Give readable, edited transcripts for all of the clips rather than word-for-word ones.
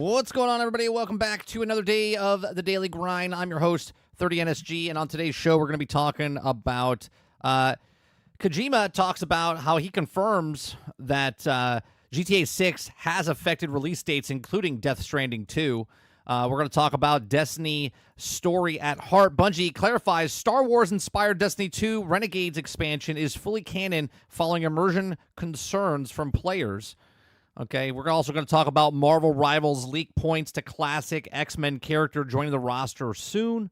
What's going on, everybody? Welcome back to another day of the Daily Grind. I'm your host, 30NSG, and on today's show, we're going to be talking about Kojima talks about how he confirms that GTA 6 has affected release dates, including Death Stranding 2. We're going to talk about Destiny story at heart. Bungie clarifies Star Wars-inspired Destiny 2 Renegades expansion is fully canon following immersion concerns from players. Okay, we're also going to talk about Marvel Rivals leak points to classic X-Men character joining the roster soon.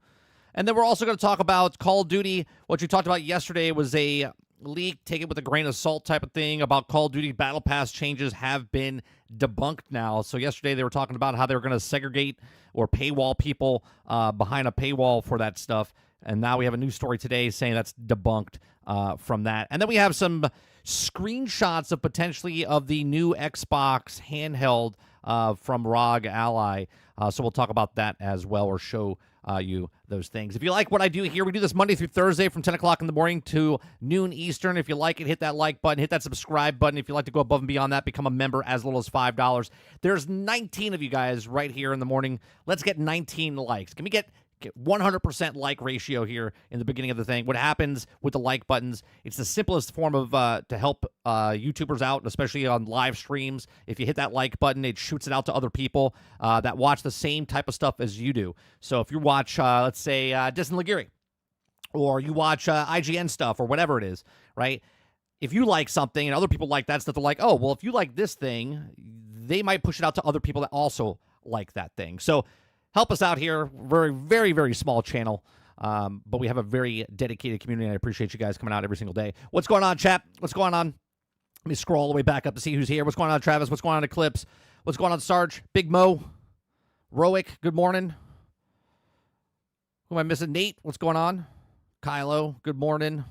And then we're also going to talk about Call of Duty. What you talked about yesterday was a leak, take it with a grain of salt type of thing about Call of Duty Battle Pass changes have been debunked now. So yesterday they were talking about how they were going to segregate or paywall people behind a paywall for that stuff. And now we have a new story today saying that's debunked from that. And then we have some screenshots of potentially of the new Xbox handheld from ROG Ally. So we'll talk about that as well, or show you those things. If you like what I do here, we do this Monday through Thursday from 10 o'clock in the morning to noon Eastern. If you like it, hit that like button, hit that subscribe button. If you'd like to go above and beyond that, become a member as little as $5. There's 19 of you guys right here in the morning. Let's get 19 likes. Can we get 100% like ratio here in the beginning of the thing? What happens with the like buttons, it's the simplest form of to help YouTubers out, especially on live streams. If you hit that like button, it shoots it out to other people that watch the same type of stuff as you do. So if you watch, let's say, Disney Liguri, or you watch IGN stuff, or whatever it is, right? If you like something and other people like that stuff, they're like, oh, well, if you like this thing, they might push it out to other people that also like that thing. So help us out here. Very, very, very small channel, but we have a very dedicated community, and I appreciate you guys coming out every single day. What's going on, chat? What's going on? Let me scroll all the way back up to see who's here. What's going on, Travis? What's going on, Eclipse? What's going on, Sarge? Big Mo? Roic, good morning. Who am I missing? Nate, what's going on? Kylo, good morning.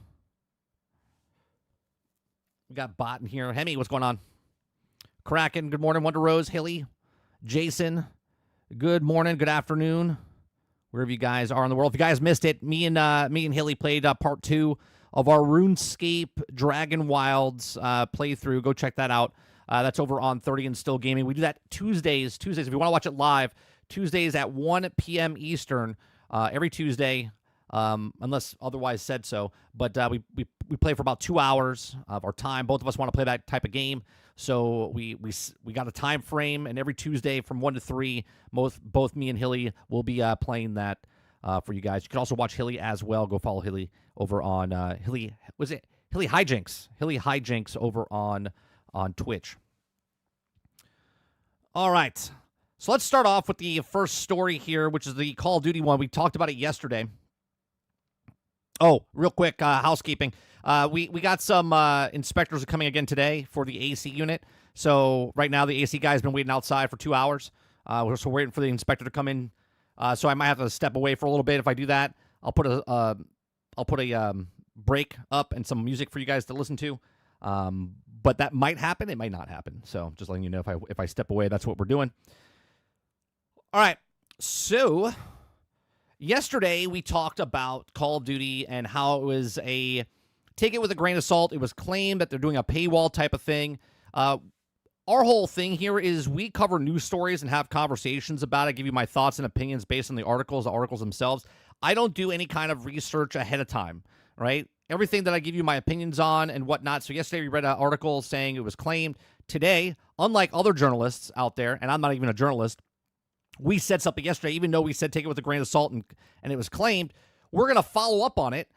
We got Bot in here. Hemi, what's going on? Kraken, good morning. Wonder Rose, Hilly, Jason, good morning, good afternoon, wherever you guys are in the world. If you guys missed it, me and Hilly played part 2 of our RuneScape Dragon Wilds playthrough. Go check that out. That's over on 30 and Still Gaming. We do that Tuesdays. If you want to watch it live, Tuesdays at 1 p.m. Eastern, every Tuesday, unless otherwise said so. But we play for about 2 hours of our time. Both of us want to play that type of game. So we got a time frame, and every Tuesday from 1 to 3, both me and Hilly will be playing that for you guys. You can also watch Hilly as well. Go follow Hilly over on Hilly Hijinks. Hilly Hijinks over on Twitch. All right. So let's start off with the first story here, which is the Call of Duty one. We talked about it yesterday. Oh, real quick, housekeeping. We got some inspectors coming again today for the AC unit. So right now the AC guy's been waiting outside for 2 hours. We're still waiting for the inspector to come in. So I might have to step away for a little bit. If I do that, I'll put a break up and some music for you guys to listen to. But that might happen. It might not happen. So just letting you know, if I step away, that's what we're doing. All right. So yesterday, we talked about Call of Duty and how it was take it with a grain of salt. It was claimed that they're doing a paywall type of thing. Our whole thing here is we cover news stories and have conversations about it, give you my thoughts and opinions based on the articles themselves. I don't do any kind of research ahead of time, right? Everything that I give you my opinions on and whatnot. So yesterday, we read an article saying it was claimed. Today, unlike other journalists out there, and I'm not even a journalist, we said something yesterday, even though we said take it with a grain of salt and it was claimed, we're going to follow up on it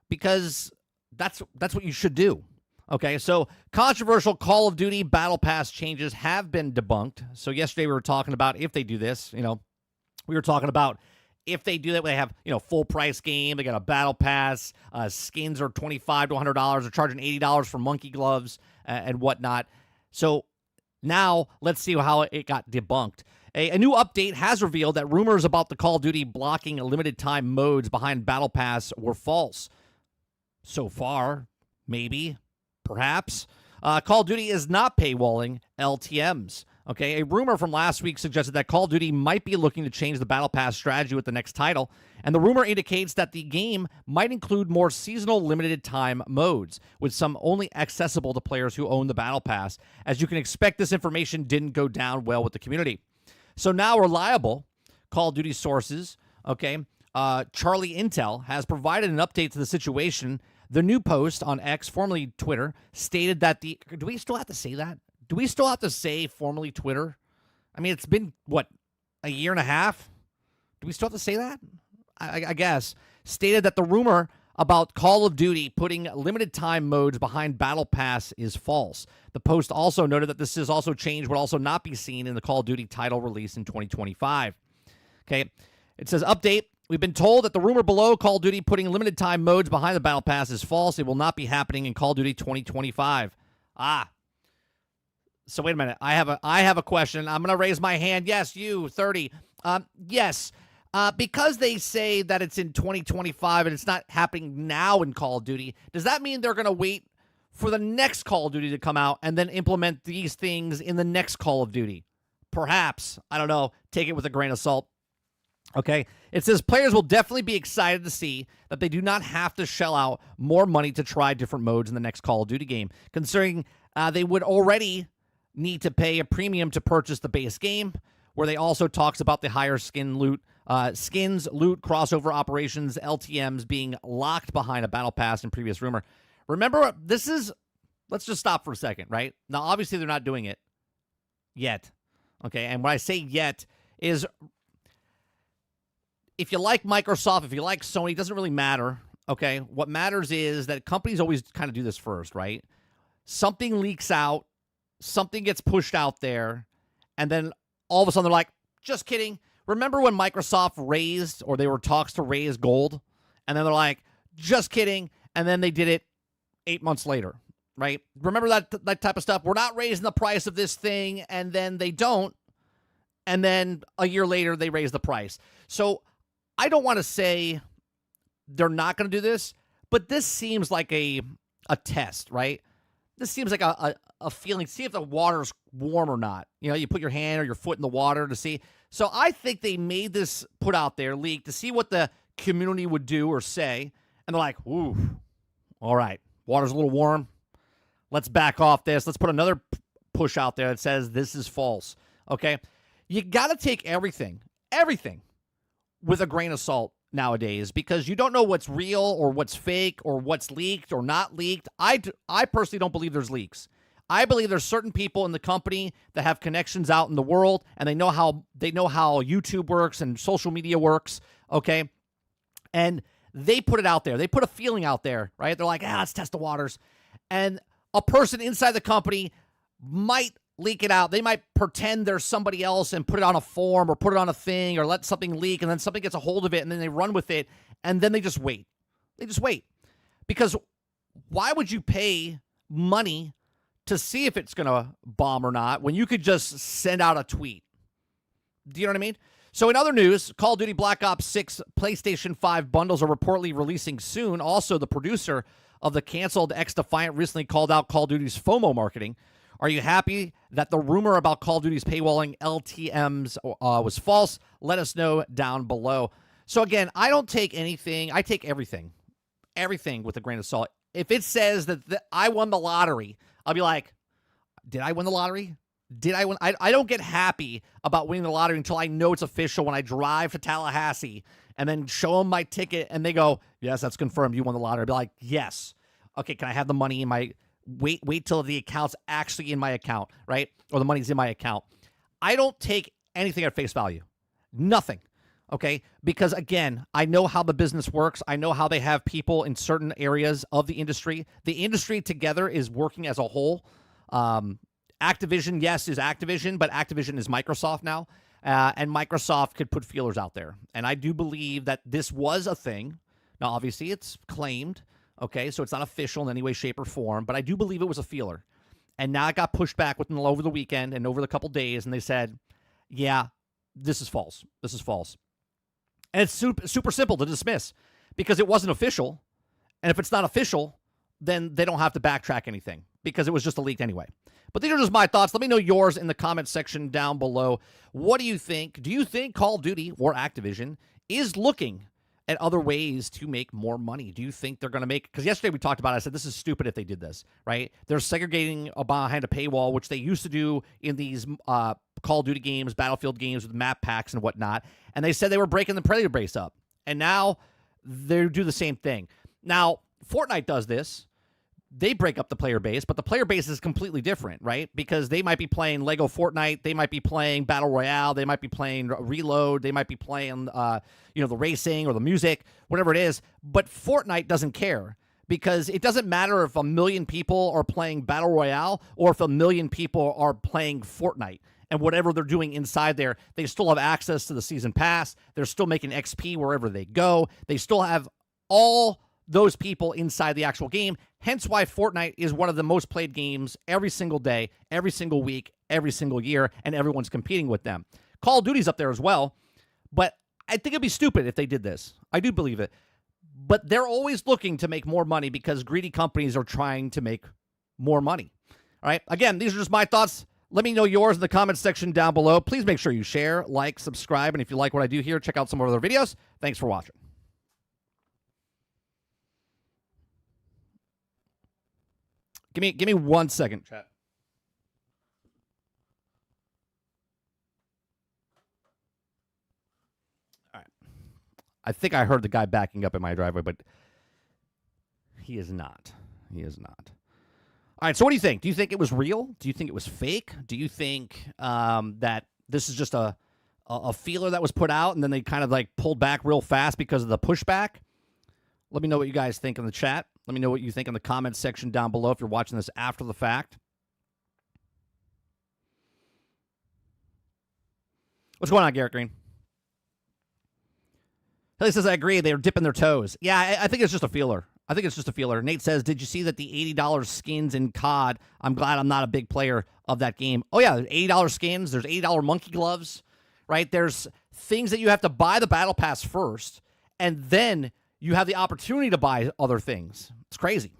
because that's what you should do. Okay, so controversial Call of Duty Battle Pass changes have been debunked. So yesterday we were talking about if they do this, we were talking about if they do that, they have, full price game, they got a Battle Pass, skins are $25 to $100, they're charging $80 for monkey gloves and whatnot. So now let's see how it got debunked. A new update has revealed that rumors about the Call of Duty blocking limited time modes behind Battle Pass were false. So far, maybe, perhaps. Call of Duty is not paywalling LTMs. Okay, a rumor from last week suggested that Call of Duty might be looking to change the Battle Pass strategy with the next title, and the rumor indicates that the game might include more seasonal limited time modes, with some only accessible to players who own the Battle Pass. As you can expect, this information didn't go down well with the community. So now reliable Call of Duty sources, okay, Charlie Intel has provided an update to the situation. The new post on X, formerly Twitter, stated that do we still have to say that? Do we still have to say formerly Twitter? I mean, it's been, what, a year and a half? Do we still have to say that? I guess. Stated that the rumor about Call of Duty putting limited time modes behind Battle Pass is false. The post also noted that this is also change would also not be seen in the Call of Duty title release in 2025. Okay. It says, update. We've been told that the rumor below Call of Duty putting limited time modes behind the Battle Pass is false. It will not be happening in Call of Duty 2025. So wait a minute. I have a question. I'm going to raise my hand. Yes, you, 30. Yes. Because they say that it's in 2025 and it's not happening now in Call of Duty, does that mean they're going to wait for the next Call of Duty to come out and then implement these things in the next Call of Duty? Perhaps. I don't know. Take it with a grain of salt. Okay. It says players will definitely be excited to see that they do not have to shell out more money to try different modes in the next Call of Duty game, considering they would already need to pay a premium to purchase the base game, where they also talks about the higher skins, loot, crossover operations, LTMs being locked behind a battle pass in previous rumor. Remember, let's just stop for a second, right? Now, obviously, they're not doing it yet, okay? And when I say yet is, if you like Microsoft, if you like Sony, it doesn't really matter, okay? What matters is that companies always kind of do this first, right? Something leaks out, something gets pushed out there, and then all of a sudden they're like, just kidding. Remember when Microsoft raised, or they were talks to raise gold, and then they're like, just kidding, and then they did it 8 months later, right? Remember that type of stuff? We're not raising the price of this thing, and then they don't, and then a year later they raise the price. So I don't want to say they're not going to do this, but this seems like a test, right? This seems like a feeling, see if the water's warm or not. You know, you put your hand or your foot in the water to see. So I think they made this put out there, leaked, to see what the community would do or say. And they're like, ooh, all right, water's a little warm. Let's back off this. Let's put another push out there that says this is false. Okay? You got to take everything with a grain of salt nowadays, because you don't know what's real or what's fake or what's leaked or not leaked. I personally don't believe there's leaks. I believe there's certain people in the company that have connections out in the world, and they know how YouTube works and social media works, okay? And they put it out there. They put a feeling out there, right? They're like, let's test the waters. And a person inside the company might leak it out. They might pretend there's somebody else and put it on a form or put it on a thing or let something leak, and then something gets a hold of it, and then they run with it, and then they just wait. They just wait. Because why would you pay money to see if it's going to bomb or not when you could just send out a tweet? Do you know what I mean? So in other news, Call of Duty Black Ops 6 PlayStation 5 bundles are reportedly releasing soon. Also, the producer of the canceled X-Defiant recently called out Call of Duty's FOMO marketing. Are you happy that the rumor about Call of Duty's paywalling LTMs was false? Let us know down below. So again, I don't take anything. I take everything with a grain of salt. If it says that I won the lottery, I'll be like, did I win the lottery? Did I win? I don't get happy about winning the lottery until I know it's official when I drive to Tallahassee and then show them my ticket and they go, yes, that's confirmed. You won the lottery. I'll be like, yes. Okay, can I have the money in my... Wait till the account's actually in my account, right? Or the money's in my account. I don't take anything at face value. Nothing. Okay? Because again, I know how the business works. I know how they have people in certain areas of the industry. The industry together is working as a whole. Activision, yes, is Activision, but Activision is Microsoft now. And Microsoft could put feelers out there. And I do believe that this was a thing. Now, obviously, it's claimed. Okay, so it's not official in any way, shape, or form, but I do believe it was a feeler. And now it got pushed back over the weekend and over the couple days, and they said, yeah, this is false. This is false. And it's super simple to dismiss because it wasn't official. And if it's not official, then they don't have to backtrack anything because it was just a leak anyway. But these are just my thoughts. Let me know yours in the comment section down below. What do you think? Do you think Call of Duty or Activision is looking at other ways to make more money? Do you think they're going to make? Because yesterday we talked about it. I said this is stupid if they did this, right? They're segregating behind a paywall, which they used to do in these Call of Duty games, Battlefield games with map packs and whatnot. And they said they were breaking the player base up. And now they do the same thing. Now, Fortnite does this. They break up the player base, but the player base is completely different, right? Because they might be playing Lego Fortnite, they might be playing Battle Royale, they might be playing Reload, they might be playing, the racing or the music, whatever it is. But Fortnite doesn't care because it doesn't matter if 1 million people are playing Battle Royale or if 1 million people are playing Fortnite. And whatever they're doing inside there, they still have access to the season pass. They're still making XP wherever they go. They still have all those people inside the actual game. Hence why Fortnite is one of the most played games every single day, every single week, every single year, and everyone's competing with them. Call of Duty's up there as well, but I think it'd be stupid if they did this. I do believe it. But they're always looking to make more money because greedy companies are trying to make more money. All right? Again, these are just my thoughts. Let me know yours in the comments section down below. Please make sure you share, like, subscribe, and if you like what I do here, check out some of our other videos. Thanks for watching. Give me 1 second, chat. All right. I think I heard the guy backing up in my driveway, but he is not. He is not. All right, so what do you think? Do you think it was real? Do you think it was fake? Do you think that this is just a feeler that was put out and then they kind of like pulled back real fast because of the pushback? Let me know what you guys think in the chat. Let me know what you think in the comments section down below if you're watching this after the fact. What's going on, Garrett Green? Haley says, I agree. They're dipping their toes. Yeah, I think it's just a feeler. I think it's just a feeler. Nate says, did you see that the $80 skins in COD? I'm glad I'm not a big player of that game. Oh, yeah, there's $80 skins. There's $80 monkey gloves, right? There's things that you have to buy the battle pass first, and then you have the opportunity to buy other things. It's crazy.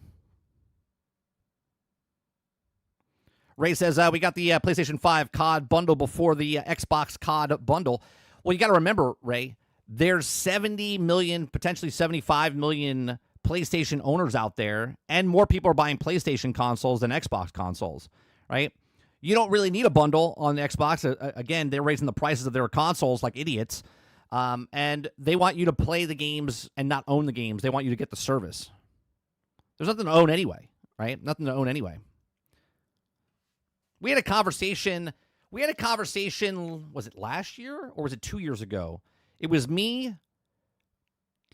Ray says, we got the PlayStation 5 COD bundle before the Xbox COD bundle. Well, you got to remember, Ray, there's 70 million, potentially 75 million PlayStation owners out there, and more people are buying PlayStation consoles than Xbox consoles, right? You don't really need a bundle on Xbox. Again, they're raising the prices of their consoles like idiots. And they want you to play the games and not own the games. They want you to get the service. There's nothing to own anyway, right? Nothing to own anyway. We had a conversation. Was it last year or was it 2 years ago? It was me,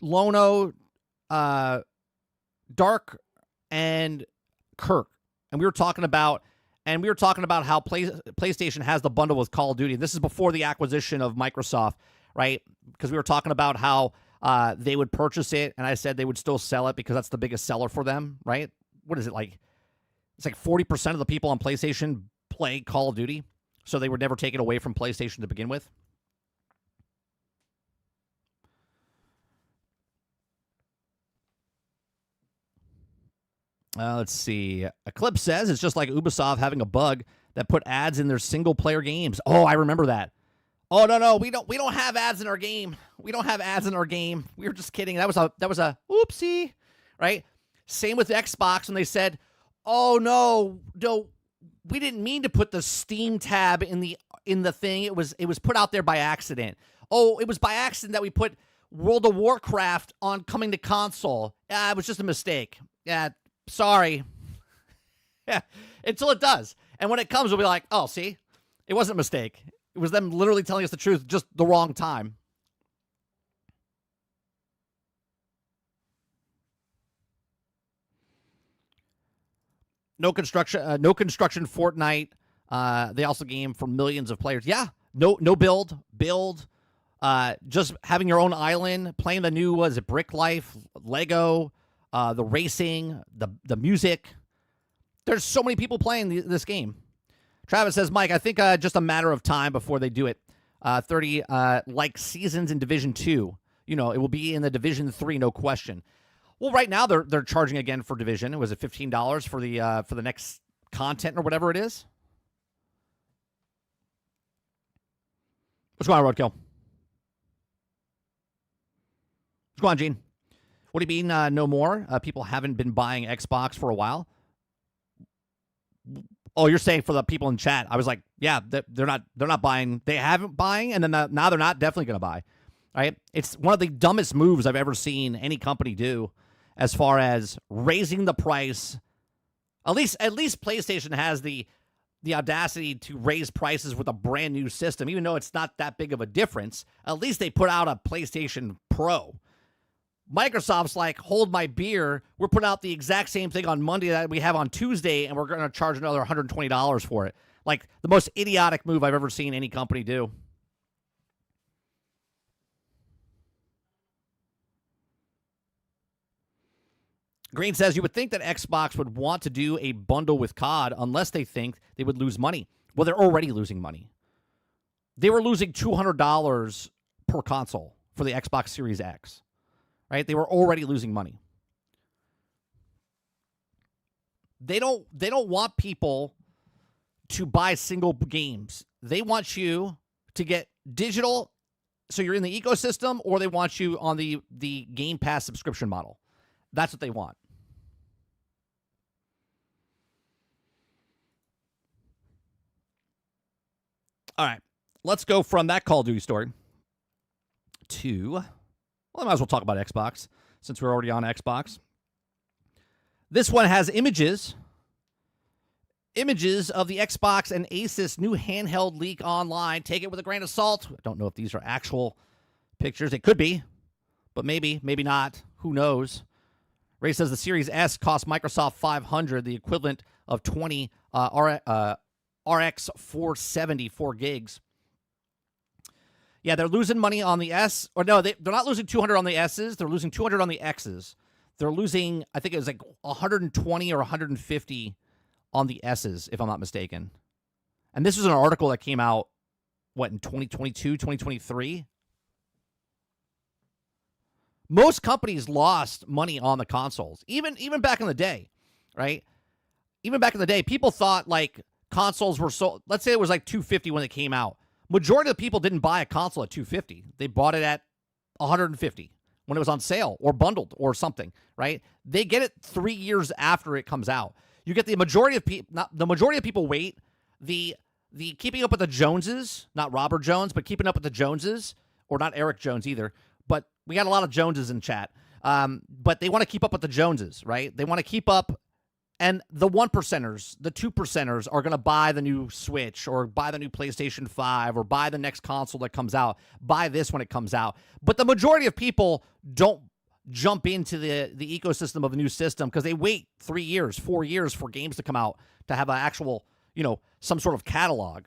Lono, Dark, and Kirk. And we were talking about how PlayStation has the bundle with Call of Duty. This is before the acquisition of Microsoft, right? Because we were talking about how they would purchase it, and I said they would still sell it because that's the biggest seller for them, right? What is it like? It's like 40% of the people on PlayStation play Call of Duty, so they would never take it away from PlayStation to begin with. Let's see. Eclipse says it's just like Ubisoft having a bug that put ads in their single-player games. Oh, I remember that. Oh, no, we don't have ads in our game. We don't have ads in our game. We were just kidding. That was a oopsie, right? Same with Xbox when they said, "Oh no, we didn't mean to put the Steam tab in the thing. It was put out there by accident. Oh, it was by accident that we put World of Warcraft on coming to console. It was just a mistake. Yeah, sorry." Yeah, until it does. And when it comes, we'll be like, "Oh, see? It wasn't a mistake. It was them literally telling us the truth, just the wrong time." No construction Fortnite. They also game for millions of players. Yeah, no build. Just having your own island, playing the new, what is it, Brick Life, Lego, the racing, the music. There's so many people playing this game. Travis says, Mike, I think just a matter of time before they do it. 30 like seasons in Division 2. You know, it will be in the Division 3, no question. Well, right now they're charging again for Division. Was it $15 for the next content or whatever it is? What's going on, Roadkill? What's Go on, Gene. What do you mean no more? People haven't been buying Xbox for a while? Oh, you're saying for the people in chat. I was like, yeah, they're not buying. They haven't buying, and then now they're not definitely going to buy. Right? It's one of the dumbest moves I've ever seen any company do as far as raising the price. At least PlayStation has the audacity to raise prices with a brand new system, even though it's not that big of a difference. At least they put out a PlayStation Pro. Microsoft's like, hold my beer. We're putting out the exact same thing on Monday that we have on Tuesday, and we're going to charge another $120 for it. Like the most idiotic move I've ever seen any company do. Green says, you would think that Xbox would want to do a bundle with COD unless they think they would lose money. Well, they're already losing money. They were losing $200 per console for the Xbox Series X. Right? They were already losing money. They don't want people to buy single games. They want you to get digital, so you're in the ecosystem, or they want you on the Game Pass subscription model. That's what they want. All right. Let's go from that Call of Duty story to, well, I might as well talk about Xbox since we're already on Xbox. This one has images of the Xbox and Asus new handheld leak online. Take it with a grain of salt. I don't know if these are actual pictures. It could be, but maybe not. Who knows? Ray says the Series S cost Microsoft $500, the equivalent of 20 RX 470 4 gigs. Yeah, they're losing money on the S. Or no, they're not losing 200 on the S's. They're losing 200 on the X's. They're losing, I think it was like 120 or 150 on the S's, if I'm not mistaken. And this was an article that came out, what, in 2022, 2023? Most companies lost money on the consoles, even back in the day, right? Even back in the day, people thought like consoles were sold. Let's say it was like $250 when it came out. Majority of the people didn't buy a console at $250. They bought it at $150 when it was on sale or bundled or something, right? They get it 3 years after it comes out. You get the majority of people. Not the majority of people wait. The keeping up with the Joneses, not Robert Jones, but keeping up with the Joneses, or not Eric Jones either. But we got a lot of Joneses in chat. But they want to keep up with the Joneses, right? They want to keep up. And the 1%ers, the 2%ers are going to buy the new Switch or buy the new PlayStation 5 or buy the next console that comes out, buy this when it comes out. But the majority of people don't jump into the ecosystem of a new system because they wait 3 years, 4 years for games to come out to have an actual, some sort of catalog.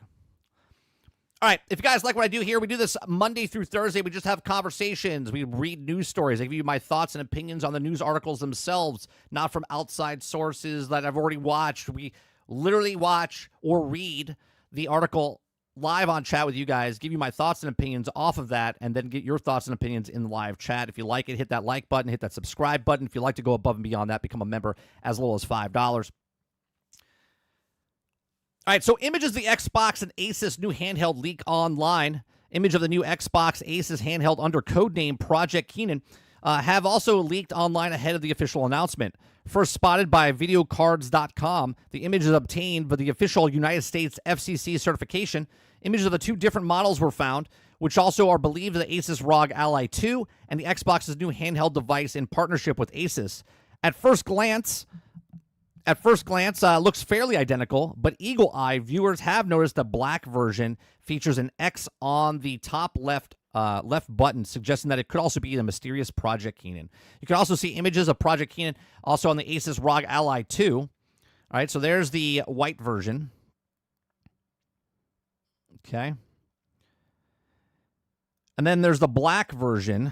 All right, if you guys like what I do here, we do this Monday through Thursday. We just have conversations. We read news stories. I give you my thoughts and opinions on the news articles themselves, not from outside sources that I've already watched. We literally watch or read the article live on chat with you guys, give you my thoughts and opinions off of that, and then get your thoughts and opinions in the live chat. If you like it, hit that like button, hit that subscribe button. If you'd like to go above and beyond that, become a member as little as $5. All right, so images of the Xbox and Asus new handheld leak online. Image of the new Xbox Asus handheld under codename Project Keenan have also leaked online ahead of the official announcement. First spotted by videocards.com, the image is obtained by the official United States FCC certification. Images of the two different models were found, which also are believed the Asus ROG Ally 2 and the Xbox's new handheld device in partnership with Asus. At first glance, looks fairly identical, but eagle-eye viewers have noticed the black version features an X on the top left button, suggesting that it could also be the mysterious Project Keenan. You can also see images of Project Keenan also on the Asus ROG Ally 2. All right, so there's the white version. Okay. And then there's the black version.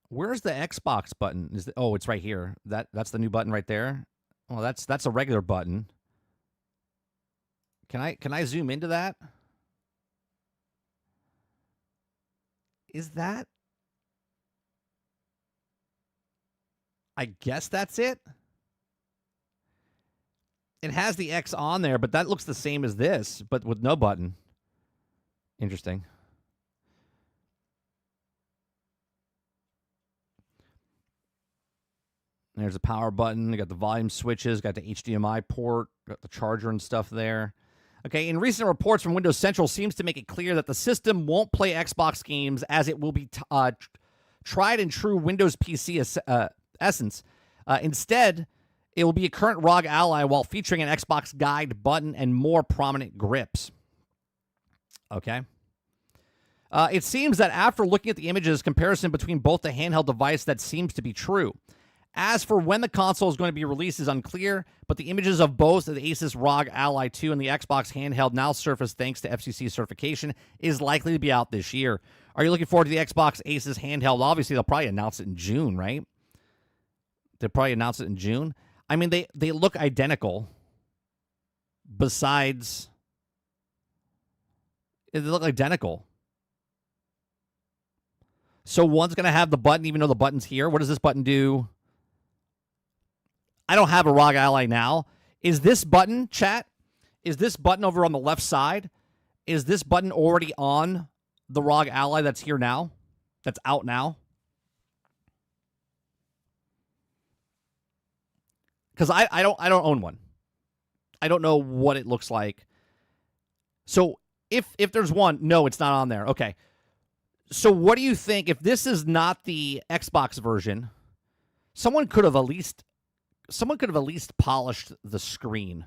Where's the Xbox button? It's right here. That's the new button right there. Well, that's a regular button. Can I zoom into that? Is that? I guess that's it. It has the X on there, but that looks the same as this, but with no button. Interesting. There's a power button. You got the volume switches, got the HDMI port, got the charger and stuff there. Okay, in recent reports from Windows Central seems to make it clear that the system won't play Xbox games as it will be tried and true Windows PC essence. Instead, it will be a current ROG ally while featuring an Xbox guide button and more prominent grips. Okay. It seems that after looking at the images, comparison between both the handheld device that seems to be true. As for when the console is going to be released is unclear, but the images of both the Asus ROG Ally 2 and the Xbox handheld now surfaced thanks to FCC certification is likely to be out this year. Are you looking forward to the Xbox Asus handheld? Obviously, they'll probably announce it in June, right? They'll probably announce it in June. I mean, they look identical. Besides, they look identical. So one's going to have the button, even though the button's here. What does this button do? I don't have a ROG Ally now. Is this button, chat? Is this button over on the left side? Is this button already on the ROG Ally that's here now? That's out now? Because I don't own one. I don't know what it looks like. So if there's one, no, it's not on there. Okay. So what do you think if this is not the Xbox version? Someone could have at least polished the screen,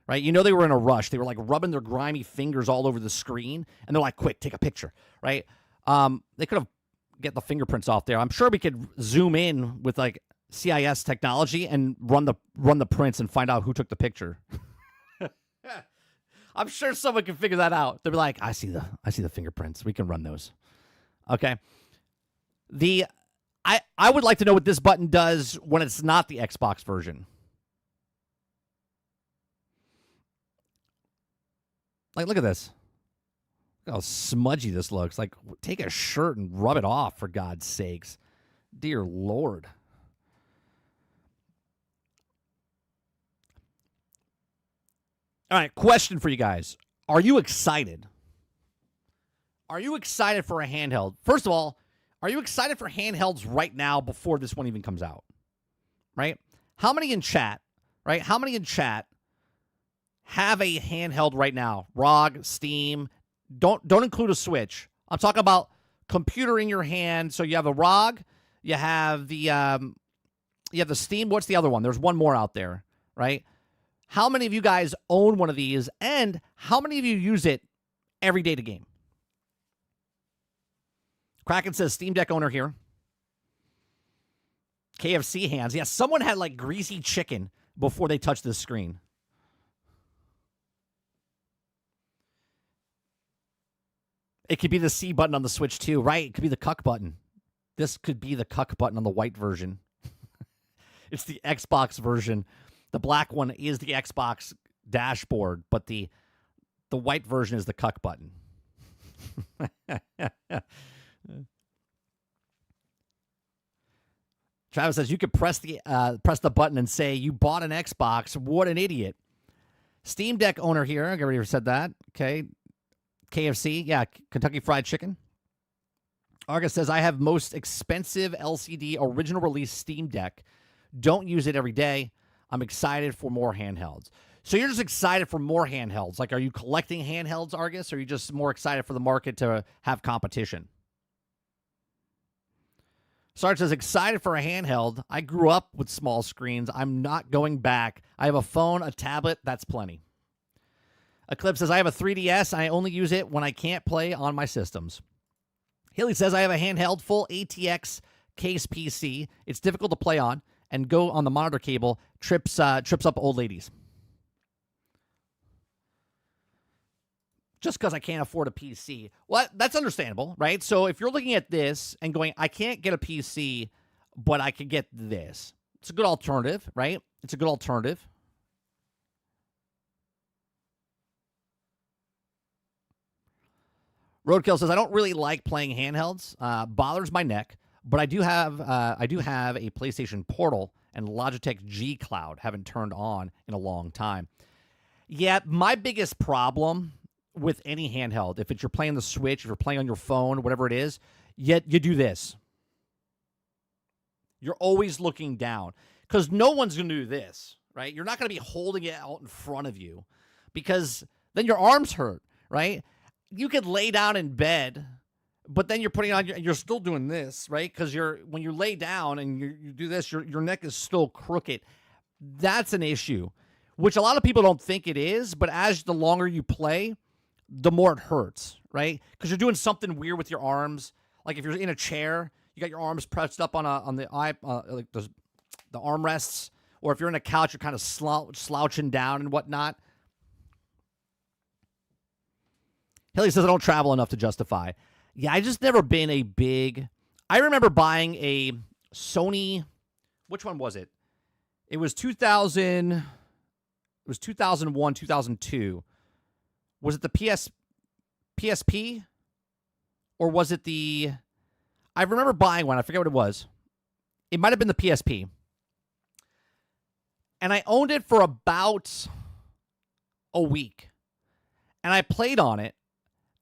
right? You know, they were in a rush. They were like rubbing their grimy fingers all over the screen, and they're like, "Quick, take a picture," right? They could have get the fingerprints off there. I'm sure we could zoom in with like CIS technology and run the prints and find out who took the picture. I'm sure someone can figure that out. They'll be like, "I see the fingerprints. We can run those." Okay. I would like to know what this button does when it's not the Xbox version. Like, look at this. Look how smudgy this looks. Like, take a shirt and rub it off, for God's sakes. Dear Lord. All right, question for you guys. Are you excited? Are you excited for a handheld? First of all, are you excited for handhelds right now before this one even comes out? Right? How many in chat, right? How many in chat have a handheld right now? ROG, Steam. Don't include a Switch. I'm talking about computer in your hand. So you have a ROG, you have the Steam. What's the other one? There's one more out there, right? How many of you guys own one of these, and how many of you use it every day to game? Kraken says Steam Deck owner here. KFC hands. Yeah, someone had like greasy chicken before they touched this screen. It could be the C button on the Switch too, right? It could be the cuck button. This could be the cuck button on the white version. It's the Xbox version. The black one is the Xbox dashboard, but the white version is the cuck button. Travis says you could press the button and say you bought an Xbox. What an idiot! Steam Deck owner here. I already said that. Okay, KFC. Yeah, Kentucky Fried Chicken. Argus says I have most expensive LCD original release Steam Deck. Don't use it every day. I'm excited for more handhelds. So you're just excited for more handhelds. Like, are you collecting handhelds, Argus, or are you just more excited for the market to have competition? Sarge says, excited for a handheld. I grew up with small screens. I'm not going back. I have a phone, a tablet. That's plenty. Eclipse says, I have a 3DS. And I only use it when I can't play on my systems. Hilly says, I have a handheld full ATX case PC. It's difficult to play on and go on the monitor cable. Trips up old ladies. Just because I can't afford a PC. Well, that's understandable, right? So if you're looking at this and going, I can't get a PC, but I can get this. It's a good alternative, right? It's a good alternative. Roadkill says, I don't really like playing handhelds. Bothers my neck, but I do have a PlayStation Portal and Logitech G Cloud. Haven't turned on in a long time. Yeah, my biggest problem with any handheld, if you're playing the Switch, if you're playing on your phone, whatever it is, yet you do this. You're always looking down. because no one's going to do this, right? You're not going to be holding it out in front of you because then your arms hurt, right? You could lay down in bed, but then you're putting on you're still doing this, right? Because when you lay down and you do this, your neck is still crooked. That's an issue, which a lot of people don't think it is, but as the longer you play, the more it hurts, right? Because you're doing something weird with your arms. Like if you're in a chair, you got your arms pressed up on the armrests, or if you're in a couch, you're kind of slouching down and whatnot. Hilly says, I don't travel enough to justify. Yeah, I just never been a big... I remember buying a Sony... Which one was it? It was 2000... It was 2001, 2002. Was it the PSP? Or was it the... I remember buying one. I forget what it was. It might have been the PSP. And I owned it for about a week. And I played on it.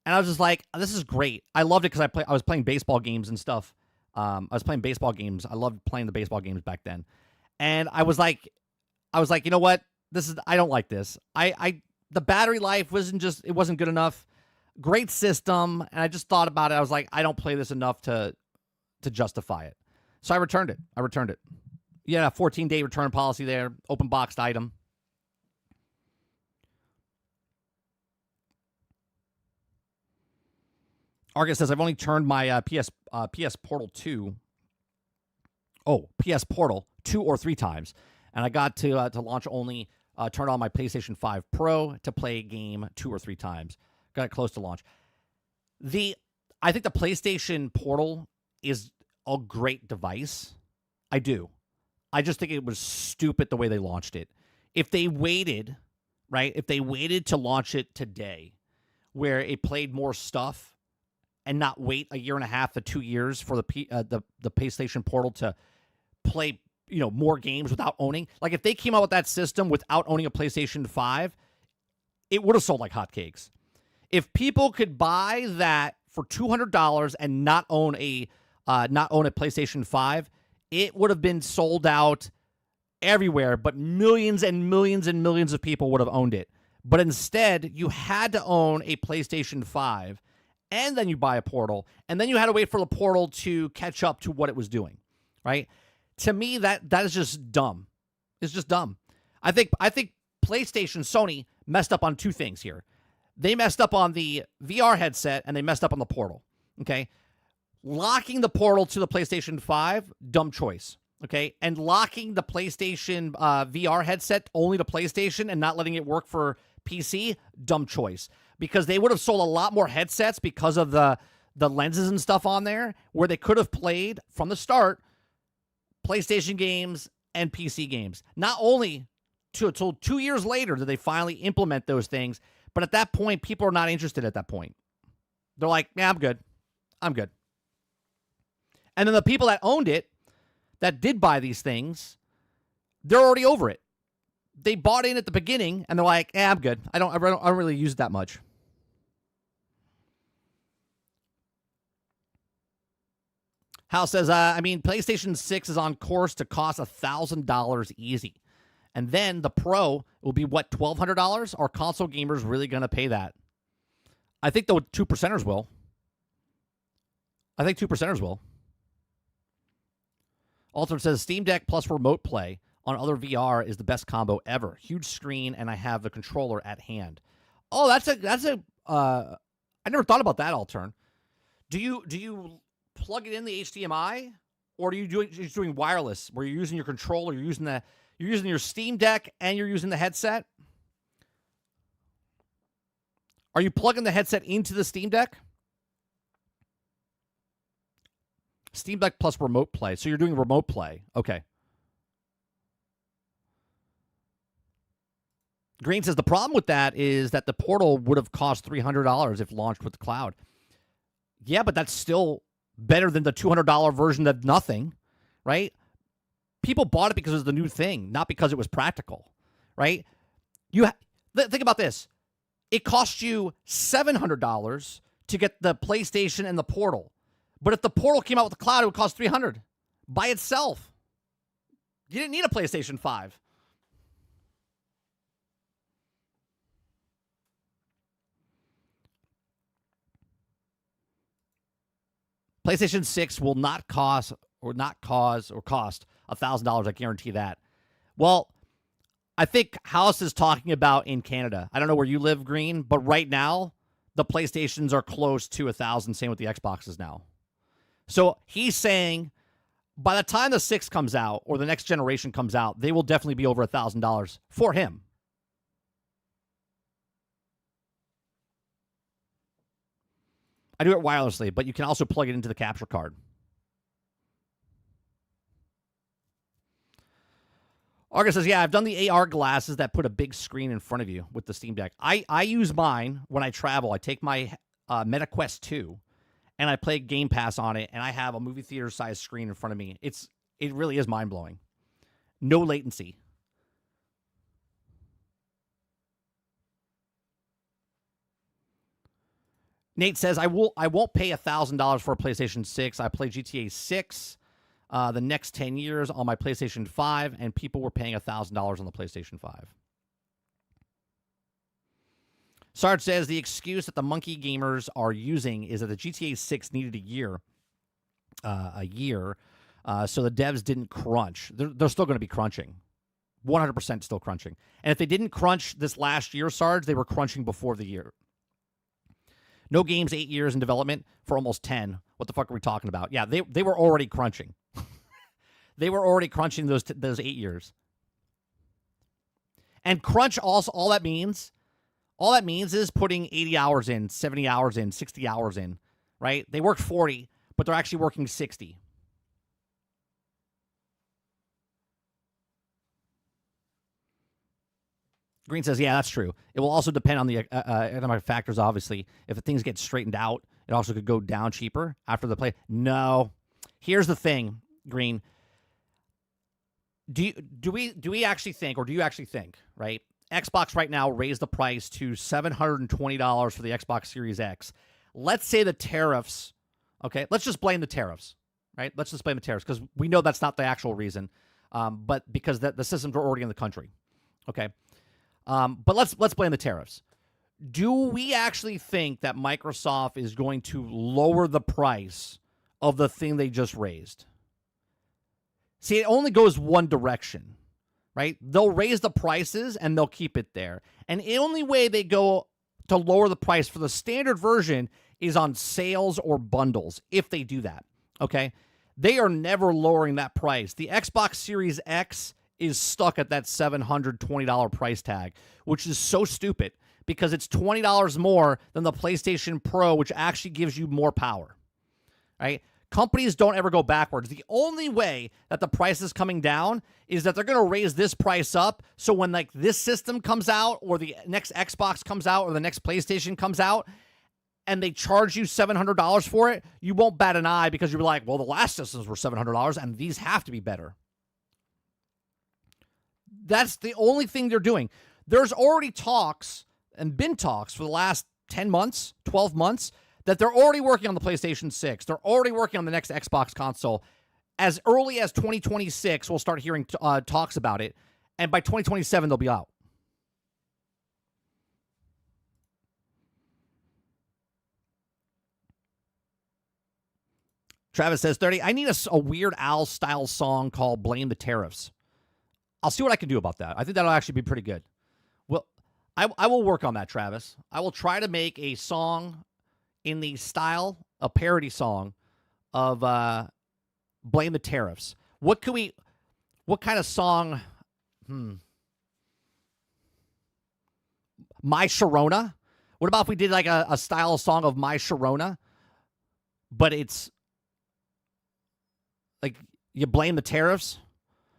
And I was just like, this is great. I loved it because I was playing baseball games and stuff. I was playing baseball games. I loved playing the baseball games back then. And I was like, you know what? I don't like this. The battery life it wasn't good enough. Great system. And I just thought about it. I was like, I don't play this enough to justify it. So I returned it. Yeah, 14-day return policy there. Open boxed item. Argus says, I've only turned my PS Portal 2. Oh, PS Portal 2 or 3 times. And I got to launch only turn on my PlayStation 5 Pro to play a game 2 or 3 times. Got it close to launch. I think the PlayStation Portal is a great device. I do. I just think it was stupid the way they launched it. If they waited, right? If they waited to launch it today, where it played more stuff, and not wait a year and a half to 2 years for the PlayStation Portal to play, more games without owning. Like if they came out with that system without owning a PlayStation 5, it would have sold like hotcakes. If people could buy that for $200 and not own a PlayStation 5, it would have been sold out everywhere, but millions and millions and millions of people would have owned it. But instead, you had to own a PlayStation 5, and then you buy a Portal, and then you had to wait for the Portal to catch up to what it was doing, right? To me, that is just dumb. It's just dumb. I think PlayStation, Sony messed up on 2 things here. They messed up on the VR headset, and they messed up on the Portal, okay? Locking the Portal to the PlayStation 5, dumb choice, okay? And locking the PlayStation VR headset only to PlayStation and not letting it work for PC, dumb choice. Because they would have sold a lot more headsets because of the lenses and stuff on there, where they could have played from the start PlayStation games and PC games. Not only until 2 years later did they finally implement those things, but at that point, people are not interested at that point. They're like, yeah, I'm good. And then the people that owned it, that did buy these things, they're already over it. They bought in at the beginning, and they're like, I'm good. I don't really use it that much. Hal says, PlayStation 6 is on course to cost $1,000 easy. And then the Pro will be, what, $1,200? Are console gamers really going to pay that? I think the 2%ers will. Alter says, Steam Deck plus remote play on other VR is the best combo ever. Huge screen, and I have the controller at hand. Oh, that's a. I never thought about that, Altern. Do you plug it in the HDMI, or are you just doing wireless, where you're using your controller, you're using your Steam Deck, and you're using the headset? Are you plugging the headset into the Steam Deck? Steam Deck plus remote play. So you're doing remote play. Okay. Green says the problem with that is that the Portal would have cost $300 if launched with the cloud. Yeah, but that's still better than the $200 version of nothing, right? People bought it because it was the new thing, not because it was practical, right? Think about this. It cost you $700 to get the PlayStation and the Portal. But if the Portal came out with the cloud, it would cost $300 by itself. You didn't need a PlayStation 5. PlayStation 6 will not cost $1,000. I guarantee that. Well, I think House is talking about in Canada. I don't know where you live, Green, but right now the PlayStations are close to 1,000. Same with the Xboxes now. So he's saying by the time the 6 comes out or the next generation comes out, they will definitely be over $1,000 for him. I do it wirelessly, but you can also plug it into the capture card. Argus says, yeah, I've done the AR glasses that put a big screen in front of you with the Steam Deck. I use mine when I travel. I take my Meta Quest 2, and I play Game Pass on it, and I have a movie theater-sized screen in front of me. It really is mind-blowing. No latency. Nate says, I won't pay $1,000 for a PlayStation 6. I play GTA 6 the next 10 years on my PlayStation 5, and people were paying $1,000 on the PlayStation 5. Sarge says, the excuse that the monkey gamers are using is that the GTA 6 needed a year, so the devs didn't crunch. They're still going to be crunching. 100% still crunching. And if they didn't crunch this last year, Sarge, they were crunching before the year. No games 8 years in development for almost 10. What the fuck are we talking about? Yeah, they were already crunching. They were already crunching those 8 years. And crunch also, all that means is putting 80 hours in, 70 hours in, 60 hours in, right? They worked 40, but they're actually working 60. Green says, yeah, that's true. It will also depend on the economic factors, obviously. If things get straightened out, it also could go down cheaper after the play. No. Here's the thing, Green. Do we actually think, or do you actually think, right? Xbox right now raised the price to $720 for the Xbox Series X. Let's say the tariffs, okay? Let's just blame the tariffs, right? Let's just blame the tariffs because we know that's not the actual reason, but because the systems are already in the country, okay? But let's blame the tariffs. Do we actually think that Microsoft is going to lower the price of the thing they just raised? See, it only goes one direction, right? They'll raise the prices and they'll keep it there. And the only way they go to lower the price for the standard version is on sales or bundles, if they do that, okay? They are never lowering that price. The Xbox Series X is stuck at that $720 price tag, which is so stupid because it's $20 more than the PlayStation Pro, which actually gives you more power, right? Companies don't ever go backwards. The only way that the price is coming down is that they're going to raise this price up. So when like this system comes out or the next Xbox comes out or the next PlayStation comes out and they charge you $700 for it, you won't bat an eye because you're like, well, the last systems were $700 and these have to be better. That's the only thing they're doing. There's already talks and been talks for the last 10 months, 12 months, that they're already working on the PlayStation 6. They're already working on the next Xbox console. As early as 2026, we'll start hearing talks about it. And by 2027, they'll be out. Travis says, 30, I need a Weird Al style song called Blame the Tariffs. I'll see what I can do about that. I think that'll actually be pretty good. Well, I will work on that, Travis. I will try to make a song in the style, a parody song of Blame the Tariffs. What kind of song? My Sharona? What about if we did like a style song of My Sharona, but it's like you blame the tariffs?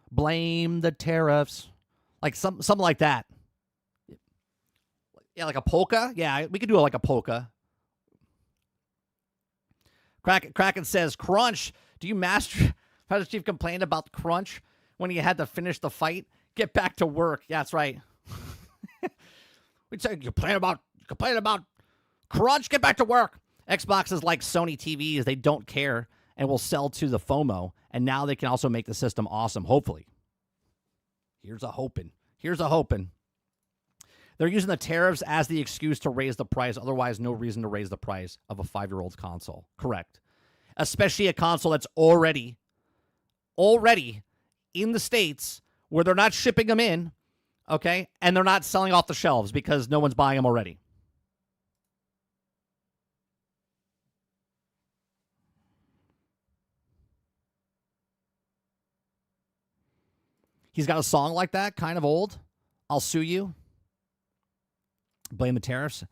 Blame the tariffs. Like something like that. Yeah, like a polka? Yeah, we could do it like a polka. Kraken says, Crunch, do you master Chief complained about Crunch when he had to finish the fight? Get back to work. Yeah, that's right. We'd say you complain about Crunch, get back to work. Xbox is like Sony TVs. They don't care and will sell to the FOMO. And now they can also make the system awesome, hopefully. Here's a hoping. Here's a hoping. They're using the tariffs as the excuse to raise the price. Otherwise, no reason to raise the price of a 5-year-old's console. Correct. Especially a console that's already in the States where they're not shipping them in, okay? And they're not selling off the shelves because no one's buying them already. He's got a song like that, kind of old. I'll Sue You. Blame the tariffs.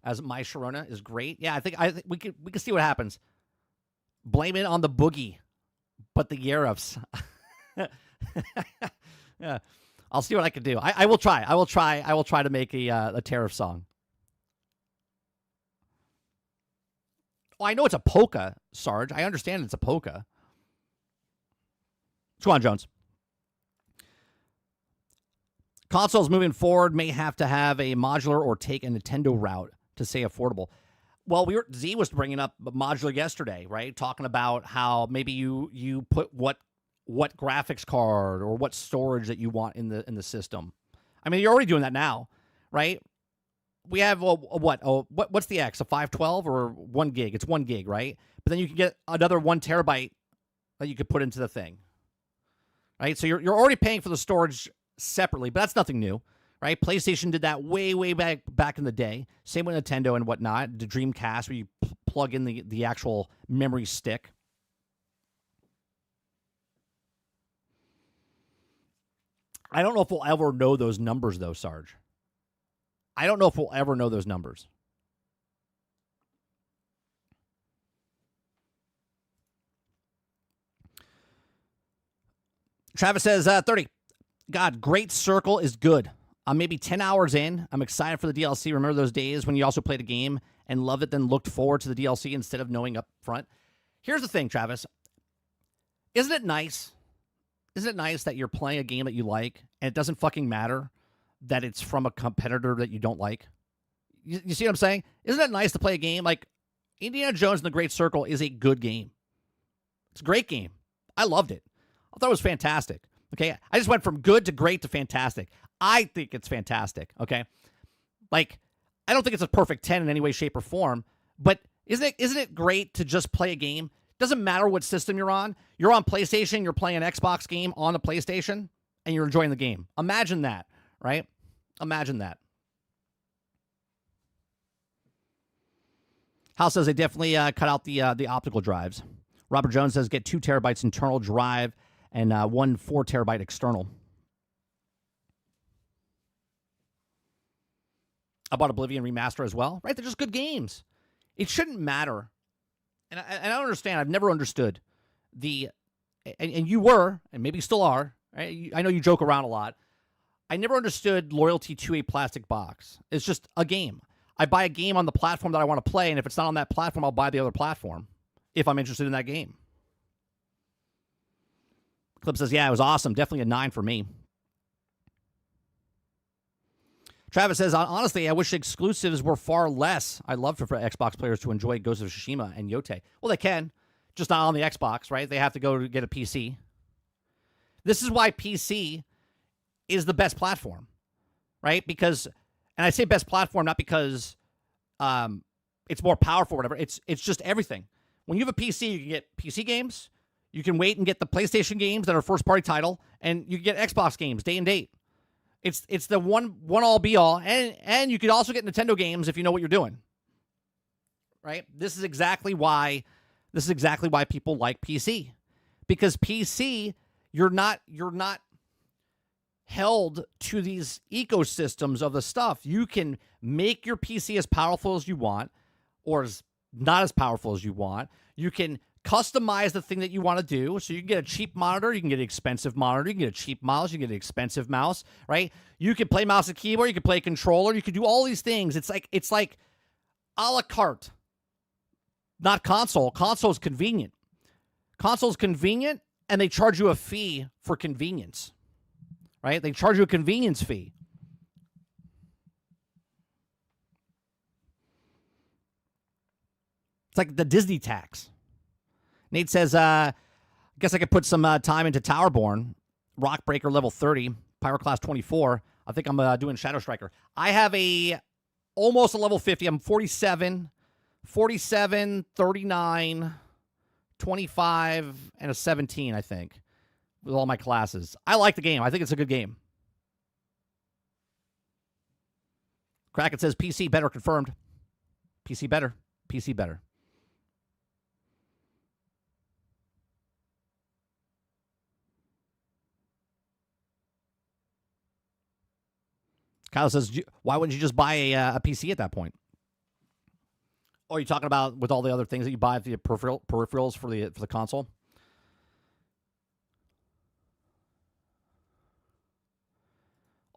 As My Sharona is great. Yeah, I think we can see what happens. Blame it on the boogie, but the Yarifs. Yeah, I'll see what I can do. I will try. I will try to make a tariff song. Oh, I know it's a polka, Sarge. I understand it's a polka. Let's go on, Jones. Consoles moving forward may have to have a modular or take a Nintendo route to stay affordable. Well, Z was bringing up modular yesterday, right? Talking about how maybe you put what graphics card or what storage that you want in the system. I mean, you're already doing that now, right? We have what's the X? A 512 or 1 gig? It's 1 gig, right? But then you can get another 1 terabyte that you could put into the thing, right? So you're already paying for the storage separately, but that's nothing new, right? PlayStation did that way back in the day. Same with Nintendo and whatnot. The Dreamcast, where you plug in the actual memory stick. I don't know if we'll ever know those numbers, though, Sarge. I don't know if we'll ever know those numbers. Travis says, 30. God, Great Circle is good. I'm maybe 10 hours in. I'm excited for the DLC. Remember those days when you also played a game and loved it, then looked forward to the DLC instead of knowing up front? Here's the thing, Travis. Isn't it nice? Isn't it nice that you're playing a game that you like and it doesn't fucking matter that it's from a competitor that you don't like? You see what I'm saying? Isn't it nice to play a game like Indiana Jones and the Great Circle is a good game. It's a great game. I loved it. I thought it was fantastic. Okay, I just went from good to great to fantastic. I think it's fantastic, okay? Like, I don't think it's a perfect 10 in any way, shape, or form, but isn't it great to just play a game? Doesn't matter what system you're on. You're on PlayStation, you're playing an Xbox game on the PlayStation, and you're enjoying the game. Imagine that, right? Imagine that. House says they definitely cut out the optical drives. Robert Jones says get 2 terabytes internal drive and 1 4 terabyte external. I bought Oblivion Remaster as well, right? They're just good games. It shouldn't matter. And I don't understand. I've never understood and you were, and maybe still are, right? I know you joke around a lot. I never understood loyalty to a plastic box. It's just a game. I buy a game on the platform that I want to play, and if it's not on that platform, I'll buy the other platform if I'm interested in that game. Clip says, yeah, it was awesome. Definitely a 9 for me. Travis says, honestly, I wish exclusives were far less. I'd love for Xbox players to enjoy Ghost of Tsushima and Yote. Well, they can, just not on the Xbox, right? They have to go to get a PC. This is why PC is the best platform, right? Because, and I say best platform not because it's more powerful or whatever. It's just everything. When you have a PC, you can get PC games. You can wait and get the PlayStation games that are first-party title, and you can get Xbox games day and date. It's the one all be all, and you could also get Nintendo games if you know what you're doing. Right? This is exactly why people like PC. Because PC, you're not held to these ecosystems of the stuff. You can make your PC as powerful as you want, or as not as powerful as you want. You can customize the thing that you want to do. So you can get a cheap monitor, you can get an expensive monitor, you can get a cheap mouse, you can get an expensive mouse, right? You can play mouse and keyboard, you can play a controller, you can do all these things. It's like a la carte. Not console. Console's convenient. Console's convenient, and they charge you a fee for convenience. Right? They charge you a convenience fee. It's like the Disney tax. Nate says, I guess I could put some time into Towerborn. Rockbreaker level 30. Pyroclast 24. I think I'm doing Shadow Striker. I have almost a level 50. I'm 47, 39, 25, and a 17, I think, with all my classes. I like the game. I think it's a good game. Kraken says PC better, confirmed. PC better. PC better. Kyle says, why wouldn't you just buy a PC at that point? Or are you talking about with all the other things that you buy, the peripherals for the console?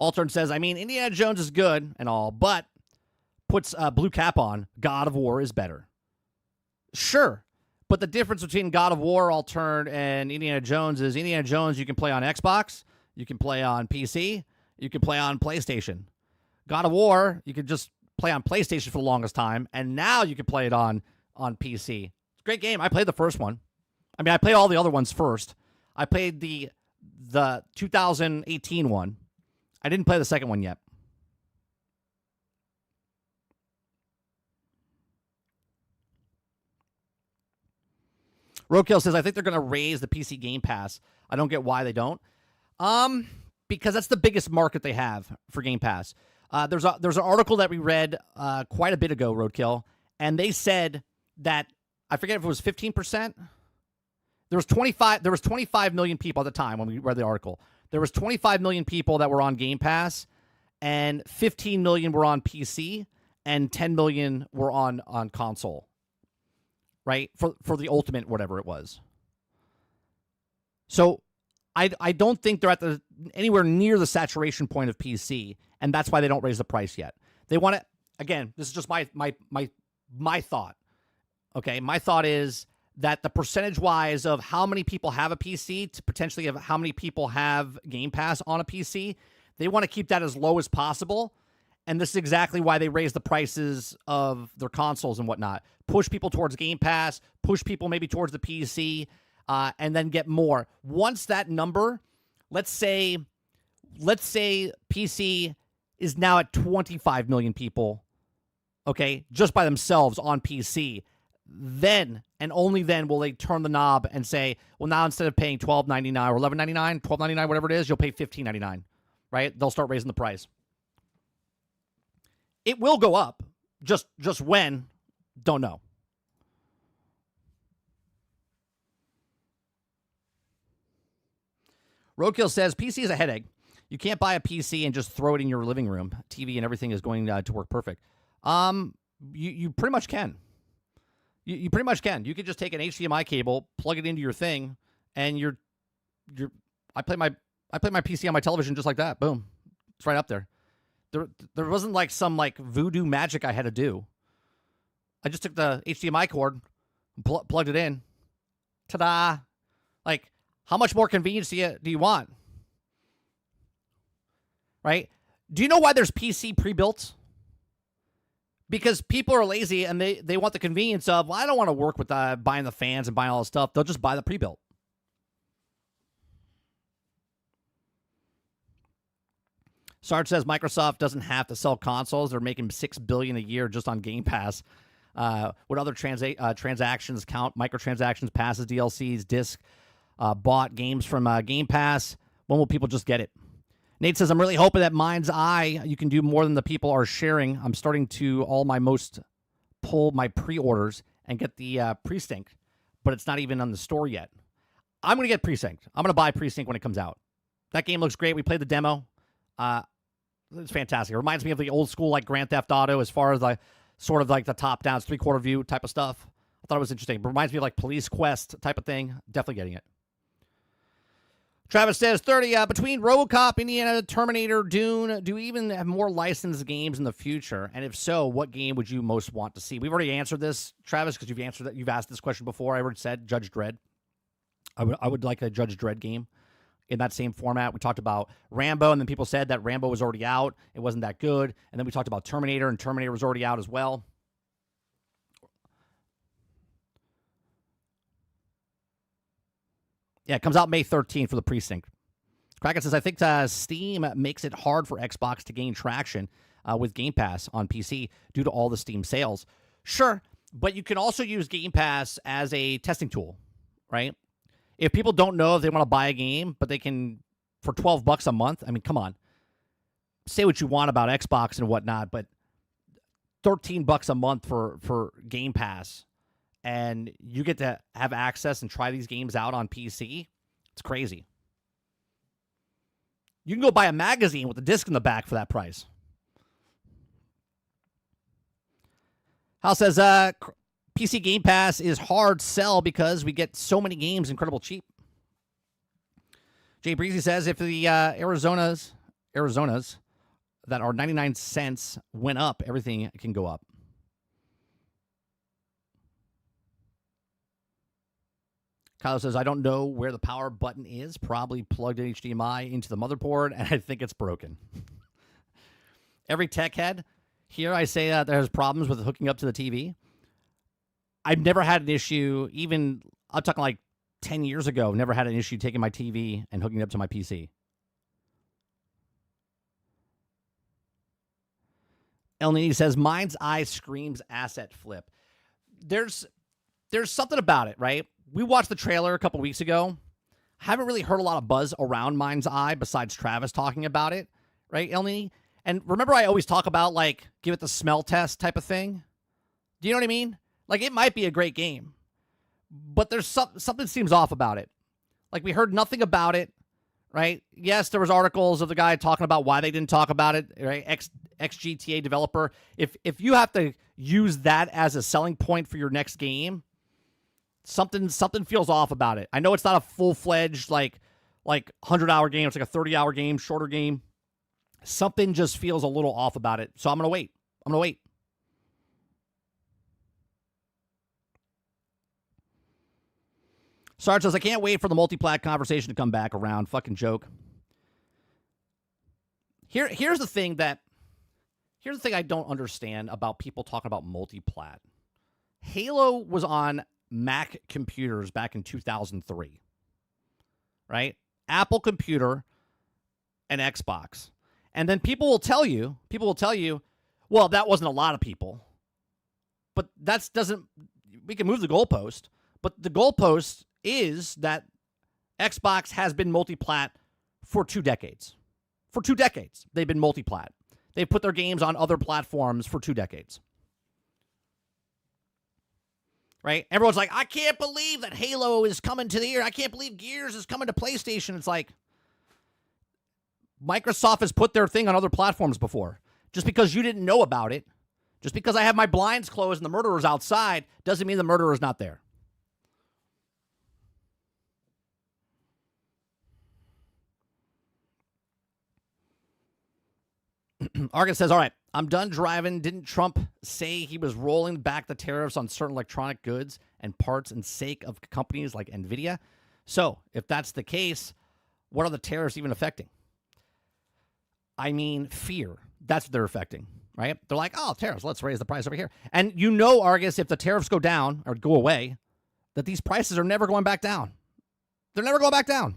Altern says, I mean, Indiana Jones is good and all, but puts blue cap on, God of War is better. Sure, but the difference between God of War, Altern, and Indiana Jones is Indiana Jones you can play on Xbox, you can play on PC, you can play on PlayStation. God of War, you could just play on PlayStation for the longest time, and now you can play it on PC. It's a great game. I played the first one. I mean, I played all the other ones first. I played the 2018 one. I didn't play the second one yet. Roadkill says, I think they're going to raise the PC Game Pass. I don't get why they don't. Because that's the biggest market they have for Game Pass. There's an article that we read quite a bit ago, Roadkill, and they said that, I forget if it was 15%. There was 25 million people at the time when we read the article. There was 25 million people that were on Game Pass, and 15 million were on PC, and 10 million were on console. Right? For the Ultimate, whatever it was. So I don't think they're at anywhere near the saturation point of PC, and that's why they don't raise the price yet. They want to, again, this is just my thought. Okay, my thought is that the percentage-wise of how many people have a PC to potentially have how many people have Game Pass on a PC, they want to keep that as low as possible. And this is exactly why they raise the prices of their consoles and whatnot. Push people towards Game Pass, push people maybe towards the PC, and then get more. Once that number, let's say PC is now at 25 million people, okay, just by themselves on PC, then and only then will they turn the knob and say, well, now instead of paying $12.99 or $11.99, $12.99, whatever it is, you'll pay $15.99, right? They'll start raising the price. It will go up. Just when, don't know. Roadkill says, PC is a headache. You can't buy a PC and just throw it in your living room. TV and everything is going to work perfect. You pretty much can. You pretty much can. You could just take an HDMI cable, plug it into your thing, and I play my PC on my television just like that. Boom. It's right up there. There wasn't like some like voodoo magic I had to do. I just took the HDMI cord, plugged it in. Ta-da! Like, how much more convenience do you want? Right? Do you know why there's PC pre-built? Because people are lazy and they want the convenience of, well, I don't want to work with buying the fans and buying all this stuff. They'll just buy the pre-built. Sarge says Microsoft doesn't have to sell consoles. They're making $6 billion a year just on Game Pass. What other transactions count? Microtransactions, passes, DLCs, disc, bought games from Game Pass. When will people just get it? Nate says, I'm really hoping that Mind's Eye, you can do more than the people are sharing. I'm starting to pull my pre-orders and get the pre-synced, but it's not even on the store yet. I'm going to get pre-synced. I'm going to buy pre-sync when it comes out. That game looks great. We played the demo. It's fantastic. It reminds me of the old school like Grand Theft Auto as far as like sort of like the top-down, three-quarter view type of stuff. I thought it was interesting. It reminds me of like Police Quest type of thing. Definitely getting it. Travis says, 30, between RoboCop, Indiana, Terminator, Dune, do we even have more licensed games in the future? And if so, what game would you most want to see? We've already answered this, Travis, because you've asked this question before. I already said Judge Dredd. I would like a Judge Dredd game in that same format. We talked about Rambo, and then people said that Rambo was already out. It wasn't that good. And then we talked about Terminator, and Terminator was already out as well. Yeah, it comes out May 13th for the precinct. Kraken says, I think Steam makes it hard for Xbox to gain traction with Game Pass on PC due to all the Steam sales. Sure, but you can also use Game Pass as a testing tool, right? If people don't know if they want to buy a game, but they can, for $12 a month, I mean, come on. Say what you want about Xbox and whatnot, but $13 a month for Game Pass, and you get to have access and try these games out on PC. It's crazy. You can go buy a magazine with a disc in the back for that price. Hal says, PC Game Pass is hard sell because we get so many games incredible cheap. Jay Breezy says, if the Arizonas that are 99 cents went up, everything can go up. Kyle says, I don't know where the power button is. Probably plugged in HDMI into the motherboard, and I think it's broken. Every tech head here, I say that there's problems with hooking up to the TV. I've never had an issue, even, I'm talking like 10 years ago, never had an issue taking my TV and hooking it up to my PC. El Nini says, Mind's Eye screams asset flip. There's something about it, right? We watched the trailer a couple weeks ago. Haven't really heard a lot of buzz around Mind's Eye besides Travis talking about it, right, El Nini? And remember I always talk about, like, give it the smell test type of thing? Do you know what I mean? Like, it might be a great game, but there's something seems off about it. Like, we heard nothing about it, right? Yes, there was articles of the guy talking about why they didn't talk about it, right? Ex-GTA developer. If you have to use that as a selling point for your next game, something feels off about it. I know it's not a full-fledged, like 100-hour game. It's like a 30-hour game, shorter game. Something just feels a little off about it. So I'm going to wait. Sarge says, I can't wait for the multi-plat conversation to come back around. Fucking joke. Here's the thing I don't understand about people talking about multi-plat. Halo was on Mac computers back in 2003, right? Apple computer and Xbox. And then people will tell you, well, that wasn't a lot of people. But we can move the goalpost, but the goalpost is that Xbox has been multi-plat for 2 decades. For 2 decades, they've been multi-plat. They've put their games on other platforms for 2 decades. Right? Everyone's like, I can't believe that Halo is coming to the ear. I can't believe Gears is coming to PlayStation. It's like, Microsoft has put their thing on other platforms before. Just because you didn't know about it, just because I have my blinds closed and the murderer's outside, doesn't mean the murderer's not there. Argus says, all right, I'm done driving. Didn't Trump say he was rolling back the tariffs on certain electronic goods and parts in sake of companies like NVIDIA? So, if that's the case, what are the tariffs even affecting? I mean, fear. That's what they're affecting, right? They're like, oh, tariffs, let's raise the price over here. And you know, Argus, if the tariffs go down or go away, that these prices are never going back down. They're never going back down.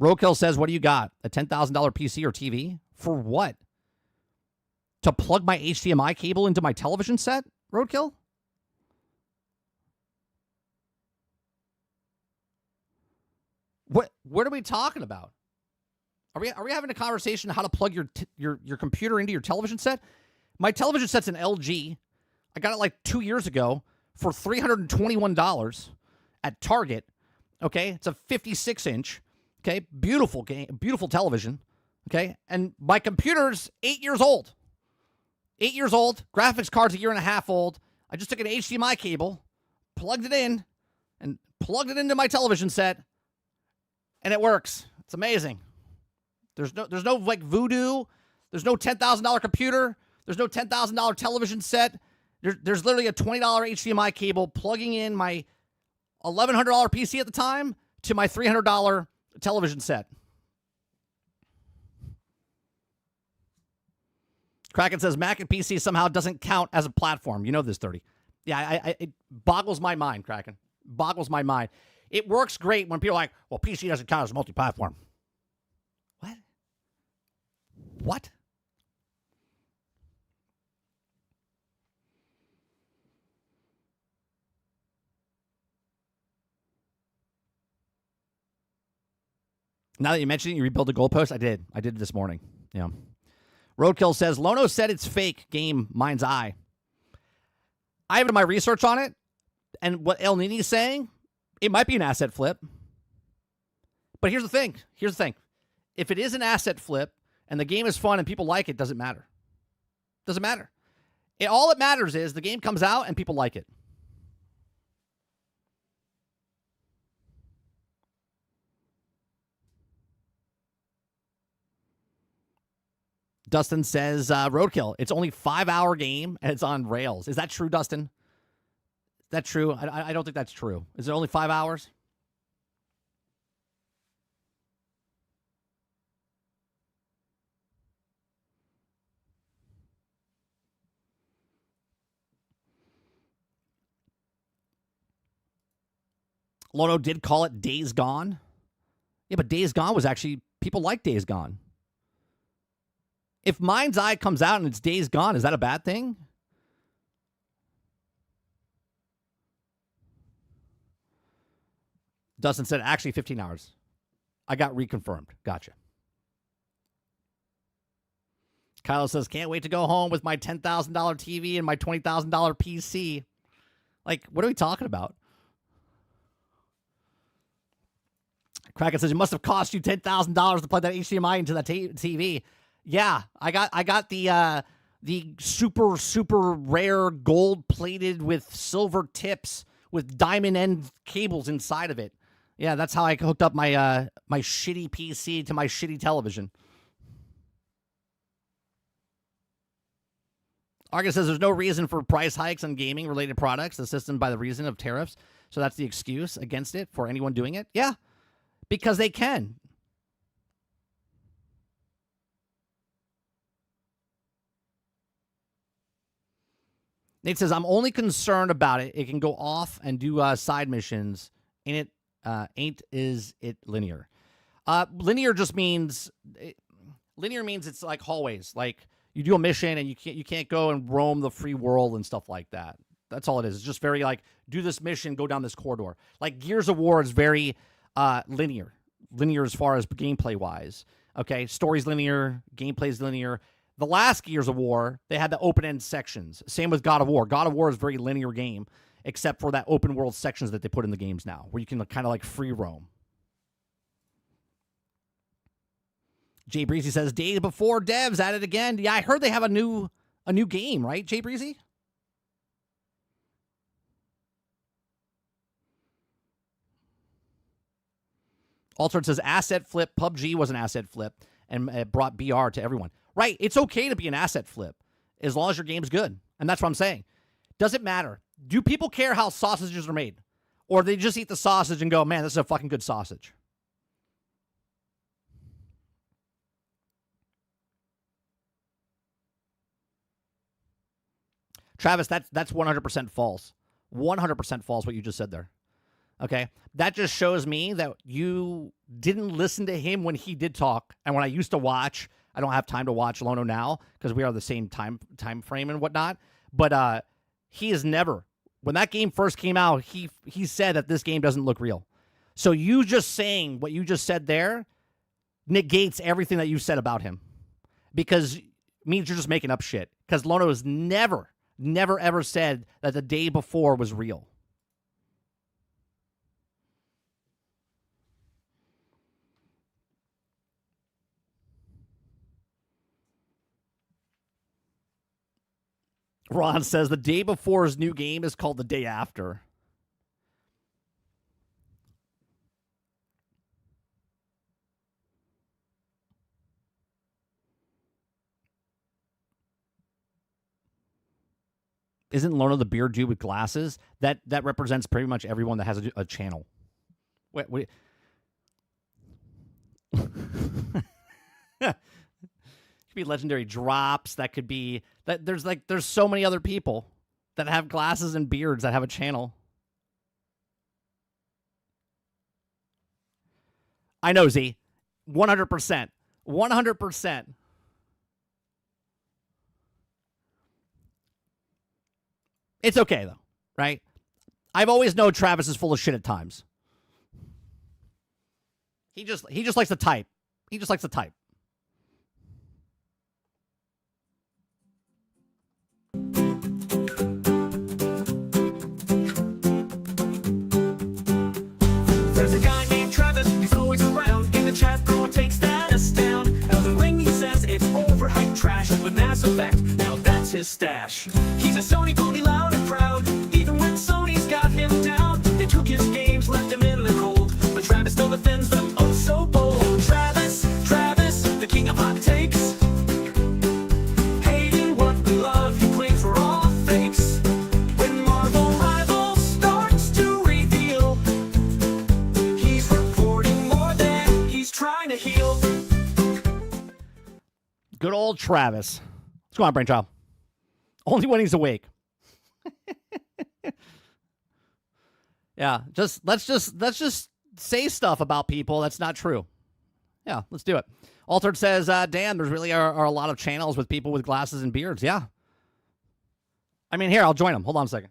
Roadkill says, what do you got? A $10,000 PC or TV? For what? To plug my HDMI cable into my television set? Roadkill? What are we talking about? Are we having a conversation on how to plug your computer into your television set? My television set's an LG. I got it like 2 years ago for $321 at Target. Okay, it's a 56-inch. Okay, beautiful game, beautiful television. Okay, and my computer's 8 years old. 8 years old. Graphics card's a year and a half old. I just took an HDMI cable, plugged it in, and plugged it into my television set, and it works. It's amazing. There's no like voodoo. There's no $10,000 computer. There's no $10,000 television set. There's literally a $20 HDMI cable plugging in my $1,100 PC at the time to my $300 television set. Kraken says Mac and PC somehow doesn't count as a platform. You know this, 30. Yeah, it boggles my mind, Kraken. Boggles my mind. It works great when people are like, well, PC doesn't count as multi-platform. What? What? Now that you mentioned it, you rebuild the goalpost. I did it this morning. Yeah. Roadkill says, Lono said it's fake game, Mind's Eye. I have done my research on it, and what El Nini's saying, it might be an asset flip. But here's the thing. If it is an asset flip and the game is fun and people like it, doesn't matter. Doesn't matter. All it matters is the game comes out and people like it. Dustin says, Roadkill, it's only 5-hour game and it's on rails. Is that true, Dustin? Is that true? I don't think that's true. Is it only 5 hours? Lono did call it Days Gone. Yeah, but Days Gone was actually, people like Days Gone. If Mind's Eye comes out and it's Days Gone, is that a bad thing? Dustin said, actually 15 hours. I got reconfirmed. Gotcha. Kylo says, can't wait to go home with my $10,000 TV and my $20,000 PC. Like, what are we talking about? Kraken says, it must have cost you $10,000 to plug that HDMI into that TV. Yeah, I got the super rare gold plated with silver tips with diamond end cables inside of it. Yeah, that's how I hooked up my my shitty PC to my shitty television. Argus says there's no reason for price hikes on gaming related products. The system by the reason of tariffs. So that's the excuse against it for anyone doing it. Yeah, because they can. Nate says, I'm only concerned about it. It can go off and do side missions. Ain't it linear? Linear just means linear means it's like hallways. Like you do a mission and you can't go and roam the free world and stuff like that. That's all it is. It's just very like do this mission, go down this corridor. Like Gears of War is very linear as far as gameplay wise. Okay, story's linear, gameplay's linear. The last Gears of War, they had the open-end sections. Same with God of War. God of War is a very linear game, except for that open-world sections that they put in the games now, where you can kind of like free roam. Jay Breezy says, days before devs at it again. Yeah, I heard they have a new game, right, Jay Breezy? Altered says, asset flip. PUBG was an asset flip, and it brought BR to everyone. Right, it's okay to be an asset flip as long as your game's good. And that's what I'm saying. Does it matter? Do people care how sausages are made? Or they just eat the sausage and go, man, this is a fucking good sausage. Travis, that's 100% false. 100% false what you just said there. Okay? That just shows me that you didn't listen to him when he did talk. And when I used to watch, I don't have time to watch Lono now because we are the same time frame and whatnot. But he is never. When that game first came out, he said that this game doesn't look real. So you just saying what you just said there negates everything that you said about him, because it means you're just making up shit. Because Lono has never ever said that the day before was real. Ron says the day before his new game is called the day after. Isn't Lono the beard dude with glasses? That represents pretty much everyone that has a channel. Wait. Could be legendary drops. That could be that. There's so many other people that have glasses and beards that have a channel. I know, Z. 100%. 100%. It's okay, though, right? I've always known Travis is full of shit at times. He just likes to type. He just likes to type. There's a guy named Travis, he's always around. In the chat, girl takes status down. Elden Ring, he says it's overhyped trash. But Mass Effect, now that's his stash. He's a Sony pony, loud and proud. Even when Sony's got him down, they took his games, left him in the cold. But Travis still defends them, oh so bold. Travis, the king of hot takes. Hating what we love, he claims we're all fakes. When Marvel Rivals starts to reveal, he's reporting more than he's trying to heal. Good old Travis. What's going on, Brainchild? Only when he's awake. Yeah, let's just say stuff about people that's not true. Yeah, let's do it. Altered says, Dan, there's really are a lot of channels with people with glasses and beards. Yeah. I mean, here, I'll join them. Hold on a second.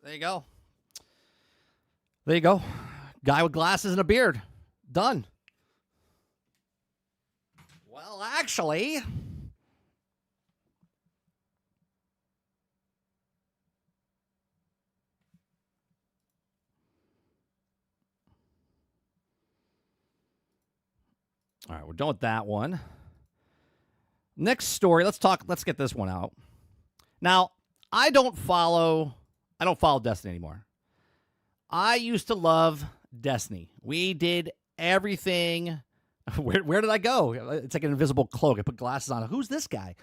There you go. There you go. Guy with glasses and a beard. Done. Well, actually, all right, we're done with that one. Next story, let's get this one out. Now, I don't follow Destiny anymore. I used to love Destiny. We did everything. Where did I go? It's like an invisible cloak. I put glasses on. Who's this guy?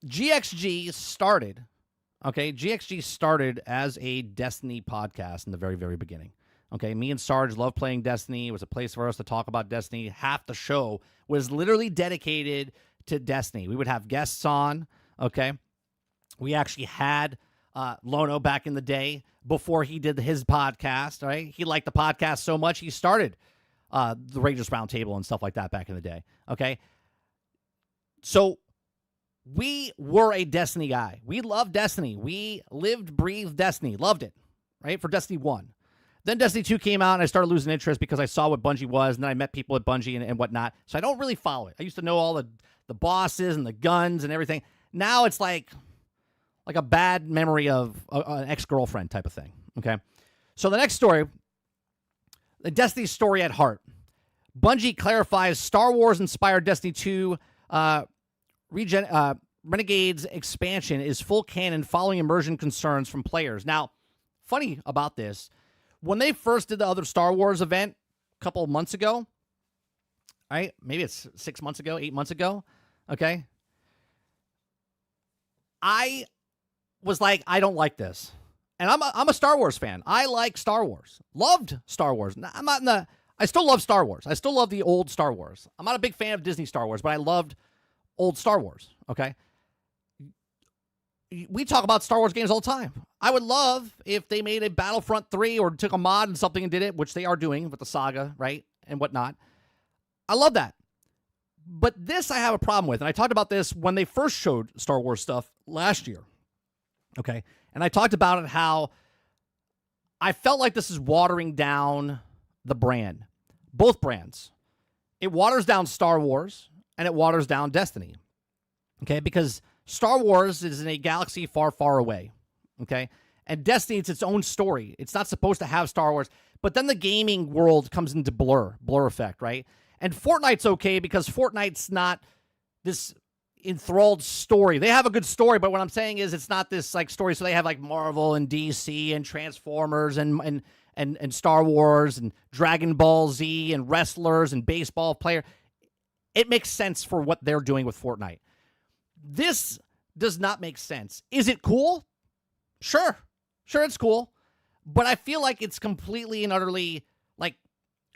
GXG started, okay? GXG started as a Destiny podcast in the very, very beginning. Okay, me and Sarge loved playing Destiny. It was a place for us to talk about Destiny. Half the show was literally dedicated to Destiny. We would have guests on, okay? We actually had Lono back in the day before he did his podcast, right? He liked the podcast so much, he started the Rangers Roundtable and stuff like that back in the day, okay? So we were a Destiny guy. We loved Destiny. We lived, breathed Destiny. Loved it, right? For Destiny 1. Then Destiny 2 came out, and I started losing interest because I saw what Bungie was, and then I met people at Bungie and whatnot. So I don't really follow it. I used to know all the bosses and the guns and everything. Now it's like a bad memory of an ex-girlfriend type of thing, okay? So the next story, the Destiny story at heart. Bungie clarifies Star Wars-inspired Destiny 2 Renegades expansion is full canon following immersion concerns from players. Now, funny about this, when they first did the other Star Wars event a couple of months ago, right? Maybe it's 6 months ago, 8 months ago, okay? I was like, I don't like this. And I'm a Star Wars fan. I like Star Wars. Loved Star Wars. I still love Star Wars. I still love the old Star Wars. I'm not a big fan of Disney Star Wars, but I loved old Star Wars, okay? We talk about Star Wars games all the time. I would love if they made a Battlefront 3 or took a mod and something and did it, which they are doing with the saga, right, and whatnot. I love that. But this I have a problem with, and I talked about this when they first showed Star Wars stuff last year, okay? And I talked about it how I felt like this is watering down the brand, both brands. It waters down Star Wars, and it waters down Destiny, okay? Because Star Wars is in a galaxy far, far away, okay? And Destiny, it's its own story. It's not supposed to have Star Wars. But then the gaming world comes into blur effect, right? And Fortnite's okay because Fortnite's not this enthralled story. They have a good story, but what I'm saying is it's not this like story. So they have like Marvel and DC and Transformers and Star Wars and Dragon Ball Z and wrestlers and baseball player. It makes sense for what they're doing with Fortnite. This does not make sense. Is it cool? Sure, it's cool. But I feel like it's completely and utterly like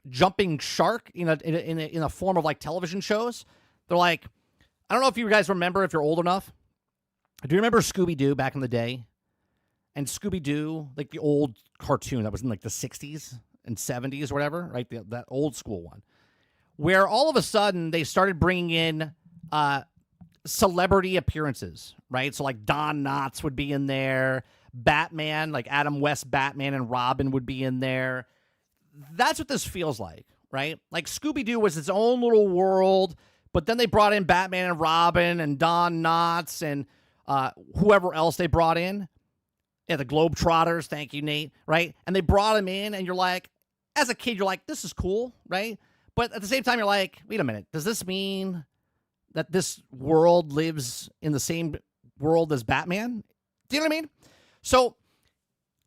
jumping shark in a form of like television shows. They're like, I don't know if you guys remember, if you're old enough. Do you remember Scooby-Doo back in the day? and Scooby-Doo, like the old cartoon that was in like the 60s and 70s or whatever, right? That old school one, where all of a sudden they started bringing in celebrity appearances, right? So like Don Knotts would be in there, Batman, like Adam West Batman and Robin would be in there. That's what this feels like, right? Like Scooby-Doo was its own little world, but then they brought in Batman and Robin and Don Knotts and whoever else they brought in. Yeah, the Globetrotters, thank you, Nate, right? And they brought them in, and you're like, as a kid, you're like, this is cool, right? But at the same time, you're like, wait a minute, does this mean that this world lives in the same world as Batman? Do you know what I mean? So,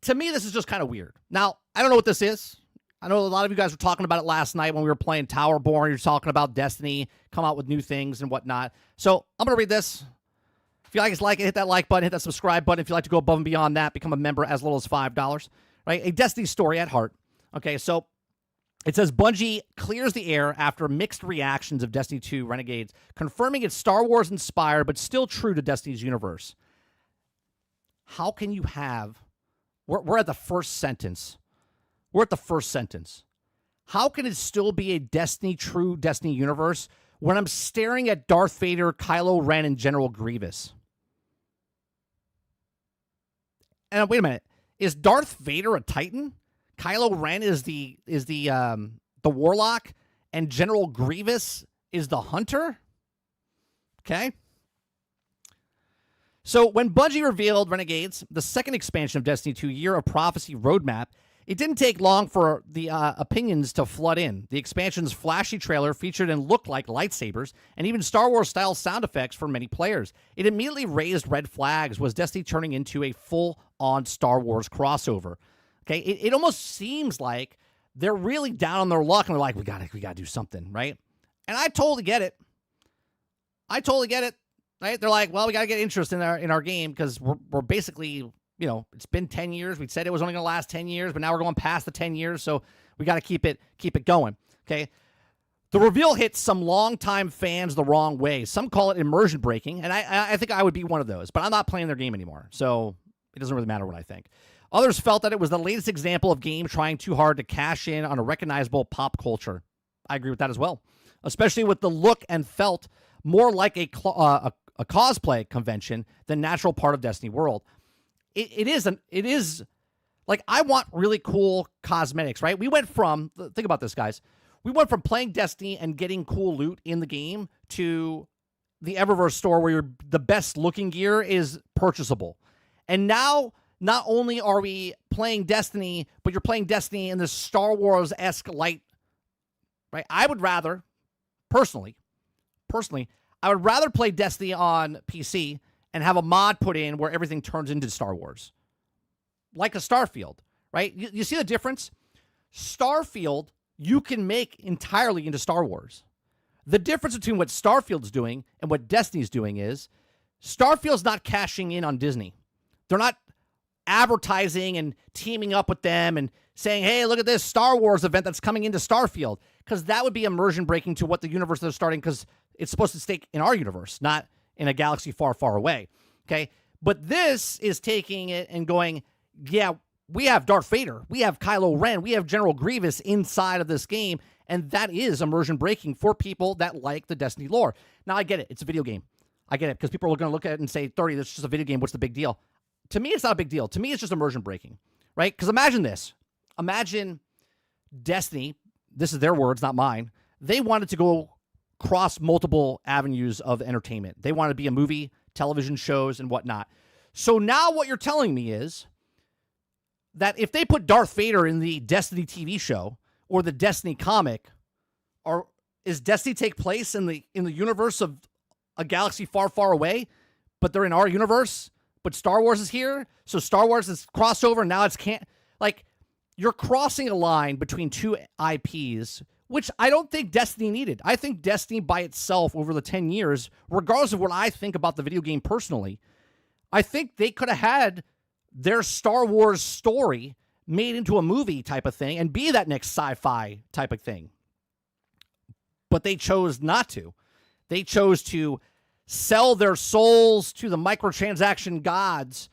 to me, this is just kind of weird. Now, I don't know what this is. I know a lot of you guys were talking about it last night when we were playing Towerborn. You're talking about Destiny, come out with new things and whatnot. So, I'm going to read this. If you guys like it, hit that like button, hit that subscribe button. If you'd like to go above and beyond that, become a member as little as $5, right? A Destiny story at heart. Okay, so it says Bungie clears the air after mixed reactions of Destiny 2 Renegades, confirming it's Star Wars inspired, but still true to Destiny's universe. How can you have... We're at the first sentence. We're at the first sentence. How can it still be a true Destiny universe when I'm staring at Darth Vader, Kylo Ren, and General Grievous? And wait a minute, is Darth Vader a Titan? Kylo Ren is the Warlock, and General Grievous is the Hunter? Okay. So when Bungie revealed Renegades, the second expansion of Destiny 2 Year of Prophecy roadmap, it didn't take long for the opinions to flood in. The expansion's flashy trailer featured and looked like lightsabers and even Star Wars-style sound effects for many players. It immediately raised red flags. Was Destiny turning into a full-on Star Wars crossover? Okay, it almost seems like they're really down on their luck and they're like, we gotta do something, right? And I totally get it. Right? They're like, well, we gotta get interest in our game because we're basically... You know, it's been 10 years. We said it was only going to last 10 years, but now we're going past the 10 years, so we got to keep it going, okay? The reveal hits some longtime fans the wrong way. Some call it immersion breaking, and I think I would be one of those, but I'm not playing their game anymore, so it doesn't really matter what I think. Others felt that it was the latest example of games trying too hard to cash in on a recognizable pop culture. I agree with that as well, especially with the look and felt more like a cosplay convention than natural part of Destiny world. It is like, I want really cool cosmetics, right? We went from, think about this, guys. We went from playing Destiny and getting cool loot in the game to the Eververse store where the best looking gear is purchasable. And now, not only are we playing Destiny, but you're playing Destiny in this Star Wars-esque light, right? I would rather, personally, I would rather play Destiny on PC and have a mod put in where everything turns into Star Wars. Like a Starfield, right? You see the difference? Starfield, you can make entirely into Star Wars. The difference between what Starfield's doing and what Destiny's doing is Starfield's not cashing in on Disney. They're not advertising and teaming up with them and saying, hey, look at this Star Wars event that's coming into Starfield. Because that would be immersion breaking to what the universe they're starting, because it's supposed to stay in our universe, not in a galaxy far, far away, okay? But this is taking it and going, yeah, we have Darth Vader, we have Kylo Ren, we have General Grievous inside of this game, and that is immersion breaking for people that like the Destiny lore. Now, I get it. It's a video game. I get it, because people are going to look at it and say, 30, that's just a video game. What's the big deal? To me, it's not a big deal. To me, it's just immersion breaking, right? Because imagine this. Imagine Destiny, this is their words, not mine. They wanted to go cross multiple avenues of entertainment. They want to be a movie, television shows, and whatnot. So now what you're telling me is that if they put Darth Vader in the Destiny TV show or the Destiny comic, or is Destiny take place in the universe of a galaxy far, far away, but they're in our universe, but Star Wars is here, so Star Wars is crossover, and now it's can't... Like, you're crossing a line between two IPs, which I don't think Destiny needed. I think Destiny by itself over the 10 years, regardless of what I think about the video game personally, I think they could have had their Star Wars story made into a movie type of thing and be that next sci-fi type of thing. But they chose not to. They chose to sell their souls to the microtransaction gods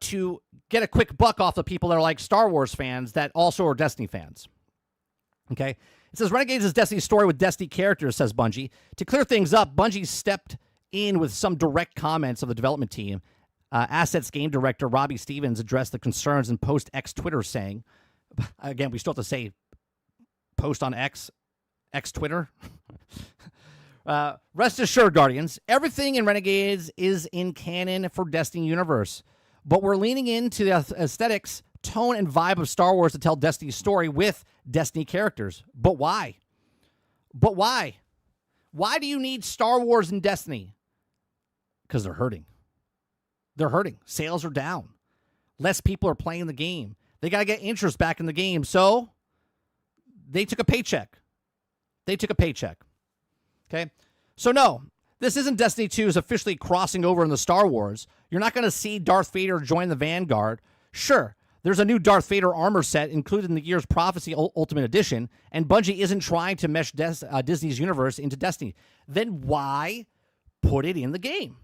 to get a quick buck off the people that are like Star Wars fans that also are Destiny fans. Okay? It says, Renegades is Destiny's story with Destiny characters, says Bungie. To clear things up, Bungie stepped in with some direct comments of the development team. Assets game director Robbie Stevens addressed the concerns in post-X Twitter saying, again, we still have to say post on X Twitter. Rest assured, Guardians, everything in Renegades is in canon for Destiny universe. But we're leaning into the aesthetics, tone, and vibe of Star Wars to tell Destiny's story with Destiny characters. But why? Why do you need Star Wars in Destiny? Because they're hurting. They're hurting. Sales are down. Less people are playing the game. They got to get interest back in the game. So they took a paycheck. Okay? So no, this isn't Destiny 2 is officially crossing over in the Star Wars. You're not going to see Darth Vader join the Vanguard. Sure, there's a new Darth Vader armor set included in the Gears Prophecy Ultimate Edition, and Bungie isn't trying to mesh Disney's universe into Destiny. Then why put it in the game?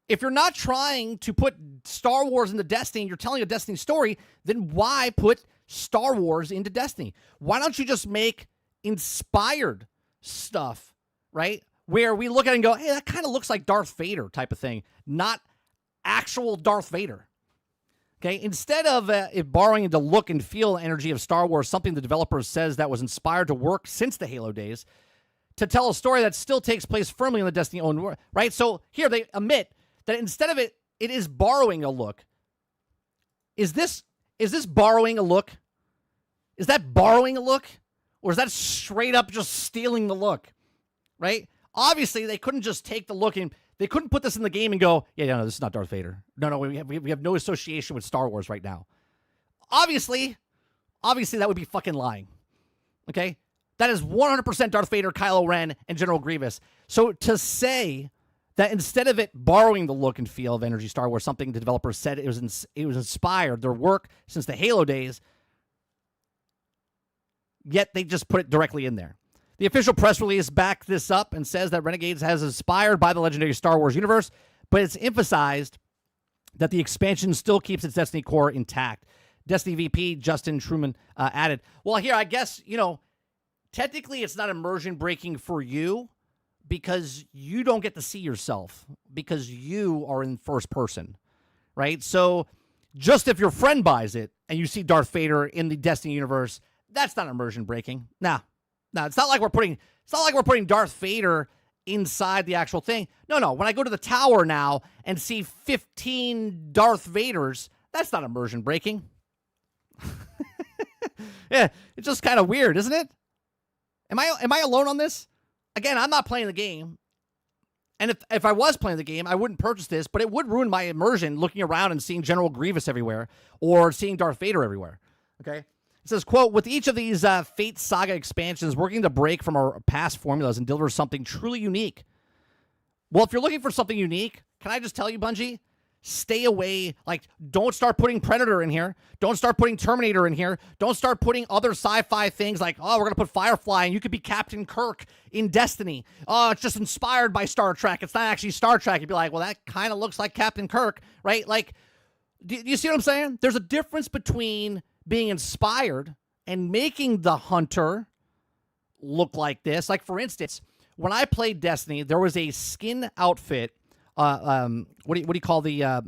If you're not trying to put Star Wars into Destiny and you're telling a Destiny story, then why put Star Wars into Destiny? Why don't you just make inspired stuff, right? Where we look at it and go, hey, that kind of looks like Darth Vader type of thing, not actual Darth Vader. Okay, instead of it borrowing the look and feel energy of Star Wars, something the developer says that was inspired to work since the Halo days, to tell a story that still takes place firmly in the Destiny-owned world, right? So here they admit that instead of it is borrowing a look. Is this borrowing a look? Is that borrowing a look? Or is that straight up just stealing the look? Right? Obviously, they couldn't just take the look and they couldn't put this in the game and go, yeah, no, this is not Darth Vader. No, we have no association with Star Wars right now. Obviously, that would be fucking lying. Okay? That is 100% Darth Vader, Kylo Ren, and General Grievous. So to say that instead of it borrowing the look and feel of Energy Star Wars, something the developers said it was inspired, their work since the Halo days, yet they just put it directly in there. The official press release backed this up and says that Renegades has inspired by the legendary Star Wars universe, but it's emphasized that the expansion still keeps its Destiny core intact. Destiny VP Justin Truman added, well, here, I guess, technically it's not immersion breaking for you because you don't get to see yourself because you are in first person, right? So just if your friend buys it and you see Darth Vader in the Destiny universe, that's not immersion breaking. No, it's not like we're putting Darth Vader inside the actual thing. No. When I go to the tower now and see 15 Darth Vaders, that's not immersion breaking. Yeah, it's just kind of weird, isn't it? Am I alone on this? Again, I'm not playing the game. And if I was playing the game, I wouldn't purchase this, but it would ruin my immersion looking around and seeing General Grievous everywhere or seeing Darth Vader everywhere. Okay? It says, quote, with each of these Fate Saga expansions working to break from our past formulas and deliver something truly unique. Well, if you're looking for something unique, can I just tell you, Bungie? Stay away. Like, don't start putting Predator in here. Don't start putting Terminator in here. Don't start putting other sci-fi things like, oh, we're going to put Firefly and you could be Captain Kirk in Destiny. Oh, it's just inspired by Star Trek. It's not actually Star Trek. You'd be like, well, that kind of looks like Captain Kirk, right? Like, do you see what I'm saying? There's a difference between being inspired and making the hunter look like this. Like, for instance, when I played Destiny, there was a skin outfit. What do you call the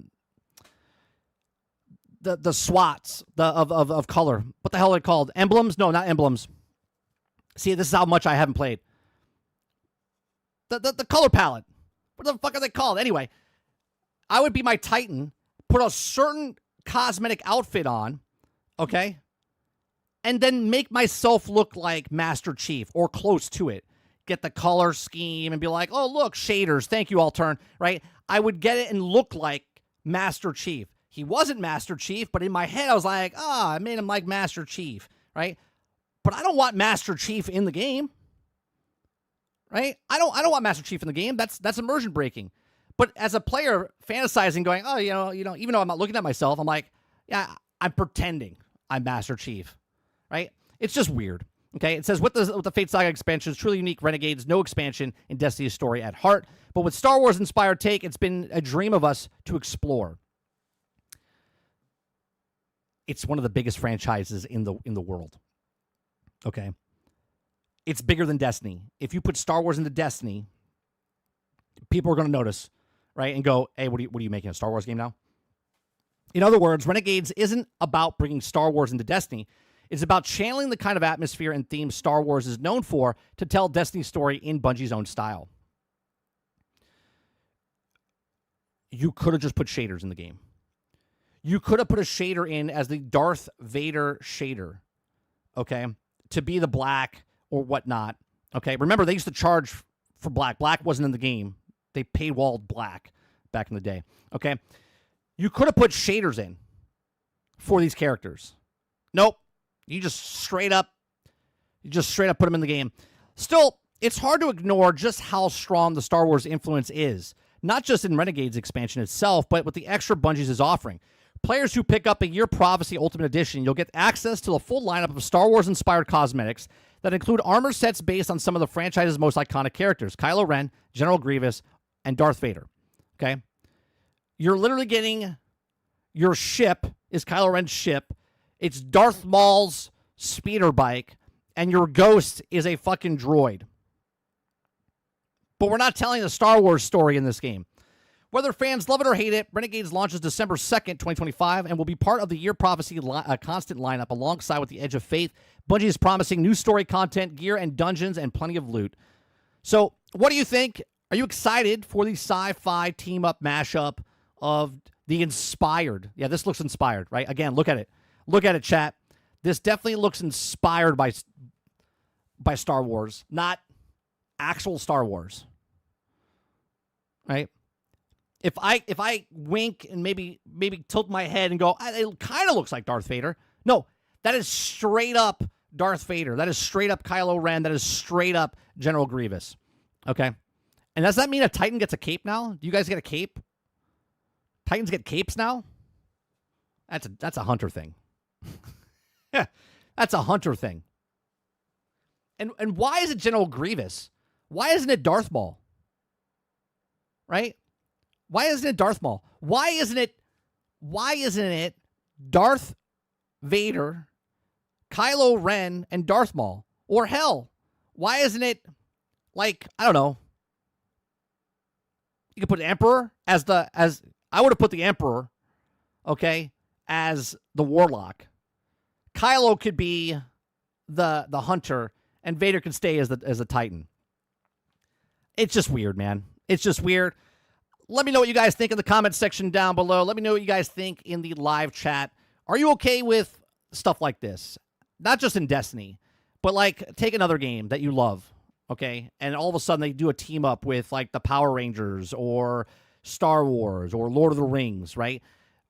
SWATs of color? What the hell are they called? Emblems? No, not emblems. See, this is how much I haven't played. The color palette. What the fuck are they called? Anyway, I would be my Titan, put a certain cosmetic outfit on, okay, and then make myself look like Master Chief or close to it. Get the color scheme and be like, oh, look, shaders. Thank you, Altern, right? I would get it and look like Master Chief. He wasn't Master Chief, but in my head, I was like, I made him like Master Chief, right? But I don't want Master Chief in the game, right? I don't want Master Chief in the game. That's immersion breaking. But as a player, fantasizing, going, oh, even though I'm not looking at myself, I'm like, yeah, I'm pretending I'm Master Chief, right? It's just weird. Okay, it says, with the Fate Saga expansion, it's truly unique. Renegades, no expansion in Destiny's story at heart. But with Star Wars-inspired take, it's been a dream of us to explore. it's one of the biggest franchises in the world. Okay. It's bigger than Destiny. If you put Star Wars into Destiny, people are going to notice, right? And go, hey, what are you making, a Star Wars game now? In other words, Renegades isn't about bringing Star Wars into Destiny. It's about channeling the kind of atmosphere and theme Star Wars is known for to tell Destiny's story in Bungie's own style. You could have just put shaders in the game. You could have put a shader in as the Darth Vader shader, okay, to be the black or whatnot, okay? Remember, they used to charge for black. Black wasn't in the game. They paywalled black back in the day, okay? You could have put shaders in for these characters. Nope. You just straight up put them in the game. Still, it's hard to ignore just how strong the Star Wars influence is, not just in Renegades expansion itself, but with the extra Bungie's is offering. Players who pick up a Year Prophecy Ultimate Edition, you'll get access to the full lineup of Star Wars-inspired cosmetics that include armor sets based on some of the franchise's most iconic characters, Kylo Ren, General Grievous, and Darth Vader. Okay? You're literally getting your ship is Kylo Ren's ship. It's Darth Maul's speeder bike, and your ghost is a fucking droid. But we're not telling a Star Wars story in this game. Whether fans love it or hate it, Renegades launches December 2nd, 2025, and will be part of the Year Prophecy constant lineup alongside with the Edge of Faith. Bungie is promising new story content, gear, and dungeons, and plenty of loot. So, what do you think? Are you excited for the sci-fi team-up mashup of the inspired? Yeah, this looks inspired, right? Again, look at it. Look at it, chat. This definitely looks inspired by Star Wars, not actual Star Wars, right? If I wink and maybe tilt my head and go, it kind of looks like Darth Vader. No, that is straight up Darth Vader. That is straight up Kylo Ren. That is straight up General Grievous. Okay? And does that mean a Titan gets a cape now? Do you guys get a cape? Titans get capes now? That's a Hunter thing. Yeah, that's a Hunter thing. And why is it General Grievous? Why isn't it Darth Maul? Right? Why isn't it Darth Maul? Why isn't it Darth Vader, Kylo Ren, and Darth Maul? Or hell, why isn't it like, I don't know. You could put Emperor as I would have put the Emperor, okay, as the Warlock. Kylo could be the Hunter, and Vader could stay as the Titan. It's just weird, man. It's just weird. Let me know what you guys think in the comments section down below. Let me know what you guys think in the live chat. Are you okay with stuff like this? Not just in Destiny, but like take another game that you love, okay? And all of a sudden they do a team up with like the Power Rangers or Star Wars or Lord of the Rings, right?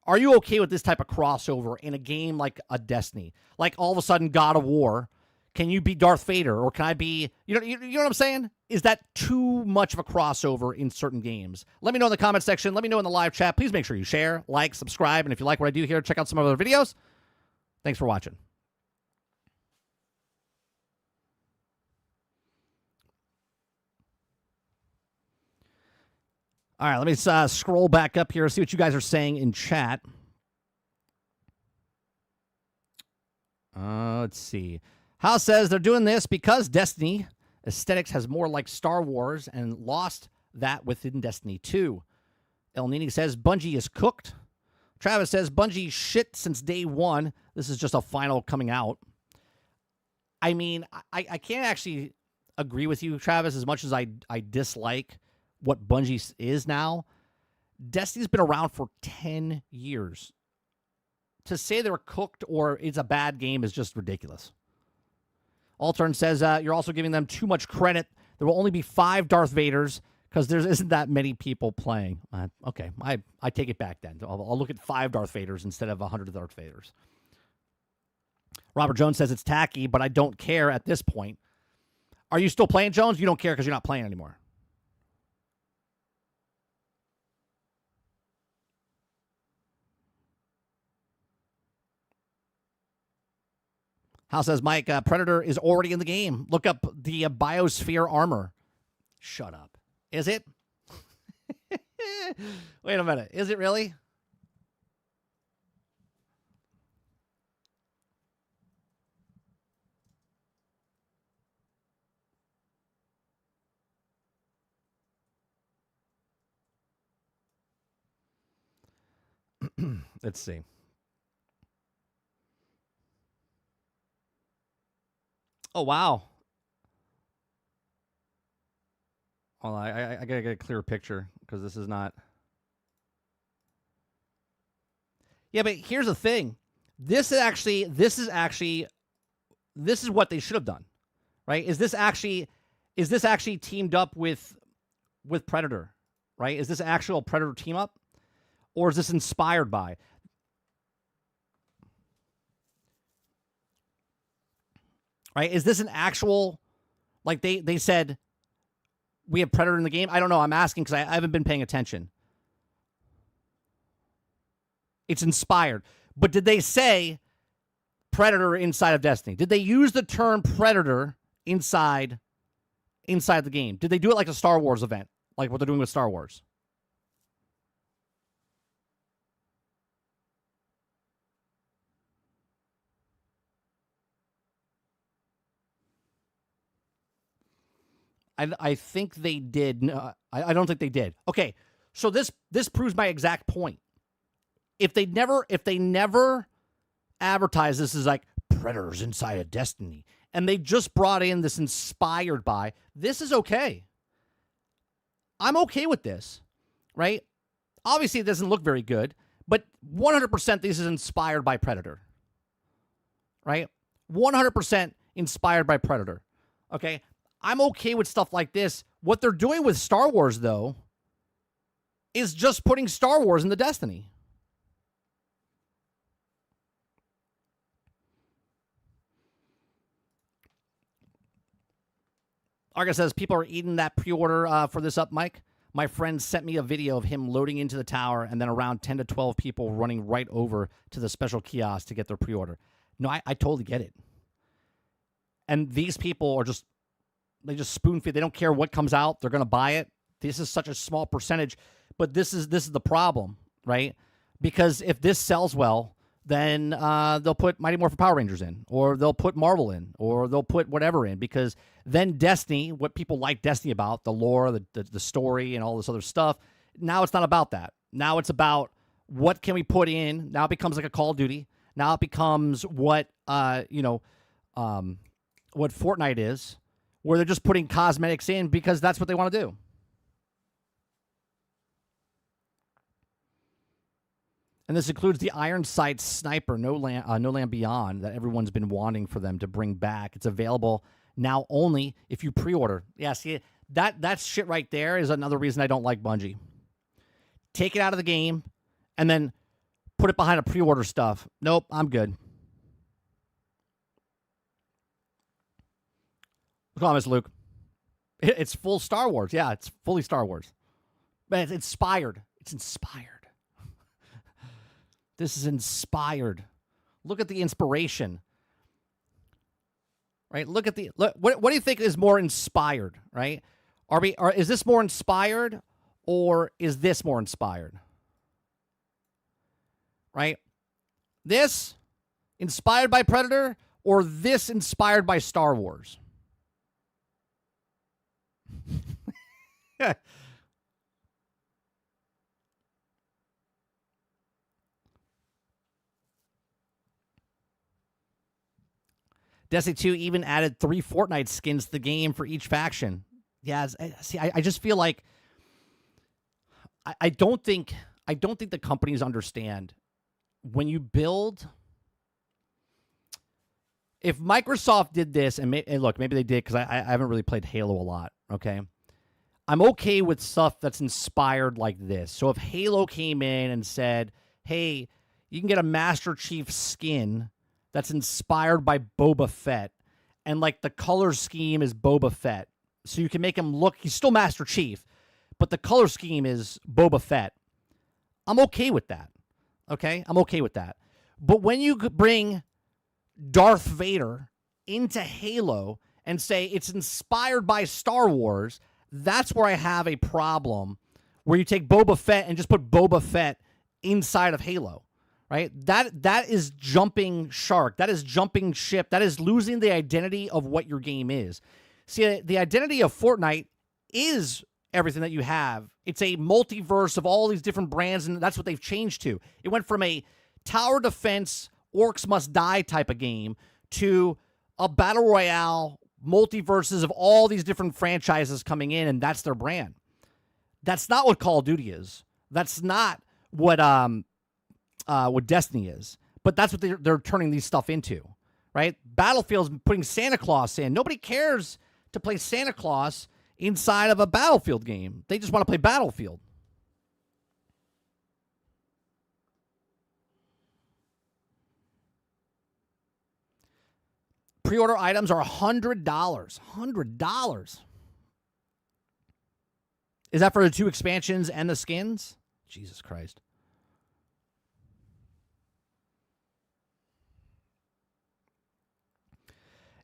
Are you okay with this type of crossover in a game like a Destiny? Like all of a sudden God of War, can you be Darth Vader or can I be, you know what I'm saying? Is that too much of a crossover in certain games? Let me know in the comment section. Let me know in the live chat. Please make sure you share, like, subscribe, and if you like what I do here, check out some other videos. Thanks for watching. All right, let me scroll back up here, see what you guys are saying in chat. Let's see. House says they're doing this because Destiny aesthetics has more like Star Wars and lost that within Destiny 2. El Nini says Bungie is cooked. Travis says Bungie shit since day one. This is just a final coming out. I mean, I can't actually agree with you, Travis, as much as I dislike what Bungie is now. Destiny's been around for 10 years. To say they're cooked or it's a bad game is just ridiculous. Altern says you're also giving them too much credit. There will only be 5 Darth Vaders because there isn't that many people playing. Okay, I take it back then. I'll look at 5 Darth Vaders instead of 100 Darth Vaders. Robert Jones says it's tacky, but I don't care at this point. Are you still playing, Jones? You don't care because you're not playing anymore. House says, Mike, Predator is already in the game. Look up the Biosphere armor. Shut up. Is it? Wait a minute. Is it really? Let's see. Oh, wow. Well, I gotta get a clearer picture because this is not. Yeah, but here's the thing. This is what they should have done, right? Is this actually teamed up with Predator, right? Is this actual Predator team up, or is this inspired by? Right? Is this an actual, like they said, we have Predator in the game? I don't know. I'm asking because I haven't been paying attention. It's inspired. But did they say Predator inside of Destiny? Did they use the term Predator inside the game? Did they do it like a Star Wars event, like what they're doing with Star Wars? I think they did. No, I don't think they did. Okay, so this proves my exact point. If they never advertise this as like Predators inside of Destiny, and they just brought in this inspired by, this is okay. I'm okay with this, right? Obviously, it doesn't look very good, but 100% this is inspired by Predator, right? 100% inspired by Predator, okay? I'm okay with stuff like this. What they're doing with Star Wars, though, is just putting Star Wars in the Destiny. Argus says, people are eating that pre-order for this up, Mike. My friend sent me a video of him loading into the tower and then around 10 to 12 people running right over to the special kiosk to get their pre-order. No, I totally get it. And these people are just, they just spoon feed. They don't care what comes out. They're going to buy it. This is such a small percentage, but this is the problem, right? Because if this sells well, then they'll put Mighty Morphin Power Rangers in, or they'll put Marvel in, or they'll put whatever in, because then Destiny, what people like Destiny about, the lore, the story, and all this other stuff, now it's not about that. Now it's about what can we put in. Now it becomes like a Call of Duty. Now it becomes what what Fortnite is, where they're just putting cosmetics in because that's what they want to do. And this includes the Iron Sight Sniper, No Land Beyond, that everyone's been wanting for them to bring back. It's available now only if you pre-order. Yeah, see, that shit right there is another reason I don't like Bungie. Take it out of the game and then put it behind a pre-order stuff. Nope, I'm good. Look on this, Luke. It's full Star Wars. Yeah, it's fully Star Wars. But it's inspired. It's inspired. This is inspired. Look at the inspiration. Right? Look. What do you think is more inspired, right? Is this more inspired, or is this more inspired? Right? This inspired by Predator, or this inspired by Star Wars? Destiny 2 even added 3 Fortnite skins to the game for each faction. Yeah, see, I just feel like I don't think the companies understand when you build. If Microsoft did this, and look, maybe they did because I haven't really played Halo a lot. Okay, I'm okay with stuff that's inspired like this. So if Halo came in and said, "Hey, you can get a Master Chief skin that's inspired by Boba Fett, and like the color scheme is Boba Fett, so you can make him look, he's still Master Chief, but the color scheme is Boba Fett," I'm okay with that. Okay? I'm okay with that. But when you bring Darth Vader into Halo and say it's inspired by Star Wars, that's where I have a problem, where you take Boba Fett and just put Boba Fett inside of Halo. Right? That is jumping shark. That is jumping ship. That is losing the identity of what your game is. See, the identity of Fortnite is everything that you have. It's a multiverse of all these different brands, and that's what they've changed to. It went from a tower defense, orcs must die type of game to a battle royale, multiverses of all these different franchises coming in, and that's their brand. That's not what Call of Duty is. That's not what Destiny is. But that's what they're turning these stuff into, right? Battlefield's putting Santa Claus in. Nobody cares to play Santa Claus inside of a Battlefield game. They just want to play Battlefield. Pre-order items are $100. $100. Is that for the 2 expansions and the skins? Jesus Christ.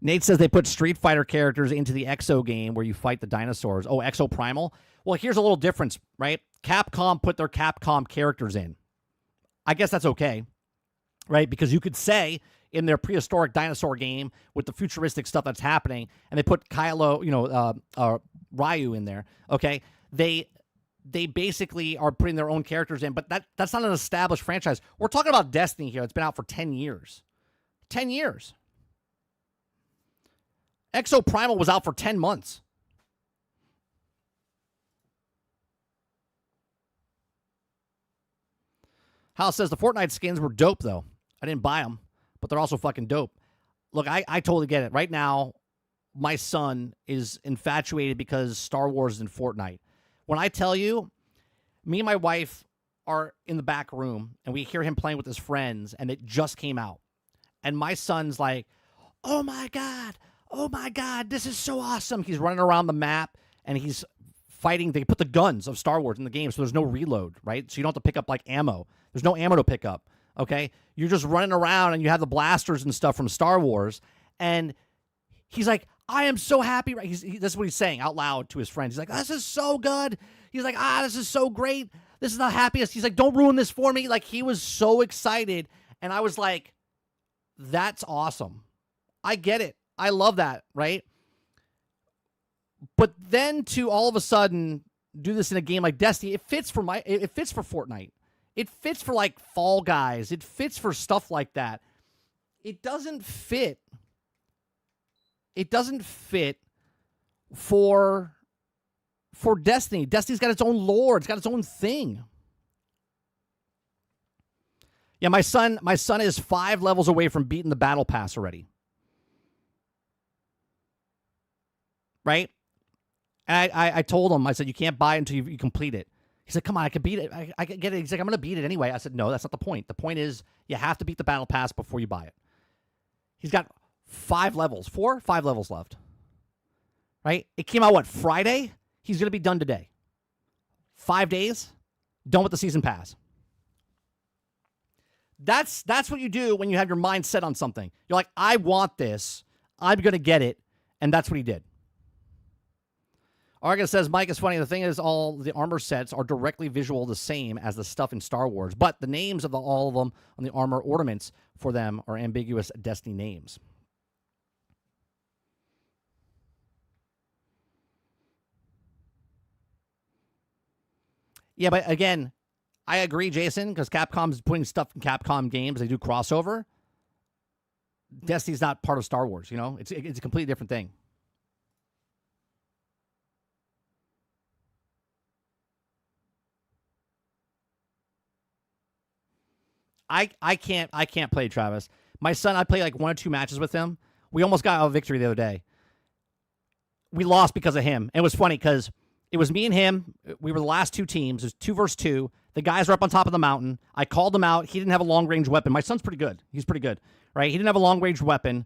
Nate says they put Street Fighter characters into the Exo game where you fight the dinosaurs. Oh, Exo Primal? Well, here's a little difference, right? Capcom put their Capcom characters in. I guess that's okay, right? Because you could say in their prehistoric dinosaur game with the futuristic stuff that's happening, and they put Ryu in there, okay? They basically are putting their own characters in, but that's not an established franchise. We're talking about Destiny here. It's been out for 10 years. 10 years. Exo Primal was out for 10 months. Hal says the Fortnite skins were dope, though. I didn't buy them, but they're also fucking dope. Look, I totally get it. Right now, my son is infatuated because Star Wars is in Fortnite. When I tell you, me and my wife are in the back room, and we hear him playing with his friends, and it just came out. And my son's like, oh, my God. Oh, my God, this is so awesome. He's running around the map, and he's fighting. They put the guns of Star Wars in the game, so there's no reload, right? So you don't have to pick up, like, ammo. There's no ammo to pick up, okay? You're just running around, and you have the blasters and stuff from Star Wars, and he's like, I am so happy. This is what he's saying out loud to his friends. He's like, this is so good. He's like, this is so great. This is the happiest. He's like, don't ruin this for me. Like, he was so excited, and I was like, that's awesome. I get it. I love that, right? But then to all of a sudden do this in a game like Destiny, it fits for Fortnite. It fits for like Fall Guys. It fits for stuff like that. It doesn't fit. It doesn't fit for Destiny. Destiny's got its own lore. It's got its own thing. Yeah, my son is 5 levels away from beating the battle pass already. Right? And I told him, I said, you can't buy it until you complete it. He said, come on, I can beat it. I can get it. He's like, I'm going to beat it anyway. I said, no, that's not the point. The point is you have to beat the battle pass before you buy it. He's got 5 levels, 5 levels left. Right? It came out, Friday? He's going to be done today. 5 days, done with the season pass. That's what you do when you have your mind set on something. You're like, I want this. I'm going to get it. And that's what he did. Argus says, Mike, is funny. The thing is, all the armor sets are directly visual the same as the stuff in Star Wars, but the names of all of them on the armor ornaments for them are ambiguous Destiny names. Yeah, but again, I agree, Jason, because Capcom's putting stuff in Capcom games. They do crossover. Destiny's not part of Star Wars, It's a completely different thing. I can't play Travis. My son, I play like 1 or 2 matches with him. We almost got a victory the other day. We lost because of him. And it was funny because it was me and him. We were the last 2 teams. It was 2 versus 2. The guys were up on top of the mountain. I called him out. He didn't have a long-range weapon. My son's pretty good. He's pretty good, right? He didn't have a long-range weapon,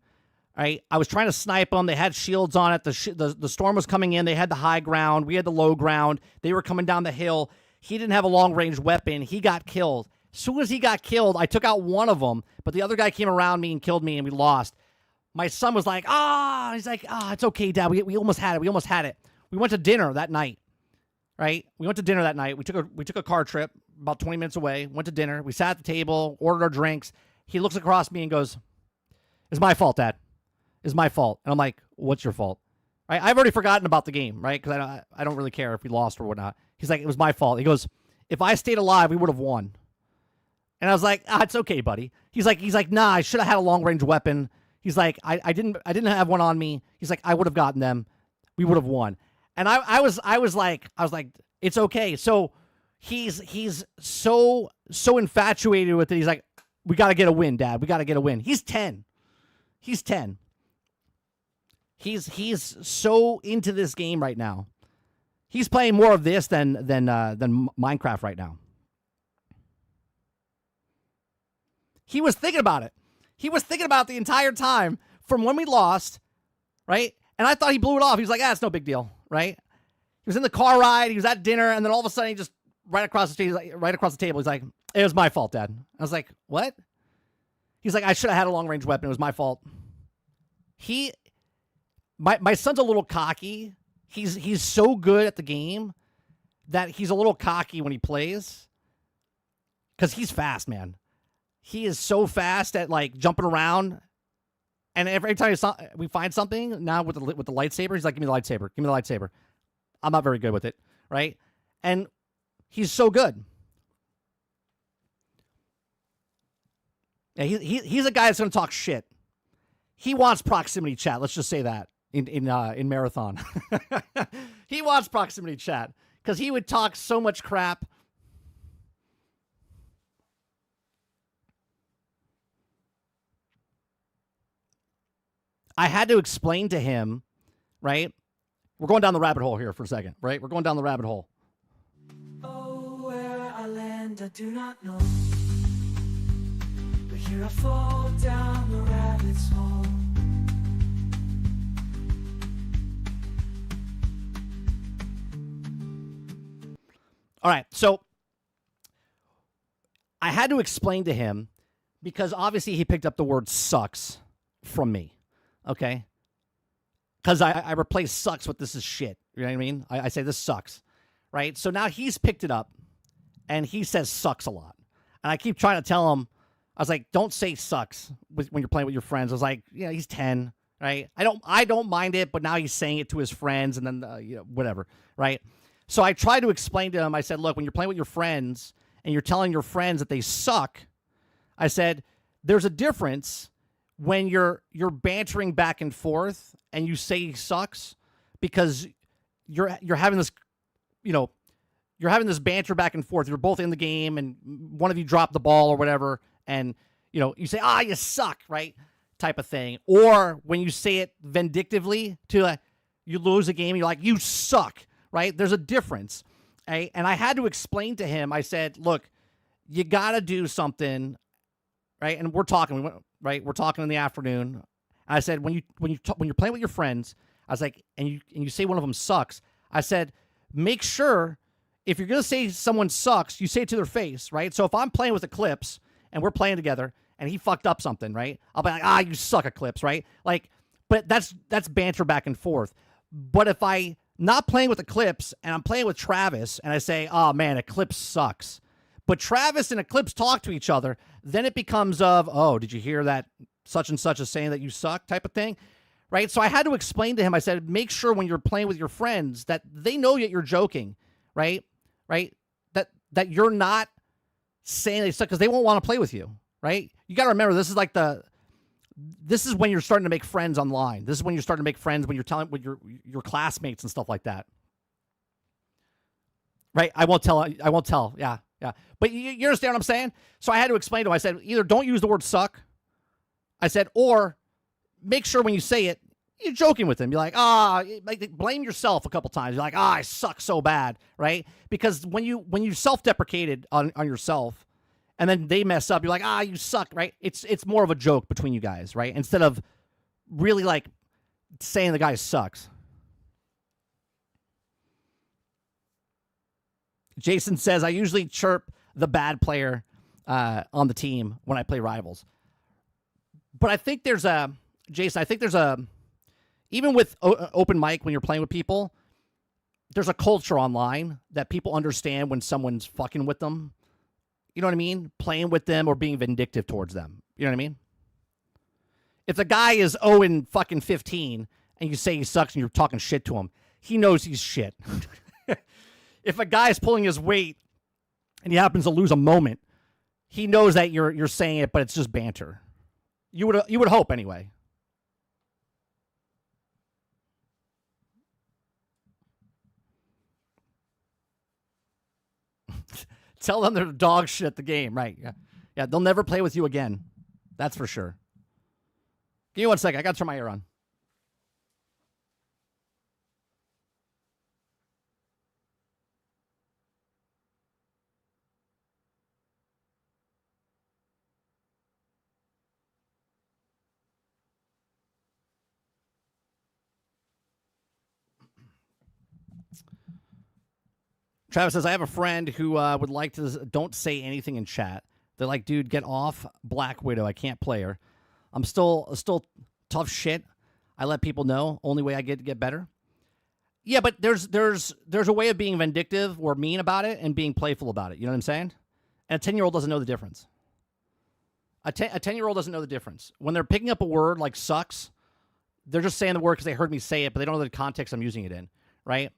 right? I was trying to snipe them. They had shields on it. The storm was coming in. They had the high ground. We had the low ground. They were coming down the hill. He didn't have a long-range weapon. He got killed. As soon as he got killed, I took out one of them, but the other guy came around me and killed me, and we lost. My son was like, he's like, it's okay, Dad. We almost had it. We almost had it. We went to dinner that night, right? We went to dinner that night. We took a car trip about 20 minutes away, went to dinner. We sat at the table, ordered our drinks. He looks across me and goes, it's my fault, Dad. It's my fault. And I'm like, what's your fault? right? I've already forgotten about the game, right? Because I don't really care if we lost or whatnot. He's like, it was my fault. He goes, if I stayed alive, we would have won. And I was like, it's okay, buddy. He's like, nah, I should have had a long range weapon. He's like, I didn't have one on me. He's like, I would have gotten them. We would have won. And I was like, it's okay. So he's so infatuated with it. He's like, we got to get a win, Dad. We got to get a win. He's 10. He's 10. He's so into this game right now. He's playing more of this than Minecraft right now. He was thinking about it. He was thinking about it the entire time from when we lost, right? And I thought he blew it off. He was like, it's no big deal, right? He was in the car ride. He was at dinner, and then all of a sudden, he just right across the table, he's like, it was my fault, Dad. I was like, what? He's like, I should have had a long range weapon. It was my fault. My son's a little cocky. He's so good at the game that he's a little cocky when he plays because he's fast, man. He is so fast at like jumping around, and every time we find something now with the lightsaber, he's like, "Give me the lightsaber! Give me the lightsaber!" I'm not very good with it, right? And he's so good. Yeah, he's a guy that's going to talk shit. He wants proximity chat. Let's just say that in Marathon, he wants proximity chat because he would talk so much crap. I had to explain to him, right? We're going down the rabbit hole here for a second, right? We're going down the rabbit hole. Oh, where I land, I do not know. But here I fall down the rabbit's hole. All right, so I had to explain to him because obviously he picked up the word sucks from me. Okay, because I replaced sucks with this is shit. You know what I mean? I say this sucks, right? So now he's picked it up, and he says sucks a lot. And I keep trying to tell him, I was like, don't say sucks when you're playing with your friends. I was like, yeah, he's 10, right? I don't mind it, but now he's saying it to his friends, and then whatever, right? So I tried to explain to him. I said, look, when you're playing with your friends and you're telling your friends that they suck, I said, there's a difference when you're bantering back and forth and you say he sucks because you're having this, you're having this banter back and forth. You're both in the game and one of you dropped the ball or whatever. And, you say, you suck, right? Type of thing. Or when you say it vindictively to you lose a game and you're like, you suck, right? There's a difference. Okay? And I had to explain to him, I said, look, you got to do something, right? And we're talking, right? We're talking in the afternoon. And I said, when you're playing with your friends, I was like, and you say one of them sucks. I said, make sure if you're gonna say someone sucks, you say it to their face, right? So if I'm playing with Eclipse and we're playing together and he fucked up something, right? I'll be like, you suck, Eclipse, right? Like, but that's banter back and forth. But if I not playing with Eclipse and I'm playing with Travis and I say, oh man, Eclipse sucks. But Travis and Eclipse talk to each other, then it becomes did you hear that such and such is saying that you suck type of thing, right? So I had to explain to him, I said, make sure when you're playing with your friends that they know that you're joking, right? Right? That you're not saying they suck because they won't want to play with you, right? You got to remember, this is when you're starting to make friends online. This is when you're starting to make friends when you're telling with your classmates and stuff like that. Right? I won't tell. Yeah. But you understand what I'm saying? So I had to explain to him. I said, either don't use the word suck. I said, or make sure when you say it, you're joking with him. You're like, blame yourself a couple times. You're like, I suck so bad, right? Because when you self-deprecated on yourself and then they mess up, you're like, you suck, right? It's more of a joke between you guys, right? Instead of really like saying the guy sucks. Jason says, I usually chirp the bad player on the team when I play rivals. But I think there's even with open mic, when you're playing with people, there's a culture online that people understand when someone's fucking with them. You know what I mean? Playing with them or being vindictive towards them. You know what I mean? If the guy is 0-15 and and you say he sucks and you're talking shit to him, he knows he's shit. If a guy's pulling his weight and he happens to lose a moment, he knows that you're saying it, but it's just banter. You would hope anyway. Tell them they're dog shit at the game, right? Yeah, they'll never play with you again. That's for sure. Give me 1 second. I got to turn my air on. Travis says, I have a friend who would like to don't say anything in chat. They're like, dude, get off Black Widow. I can't play her. I'm still tough shit. I let people know. Only way I get better. Yeah, but there's a way of being vindictive or mean about it and being playful about it. You know what I'm saying? And a 10-year-old doesn't know the difference. A 10-year-old doesn't know the difference. When they're picking up a word like sucks, they're just saying the word because they heard me say it, but they don't know the context I'm using it in, right?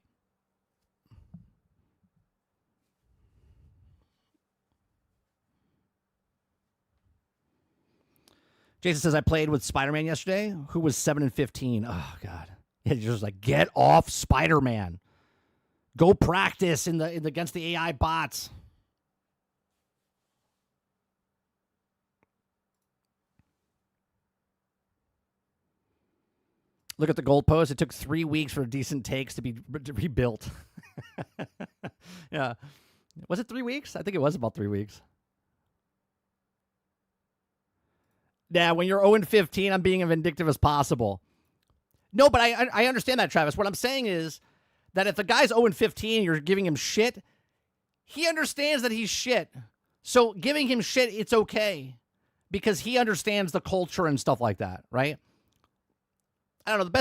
Jason says, I played with Spider-Man yesterday, who was 7 and 15. Oh, God. You're just like, get off Spider-Man. Go practice in the against the AI bots. Look at the goalpost. It took 3 weeks for decent takes to be rebuilt. Yeah. Was it 3 weeks? I think it was about 3 weeks. Yeah, when you're 0 and 15, I'm being as vindictive as possible. No, but I understand that, Travis. What I'm saying is that if the guy's 0 and 15, you're giving him shit, he understands that he's shit. So giving him shit, it's okay because he understands the culture and stuff like that, right? I don't know. The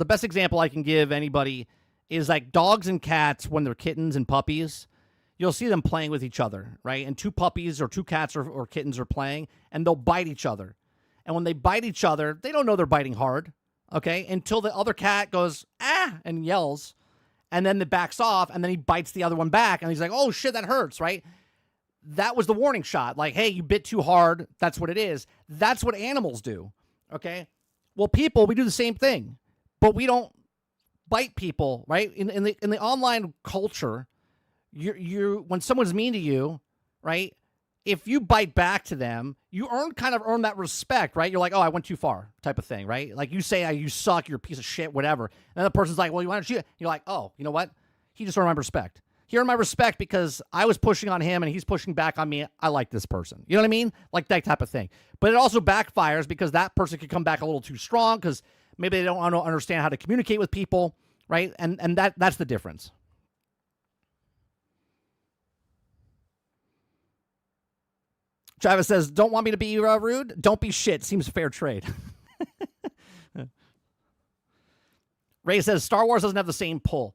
best example I can give anybody is like dogs and cats when they're kittens and puppies. You'll see them playing with each other, right? And two puppies or two cats or kittens are playing, and they'll bite each other. And when they bite each other, they don't know they're biting hard, okay? Until the other cat goes, ah, and yells, and then it backs off, and then he bites the other one back, and he's like, oh, shit, that hurts, right? That was the warning shot. Like, hey, you bit too hard. That's what it is. That's what animals do, okay? Well, people, we do the same thing, but we don't bite people, right? In the online culture, you when someone's mean to you, right? If you bite back to them, you kind of earn that respect, right? You're like, oh, I went too far, type of thing, right? Like you say, you suck, you're a piece of shit, whatever. And the person's like, well, why don't you? You're like, oh, you know what? He just earned my respect. He earned my respect because I was pushing on him and he's pushing back on me. I like this person. You know what I mean? Like that type of thing. But it also backfires because that person could come back a little too strong because maybe they don't understand how to communicate with people, right? And that's the difference. Travis says, don't want me to be rude? Don't be shit. Seems fair trade. Ray says, Star Wars doesn't have the same pull.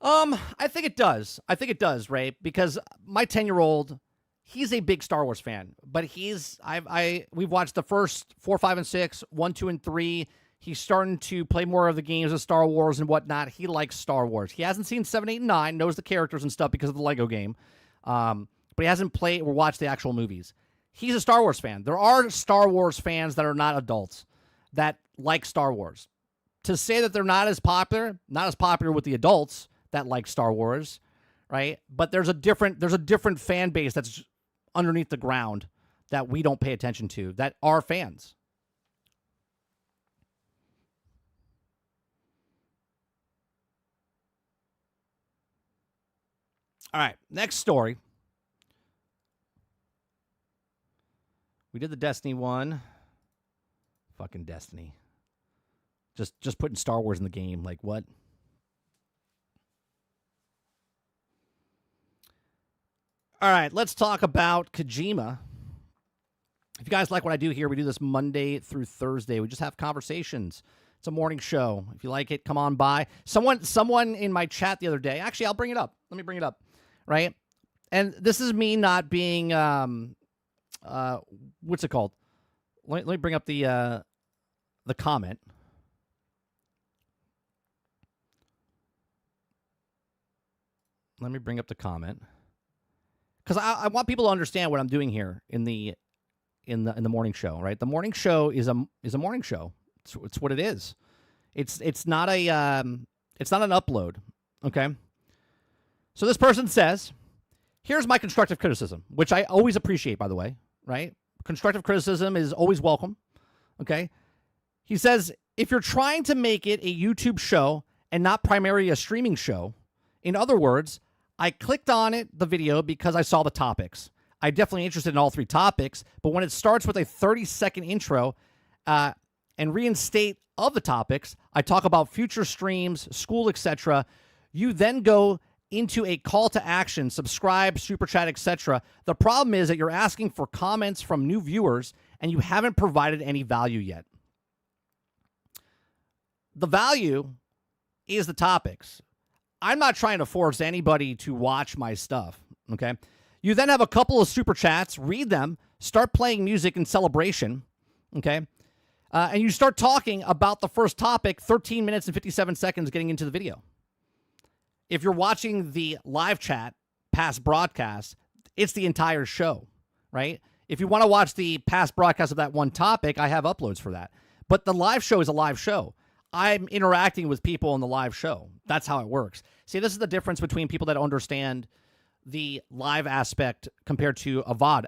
I think it does. Ray, because my 10-year-old, he's a big Star Wars fan, but we've watched the first 4, 5, and 6, 1, 2, and 3. He's starting to play more of the games of Star Wars and whatnot. He likes Star Wars. He hasn't seen 7, 8, and 9, knows the characters and stuff because of the Lego game. But he hasn't played or watched the actual movies. He's a Star Wars fan. There are Star Wars fans that are not adults that like Star Wars. To say that they're not as popular with the adults that like Star Wars, right? But there's a different fan base that's underneath the ground that we don't pay attention to that are fans. All right, next story. We did the Destiny one. Fucking Destiny. Just putting Star Wars in the game. Like, what? All right, let's talk about Kojima. If you guys like what I do here, we do this Monday through Thursday. We just have conversations. It's a morning show. If you like it, come on by. Someone in my chat the other day, actually, I'll bring it up. Let me bring it up, right? And this is me not being, what's it called? Let me bring up the comment. Let me bring up the comment because I want people to understand what I'm doing here in the morning show. Right, the morning show is a morning show. It's what it is. It's not an upload. Okay. So this person says, here's my constructive criticism, which I always appreciate, by the way, right? Constructive criticism is always welcome, okay? He says, if you're trying to make it a YouTube show and not primarily a streaming show, in other words, I clicked on the video because I saw the topics. I'm definitely interested in all three topics, but when it starts with a 30-second intro and reinstate of the topics, I talk about future streams, school, etc. You then go into a call to action, subscribe, super chat, etc. The problem is that you're asking for comments from new viewers and you haven't provided any value yet. The value is the topics. I'm not trying to force anybody to watch my stuff, okay? You then have a couple of super chats, read them, start playing music in celebration, okay? And you start talking about the first topic, 13 minutes and 57 seconds getting into the video. If you're watching the live chat past broadcast, it's the entire show, right? If you want to watch the past broadcast of that one topic, I have uploads for that. But the live show is a live show. I'm interacting with people on the live show. That's how it works. See, this is the difference between people that understand the live aspect compared to a VOD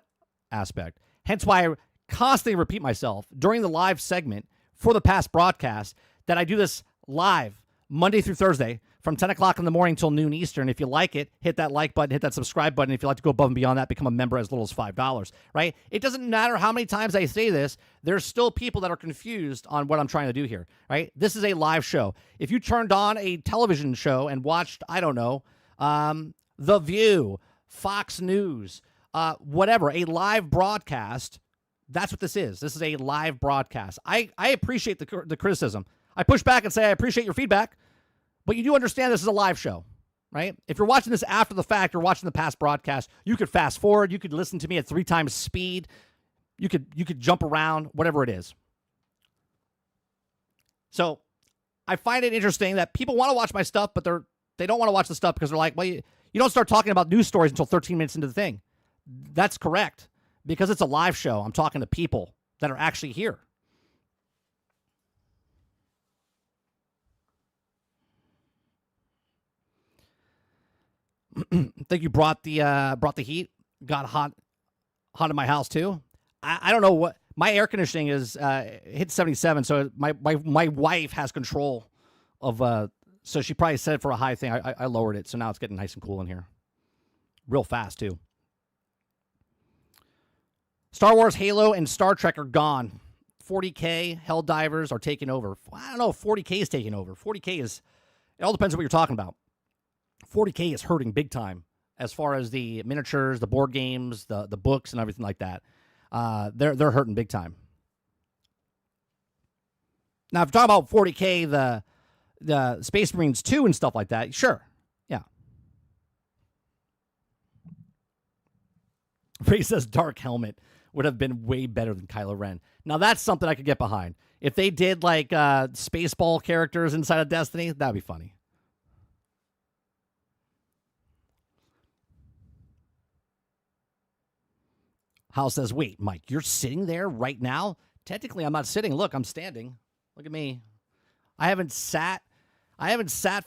aspect. Hence why I constantly repeat myself during the live segment for the past broadcast that I do this live Monday through Thursday from 10 o'clock in the morning till noon Eastern. If you like it, hit that like button, hit that subscribe button. If you'd like to go above and beyond that, become a member as little as $5, right? It doesn't matter how many times I say this. There's still people that are confused on what I'm trying to do here, right? This is a live show. If you turned on a television show and watched, I don't know, The View, Fox News, whatever, a live broadcast, that's what this is. This is a live broadcast. I appreciate the criticism. I push back and say I appreciate your feedback. But you do understand this is a live show, right? If you're watching this after the fact, you're watching the past broadcast, you could fast forward, you could listen to me at 3 times speed, you could jump around, whatever it is. So I find it interesting that people want to watch my stuff, but they don't want to watch the stuff because they're like, well, you don't start talking about news stories until 13 minutes into the thing. That's correct. Because it's a live show, I'm talking to people that are actually here. I think you brought the heat. Got hot in my house too. I don't know what my air conditioning is. Hit 77, so my wife has control of. So she probably set it for a high thing. I lowered it, so now it's getting nice and cool in here, real fast too. Star Wars, Halo, and Star Trek are gone. 40K Helldivers are taking over. I don't know if 40K is taking over. 40K is. It all depends on what you're talking about. 40K is hurting big time as far as the miniatures, the board games, the books, and everything like that. They're hurting big time. Now, if you're talking about 40K, the Space Marines 2 and stuff like that, sure, yeah. Ray says Dark Helmet would have been way better than Kylo Ren. Now, that's something I could get behind. If they did like Spaceball characters inside of Destiny, that'd be funny. Hal says, wait, Mike, you're sitting there right now? Technically, I'm not sitting. Look, I'm standing. Look at me. I haven't sat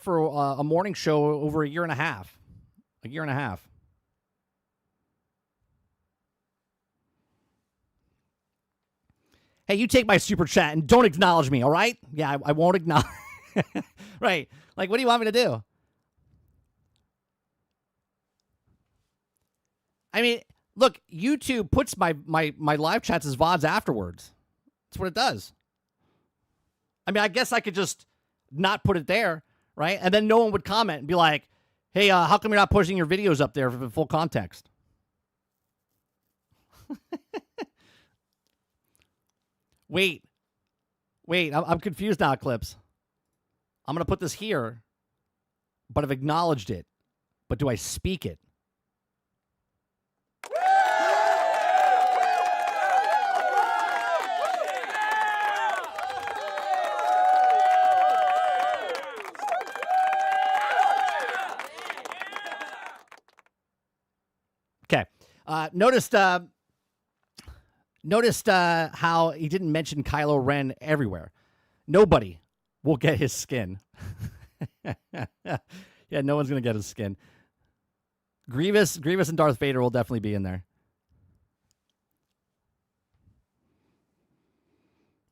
for a morning show over a year and a half. A year and a half. Hey, you take my super chat and don't acknowledge me, all right? Yeah, I won't acknowledge. Right. Like, what do you want me to do? I mean, look, YouTube puts my live chats as VODs afterwards. That's what it does. I mean, I guess I could just not put it there, right? And then no one would comment and be like, hey, how come you're not pushing your videos up there for full context? Wait, I'm confused now, Clips. I'm going to put this here, but I've acknowledged it. But do I speak it? Noticed how he didn't mention Kylo Ren everywhere. Nobody will get his skin. Yeah, no one's gonna get his skin. Grievous and Darth Vader will definitely be in there.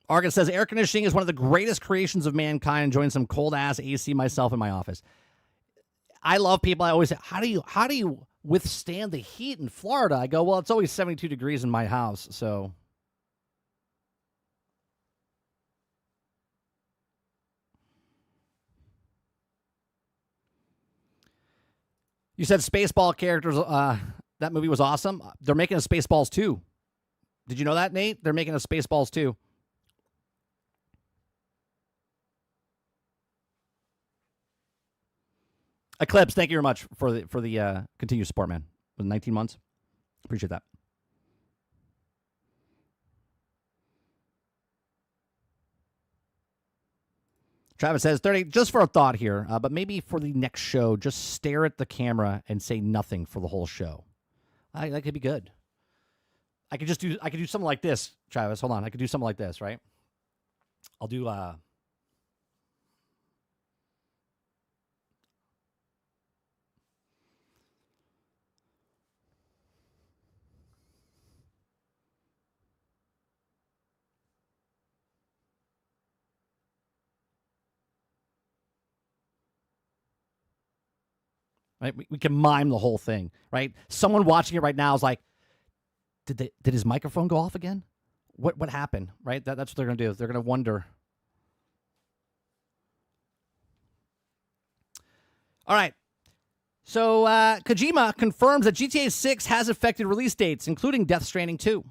Argus says air conditioning is one of the greatest creations of mankind. Enjoying some cold ass AC myself in my office. I love people. I always say, how do you withstand the heat in Florida? I go, well, it's always 72 degrees in my house, so. You said Spaceball characters. That movie was awesome. They're making a Spaceballs 2. Did you know that, Nate? They're making a Spaceballs 2. Eclipse, thank you very much for the continued support, man. With 19 months, appreciate that. Travis says 30. Just for a thought here, but maybe for the next show, just stare at the camera and say nothing for the whole show. That could be good. I could do something like this, Travis. Hold on, I could do something like this, right? I'll do. Right? We can mime the whole thing, right? Someone watching it right now is like, did his microphone go off again? What happened, right? That's what they're going to do. They're going to wonder. All right. So Kojima confirms that GTA 6 has affected release dates, including Death Stranding 2.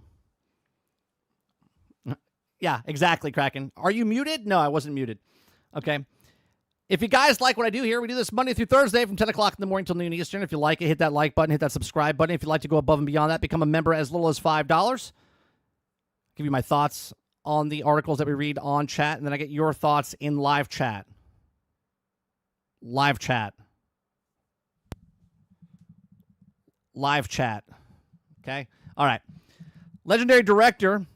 Yeah, exactly, Kraken. Are you muted? No, I wasn't muted. Okay. If you guys like what I do here, we do this Monday through Thursday from 10 o'clock in the morning till noon Eastern. If you like it, hit that like button, hit that subscribe button. If you'd like to go above and beyond that, become a member as little as $5. Give you my thoughts on the articles that we read on chat, and then I get your thoughts in live chat. Live chat. Live chat. Okay? All right. Legendary director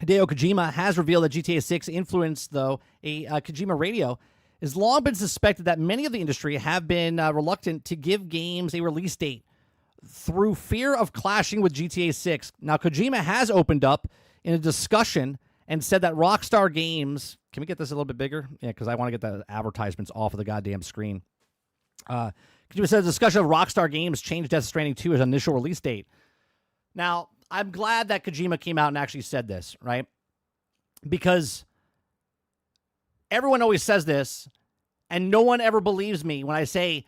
Hideo Kojima has revealed that GTA 6 influenced, though, a Kojima radio. It's long been suspected that many of the industry have been reluctant to give games a release date through fear of clashing with GTA 6. Now, Kojima has opened up in a discussion and said that Rockstar Games... Can we get this a little bit bigger? Yeah, because I want to get the advertisements off of the goddamn screen. Kojima said the discussion of Rockstar Games changed Death Stranding 2 as initial release date. Now, I'm glad that Kojima came out and actually said this, right? Because everyone always says this, and no one ever believes me when I say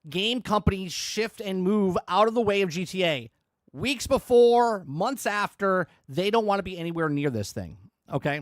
game companies shift and move out of the way of GTA. Weeks before, months after, they don't want to be anywhere near this thing, okay?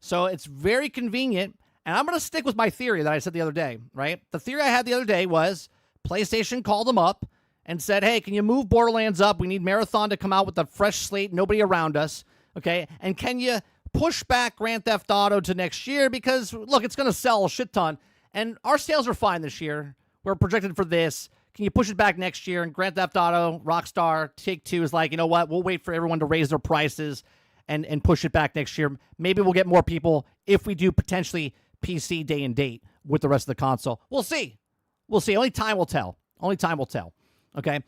So it's very convenient, and I'm going to stick with my theory that I said the other day, right? The theory I had the other day was PlayStation called them up and said, hey, can you move Borderlands up? We need Marathon to come out with a fresh slate, nobody around us, okay? And can you push back Grand Theft Auto to next year? Because, look, it's going to sell a shit ton, and our sales are fine this year. We're projected for this. Can you push it back next year? And Grand Theft Auto, Rockstar, Take-Two is like, you know what? We'll wait for everyone to raise their prices and push it back next year. Maybe we'll get more people if we do potentially PC day and date with the rest of the console. We'll see. We'll see. Only time will tell. Only time will tell. Okay?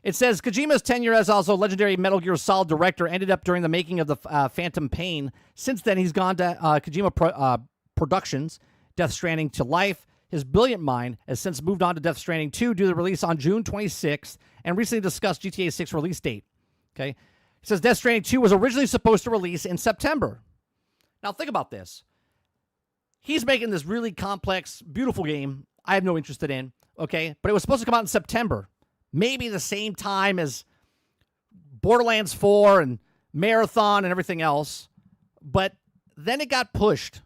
It says Kojima's tenure as also legendary Metal Gear Solid director ended up during the making of the Phantom Pain. Since then, he's gone to Kojima Productions, Death Stranding to life. His brilliant mind has since moved on to Death Stranding 2 due to the release on June 26th and recently discussed GTA 6 release date. Okay? It says Death Stranding 2 was originally supposed to release in September. Now, think about this. He's making this really complex, beautiful game I have no interest in, okay? But it was supposed to come out in September. Maybe the same time as Borderlands 4 and Marathon and everything else. But then it got pushed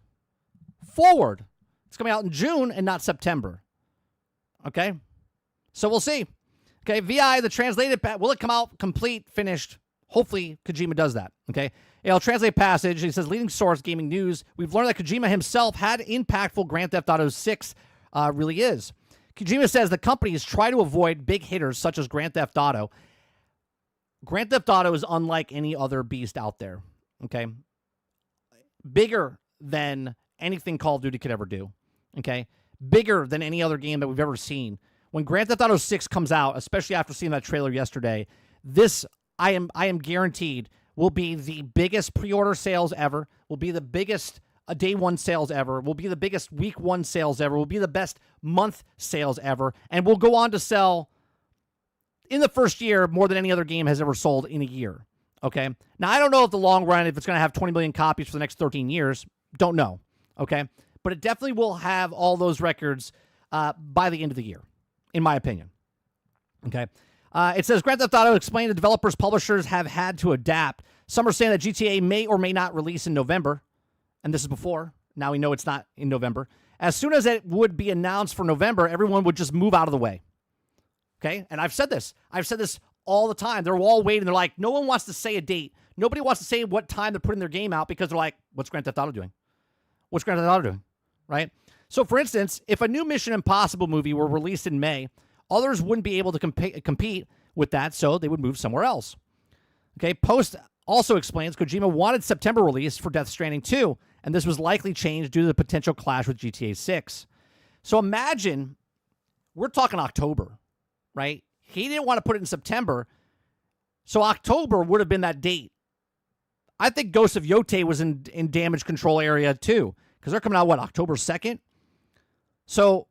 forward. It's coming out in June and not September. Okay? So we'll see. Okay, VI, the translated, will it come out complete, finished? Hopefully, Kojima does that. Okay? I'll translate passage. He says, leading source, gaming news. We've learned that Kojima himself had impactful Grand Theft Auto 6 really is. Kojima says the companies try to avoid big hitters such as Grand Theft Auto. Grand Theft Auto is unlike any other beast out there, okay? Bigger than anything Call of Duty could ever do, okay? Bigger than any other game that we've ever seen. When Grand Theft Auto 6 comes out, especially after seeing that trailer yesterday, this, I am guaranteed, will be the biggest pre-order sales ever, will be the biggest day one sales ever, will be the biggest week one sales ever, will be the best month sales ever, and will go on to sell in the first year more than any other game has ever sold in a year. Okay? Now, I don't know if the long run, if it's going to have 20 million copies for the next 13 years. Don't know. Okay? But it definitely will have all those records by the end of the year, in my opinion. Okay? It says, Grand Theft Auto explained the developers, publishers have had to adapt. Some are saying that GTA may or may not release in November. And this is before. Now we know it's not in November. As soon as it would be announced for November, everyone would just move out of the way. Okay? And I've said this. I've said this all the time. They're all waiting. They're like, no one wants to say a date. Nobody wants to say what time they're putting their game out because they're like, what's Grand Theft Auto doing? What's Grand Theft Auto doing? Right? So, for instance, if a new Mission Impossible movie were released in May, others wouldn't be able to compete with that, so they would move somewhere else. Okay? Post also explains Kojima wanted September release for Death Stranding 2, and this was likely changed due to the potential clash with GTA 6. So imagine, we're talking October, right? He didn't want to put it in September, so October would have been that date. I think Ghost of Yote was in damage control area too, because they're coming out, what, October 2nd? So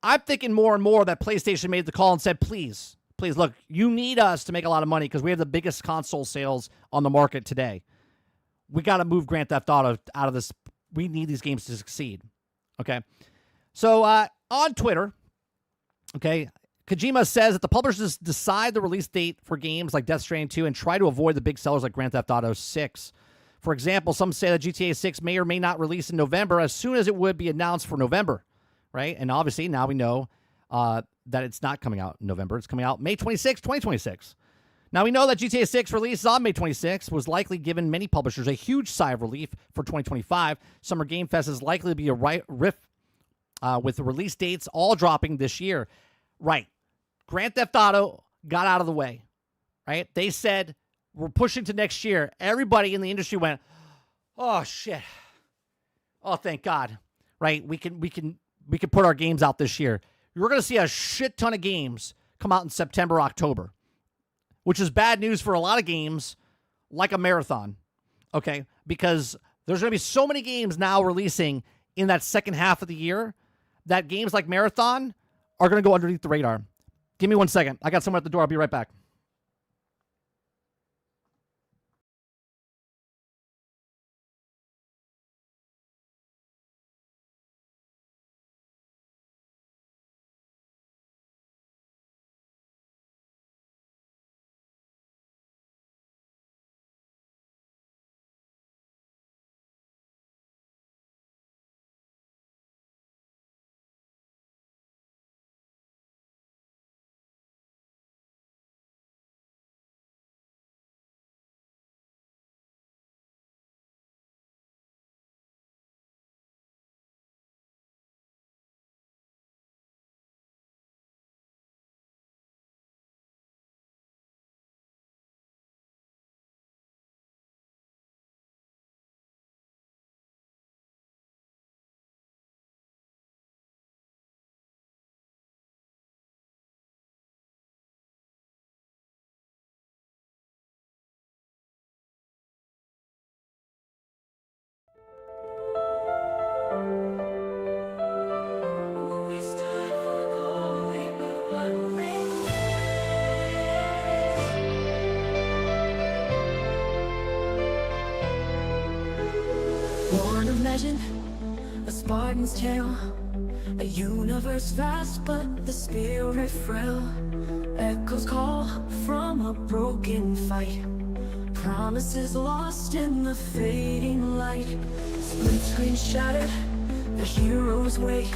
I'm thinking more and more that PlayStation made the call and said, please, look, you need us to make a lot of money because we have the biggest console sales on the market today. We got to move Grand Theft Auto out of this. We need these games to succeed. Okay. So on Twitter, okay, Kojima says that the publishers decide the release date for games like Death Stranding 2 and try to avoid the big sellers like Grand Theft Auto 6. For example, some say that GTA 6 may or may not release in November as soon as it would be announced for November, right? And obviously now we know that it's not coming out in November. It's coming out May 26, 2026. Now, we know that GTA 6 release on May 26 was likely given many publishers a huge sigh of relief for 2025. Summer Game Fest is likely to be a riff with the release dates all dropping this year. Right. Grand Theft Auto got out of the way, right? They said, we're pushing to next year. Everybody in the industry went, oh, shit. Oh, thank God, right? We can put our games out this year. You're going to see a shit ton of games come out in September, October, which is bad news for a lot of games like a marathon, okay? Because there's going to be so many games now releasing in that second half of the year that games like Marathon are going to go underneath the radar. Give me 1 second. I got someone at the door. I'll be right back. Born of legend, a Spartan's tale, a universe vast but the spirit frail. Echoes call from a broken fight, promises lost in the fading light. Split screen shattered, the heroes wait,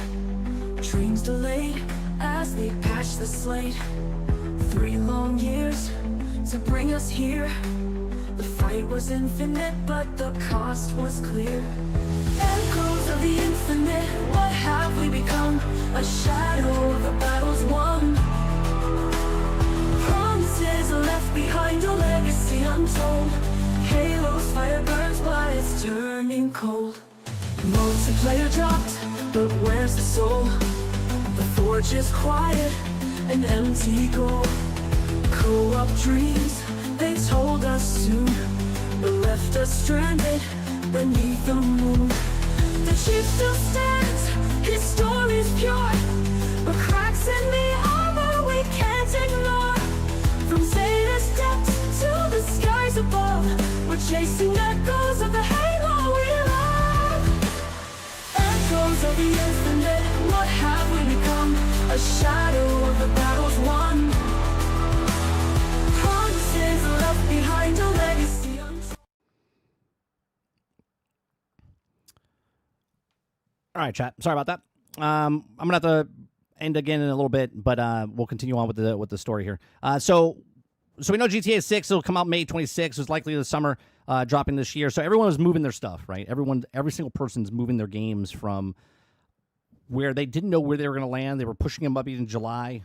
dreams delayed as they patch the slate. 3 long years to bring us here. The fight was infinite, but the cost was clear. Echoes of the infinite, what have we become? A shadow of the battles won. Promises left behind, a legacy untold. Halo's fire burns while it's turning cold. Multiplayer dropped, but where's the soul? The forge is quiet, an empty goal. Co-op dreams, they told us soon, but left us stranded beneath the moon. The chief still stands, his story's pure, but cracks in the armor we can't ignore. From Zeta's depths to the skies above, we're chasing echoes of the halo we love. Echoes of the infinite, what have we become? A shadow of the battles won. Promises left behind, a legacy untold. All right, chat. Sorry about that. I'm gonna have to end again in a little bit, but we'll continue on with the story here. So we know GTA 6 will come out May 26th. It's likely the summer, dropping this year. So everyone was moving their stuff, right? Every single person's moving their games from where they didn't know where they were going to land. They were pushing them up in July,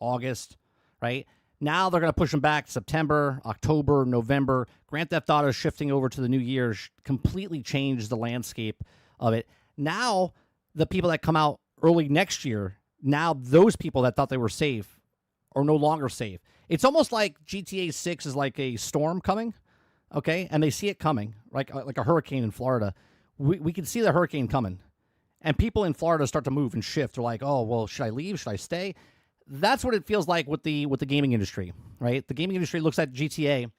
August, right? Now they're going to push them back September, October, November. Grand Theft Auto shifting over to the new year completely changed the landscape of it. Now the people that come out early next year, now those people that thought they were safe are no longer safe. It's almost like GTA 6 is like a storm coming, okay? And they see it coming, like a hurricane in Florida. We can see the hurricane coming. And people in Florida start to move and shift. They're like, oh, well, should I leave? Should I stay? That's what it feels like with the gaming industry, right? The gaming industry looks at GTA.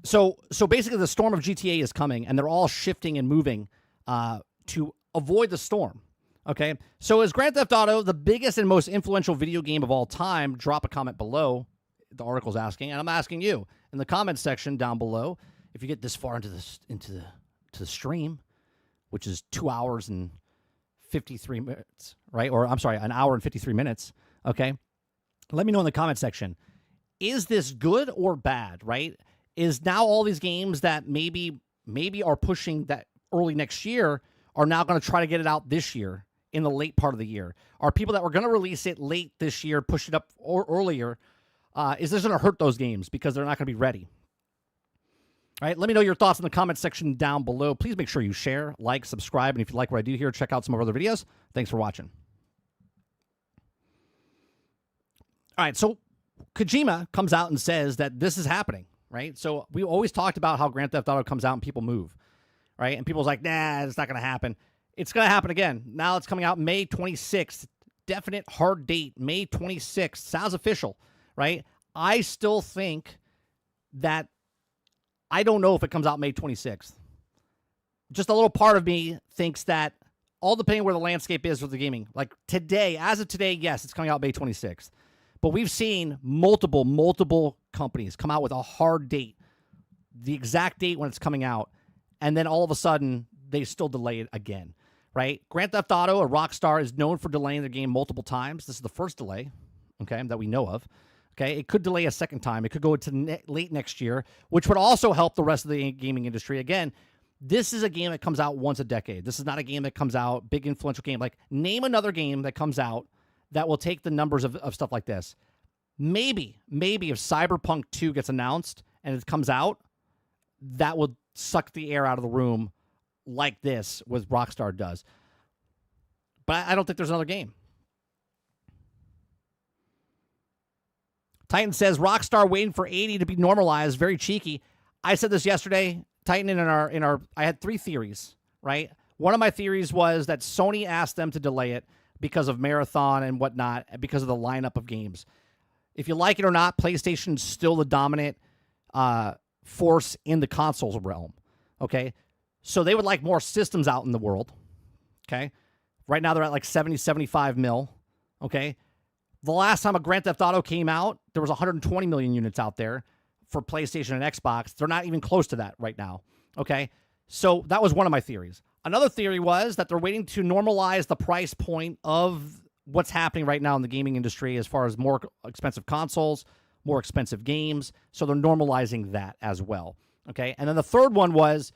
So basically, the storm of GTA is coming, and they're all shifting and moving to avoid the storm. Okay, so is Grand Theft Auto the biggest and most influential video game of all time? Drop a comment below. The article's asking, and I'm asking you in the comments section down below. If you get this far into the stream, which is 2 hours and 53 minutes, right? Or I'm sorry, an hour and 53 minutes. Okay, let me know in the comment section. Is this good or bad? Right? Is now all these games that maybe are pushing that early next year are now going to try to get it out this year in the late part of the year? Are people that were going to release it late this year, push it up or earlier, is this going to hurt those games because they're not going to be ready? All right, let me know your thoughts in the comment section down below. Please make sure you share, like, subscribe, and if you like what I do here, check out some of our other videos. Thanks for watching. All right, so Kojima comes out and says that this is happening, right? So we always talked about how Grand Theft Auto comes out and people move, right? And people's like, nah, it's not going to happen. It's going to happen again. Now it's coming out May 26th. Definite hard date, May 26th. Sounds official, right? I still think that I don't know if it comes out May 26th. Just a little part of me thinks that all depending where the landscape is with the gaming. Like today, as of today, yes, it's coming out May 26th. But we've seen multiple companies come out with a hard date, the exact date when it's coming out, and then all of a sudden, they still delay it again, right? Grand Theft Auto or Rockstar is known for delaying their game multiple times. This is the first delay, okay, that we know of. Okay, it could delay a second time. It could go into late next year, which would also help the rest of the gaming industry. Again, this is a game that comes out once a decade. This is not a game that comes out, big influential game. Like, name another game that comes out that will take the numbers of stuff like this. Maybe if Cyberpunk 2 gets announced and it comes out, that would suck the air out of the room like this with Rockstar does. But I don't think there's another game. Titan says, Rockstar waiting for 80 to be normalized. Very cheeky. I said this yesterday, Titan, in our I had 3 theories, right? One of my theories was that Sony asked them to delay it because of Marathon and whatnot, because of the lineup of games. If you like it or not, PlayStation's still the dominant force in the consoles realm, okay? So they would like more systems out in the world, okay? Right now they're at like 70, 75 mil, okay? The last time a Grand Theft Auto came out, there was 120 million units out there for PlayStation and Xbox. They're not even close to that right now, okay? So that was one of my theories. Another theory was that they're waiting to normalize the price point of what's happening right now in the gaming industry as far as more expensive consoles, more expensive games. So they're normalizing that as well. Okay. And then the third one was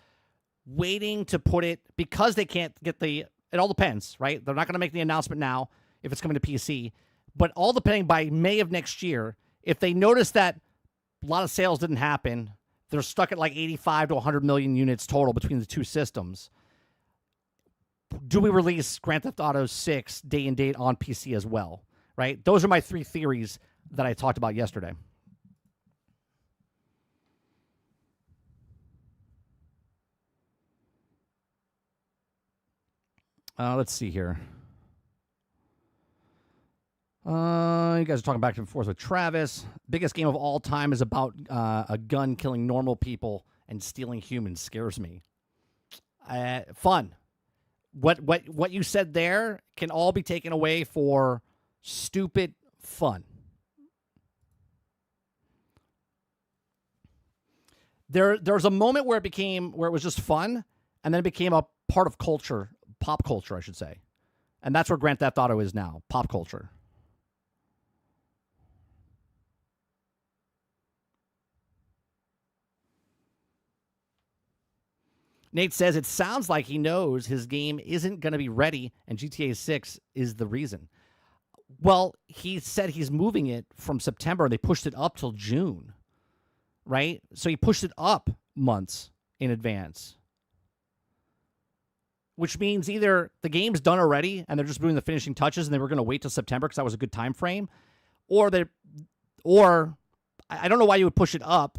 waiting to put it, because they can't get it all depends, right? They're not going to make the announcement now if it's coming to PC, but all depending by May of next year, if they notice that a lot of sales didn't happen, they're stuck at like 85 to 100 million units total between the two systems. Do we release Grand Theft Auto 6 day and date on PC as well, right? Those are my three theories that I talked about yesterday. Let's see here. You guys are talking back and forth with Travis. Biggest game of all time is about a gun killing normal people and stealing humans. Scares me. Fun. What you said there can all be taken away for stupid fun. There's a moment where it was just fun, and then it became a part of culture, pop culture, I should say. And that's where Grand Theft Auto is now, pop culture. Nate says it sounds like he knows his game isn't going to be ready, and GTA 6 is the reason. Well, he said he's moving it from September, and they pushed it up till June, right? So he pushed it up months in advance, which means either the game's done already, and they're just doing the finishing touches, and they were going to wait till September because that was a good time frame, or I don't know why you would push it up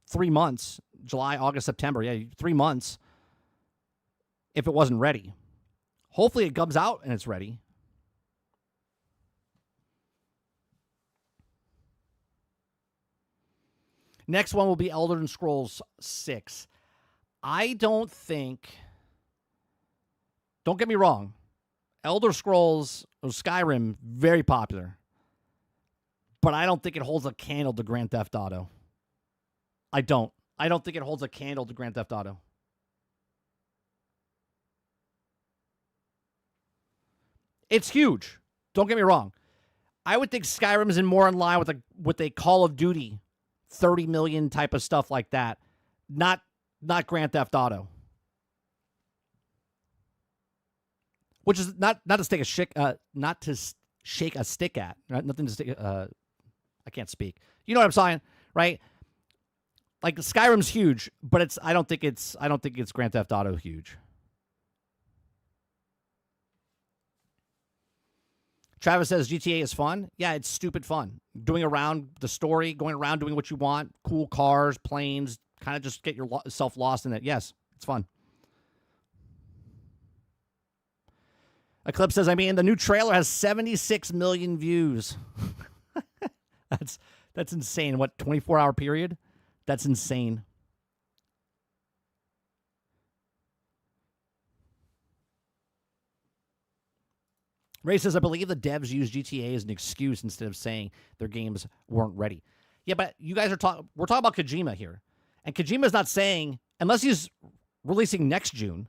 3 months. July, August, September. Yeah, 3 months if it wasn't ready. Hopefully it comes out and it's ready. Next one will be Elder Scrolls 6. I don't get me wrong, Elder Scrolls or Skyrim, very popular. But I don't think it holds a candle to Grand Theft Auto. I don't think it holds a candle to Grand Theft Auto. It's huge. Don't get me wrong. I would think Skyrim is more in line with a Call of Duty 30 million type of stuff like that. Not Grand Theft Auto. Which is not to stick not to shake a stick at. Right? Nothing to stick I can't speak. You know what I'm saying, right? Like Skyrim's huge, but I don't think it's Grand Theft Auto huge. Travis says GTA is fun. Yeah, it's stupid fun. Doing around the story, going around doing what you want, cool cars, planes, kind of just get yourself lost in it. Yes, it's fun. Eclipse says, the new trailer has 76 million views. That's insane. What, 24-hour period? That's insane. Ray says, I believe the devs use GTA as an excuse instead of saying their games weren't ready. Yeah, but you guys we're talking about Kojima here. And Kojima's not saying, unless he's releasing next June,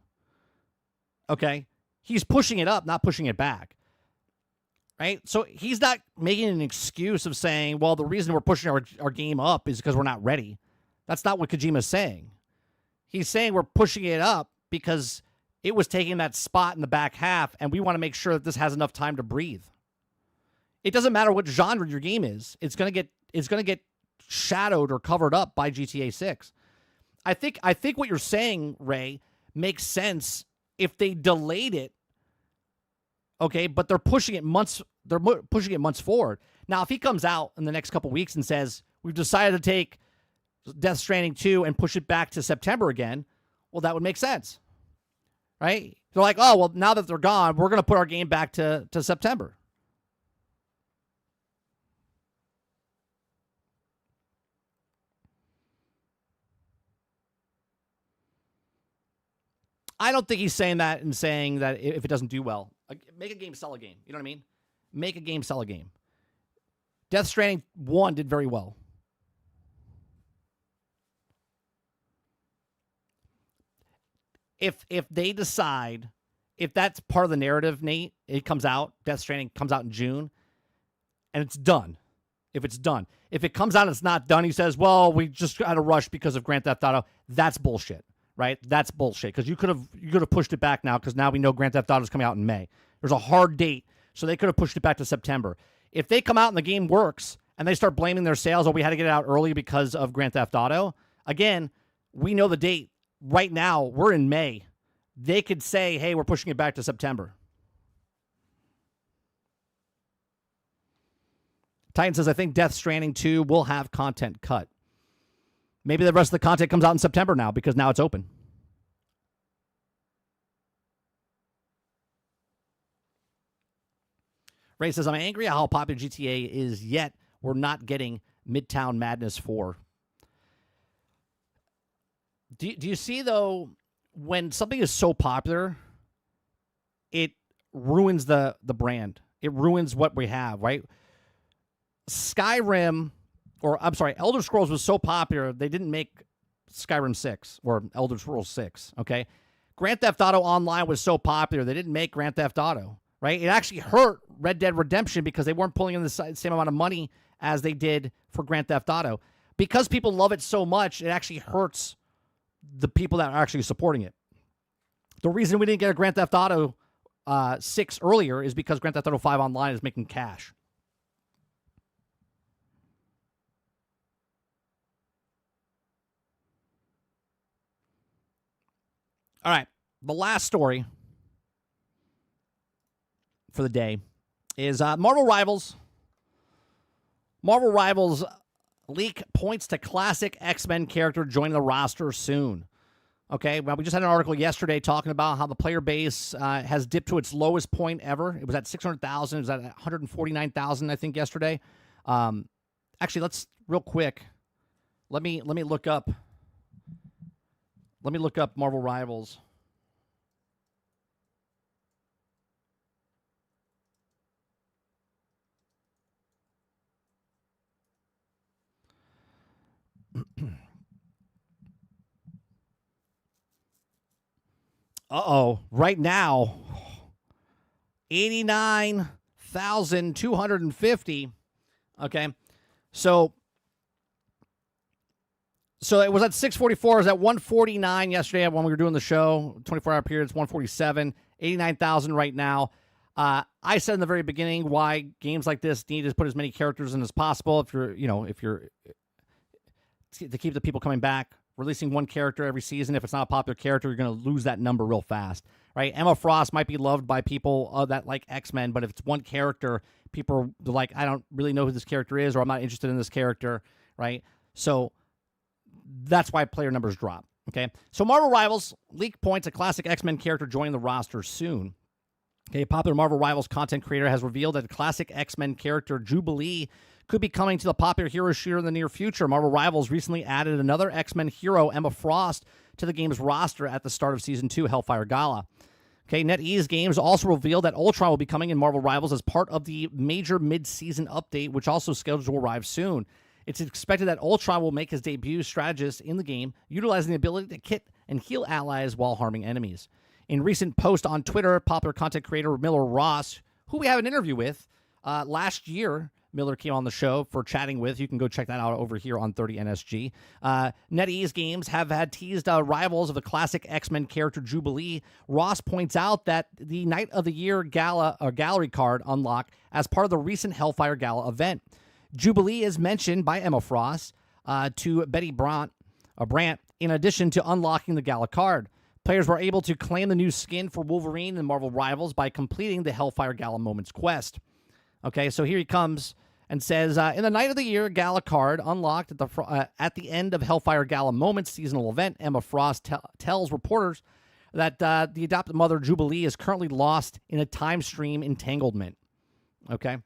okay, he's pushing it up, not pushing it back. Right? So he's not making an excuse of saying, well, the reason we're pushing our game up is because we're not ready. That's not what Kojima's saying. He's saying we're pushing it up because it was taking that spot in the back half, and we want to make sure that this has enough time to breathe. It doesn't matter what genre your game is. It's gonna get shadowed or covered up by GTA 6. I think what you're saying, Ray, makes sense if they delayed it. Okay, but they're pushing it months. They're pushing it months forward. Now, if he comes out in the next couple weeks and says we've decided to take Death Stranding 2 and push it back to September again, well, that would make sense, right? They're like, oh, well, now that they're gone, we're going to put our game back to September. I don't think he's saying that and saying that if it doesn't do well, make a game, sell a game. You know what I mean? Make a game, sell a game. Death Stranding 1 did very well. If they decide, if that's part of the narrative, Nate, it comes out, Death Stranding comes out in June, and it's done. if it's done. If it comes out and it's not done, he says, well, we just had a rush because of Grand Theft Auto. That's bullshit, right? That's bullshit, because you could have pushed it back now, because now we know Grand Theft Auto is coming out in May. There's a hard date, so they could have pushed it back to September. If they come out and the game works and they start blaming their sales, we had to get it out early because of Grand Theft Auto, again, we know the date. Right now, we're in May. They could say, hey, we're pushing it back to September. Titan says, I think Death Stranding 2 will have content cut. Maybe the rest of the content comes out in September now, because now it's open. Ray says, I'm angry at how popular GTA is, yet we're not getting Midtown Madness 4. Do you see, though, when something is so popular, it ruins the brand. It ruins what we have, right? Elder Scrolls was so popular, they didn't make Skyrim 6 or Elder Scrolls 6, okay? Grand Theft Auto Online was so popular, they didn't make Grand Theft Auto, right? It actually hurt Red Dead Redemption because they weren't pulling in the same amount of money as they did for Grand Theft Auto. Because people love it so much, it actually hurts the people that are actually supporting it. The reason we didn't get a Grand Theft Auto 6 earlier is because Grand Theft Auto 5 Online is making cash. All right, the last story for the day is Marvel Rivals. Marvel Rivals leak points to classic X-Men character joining the roster soon. Okay, well, we just had an article yesterday talking about how the player base has dipped to its lowest point ever. It was at 600,000. It was at 149,000, I think, yesterday. Actually, let's real quick. Let me look up. Let me look up Marvel Rivals. Uh-oh. Right now, 89,250. Okay. So it was at 644. It was at 149 yesterday when we were doing the show. 24-hour period, it's 147. 89,000 right now. I said in the very beginning why games like this need to put as many characters in as possible. If you're to keep the people coming back. Releasing one character every season, if it's not a popular character, you're going to lose that number real fast, right? Emma Frost might be loved by people that like X-Men, but if it's one character, people are like, I don't really know who this character is, or I'm not interested in this character, right? So that's why player numbers drop, okay? So Marvel Rivals leak points a classic X-Men character joining the roster soon. Okay, a popular Marvel Rivals content creator has revealed that the classic X-Men character Jubilee could be coming to the popular hero shooter in the near future. Marvel Rivals recently added another X-Men hero, Emma Frost, to the game's roster at the start of Season 2, Hellfire Gala. Okay, NetEase Games also revealed that Ultron will be coming in Marvel Rivals as part of the major mid-season update, which also scheduled to arrive soon. It's expected that Ultron will make his debut strategist in the game, utilizing the ability to kit and heal allies while harming enemies. In recent post on Twitter, popular content creator Miller Ross, who we have an interview with last year, Miller came on the show for chatting with. You can go check that out over here on 30NSG. NetEase Games have had teased rivals of the classic X-Men character Jubilee. Ross points out that the Night of the Year Gala or gallery card unlock as part of the recent Hellfire Gala event. Jubilee is mentioned by Emma Frost to Betty Brant, in addition to unlocking the Gala card. Players were able to claim the new skin for Wolverine in Marvel Rivals by completing the Hellfire Gala Moments quest. Okay, so here he comes and says, in the Night of the Year Gala card unlocked at the end of Hellfire Gala Moments seasonal event, Emma Frost tells reporters that the adopted mother, Jubilee, is currently lost in a time stream entanglement. Okay?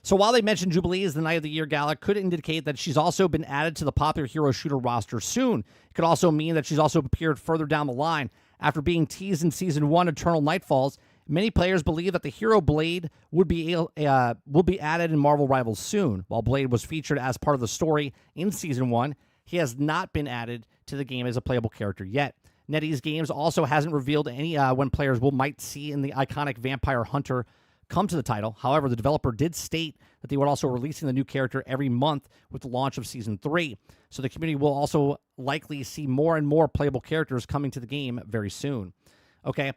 So while they mentioned Jubilee as the Night of the Year Gala, could indicate that she's also been added to the popular hero shooter roster soon. It could also mean that she's also appeared further down the line. After being teased in Season 1, Eternal Nightfalls, many players believe that the hero Blade will be added in Marvel Rivals soon. While Blade was featured as part of the story in Season 1, he has not been added to the game as a playable character yet. NetEase Games also hasn't revealed any when players might see in the iconic vampire hunter come to the title. However, the developer did state that they were also releasing the new character every month with the launch of Season 3. So the community will also likely see more and more playable characters coming to the game very soon. Okay.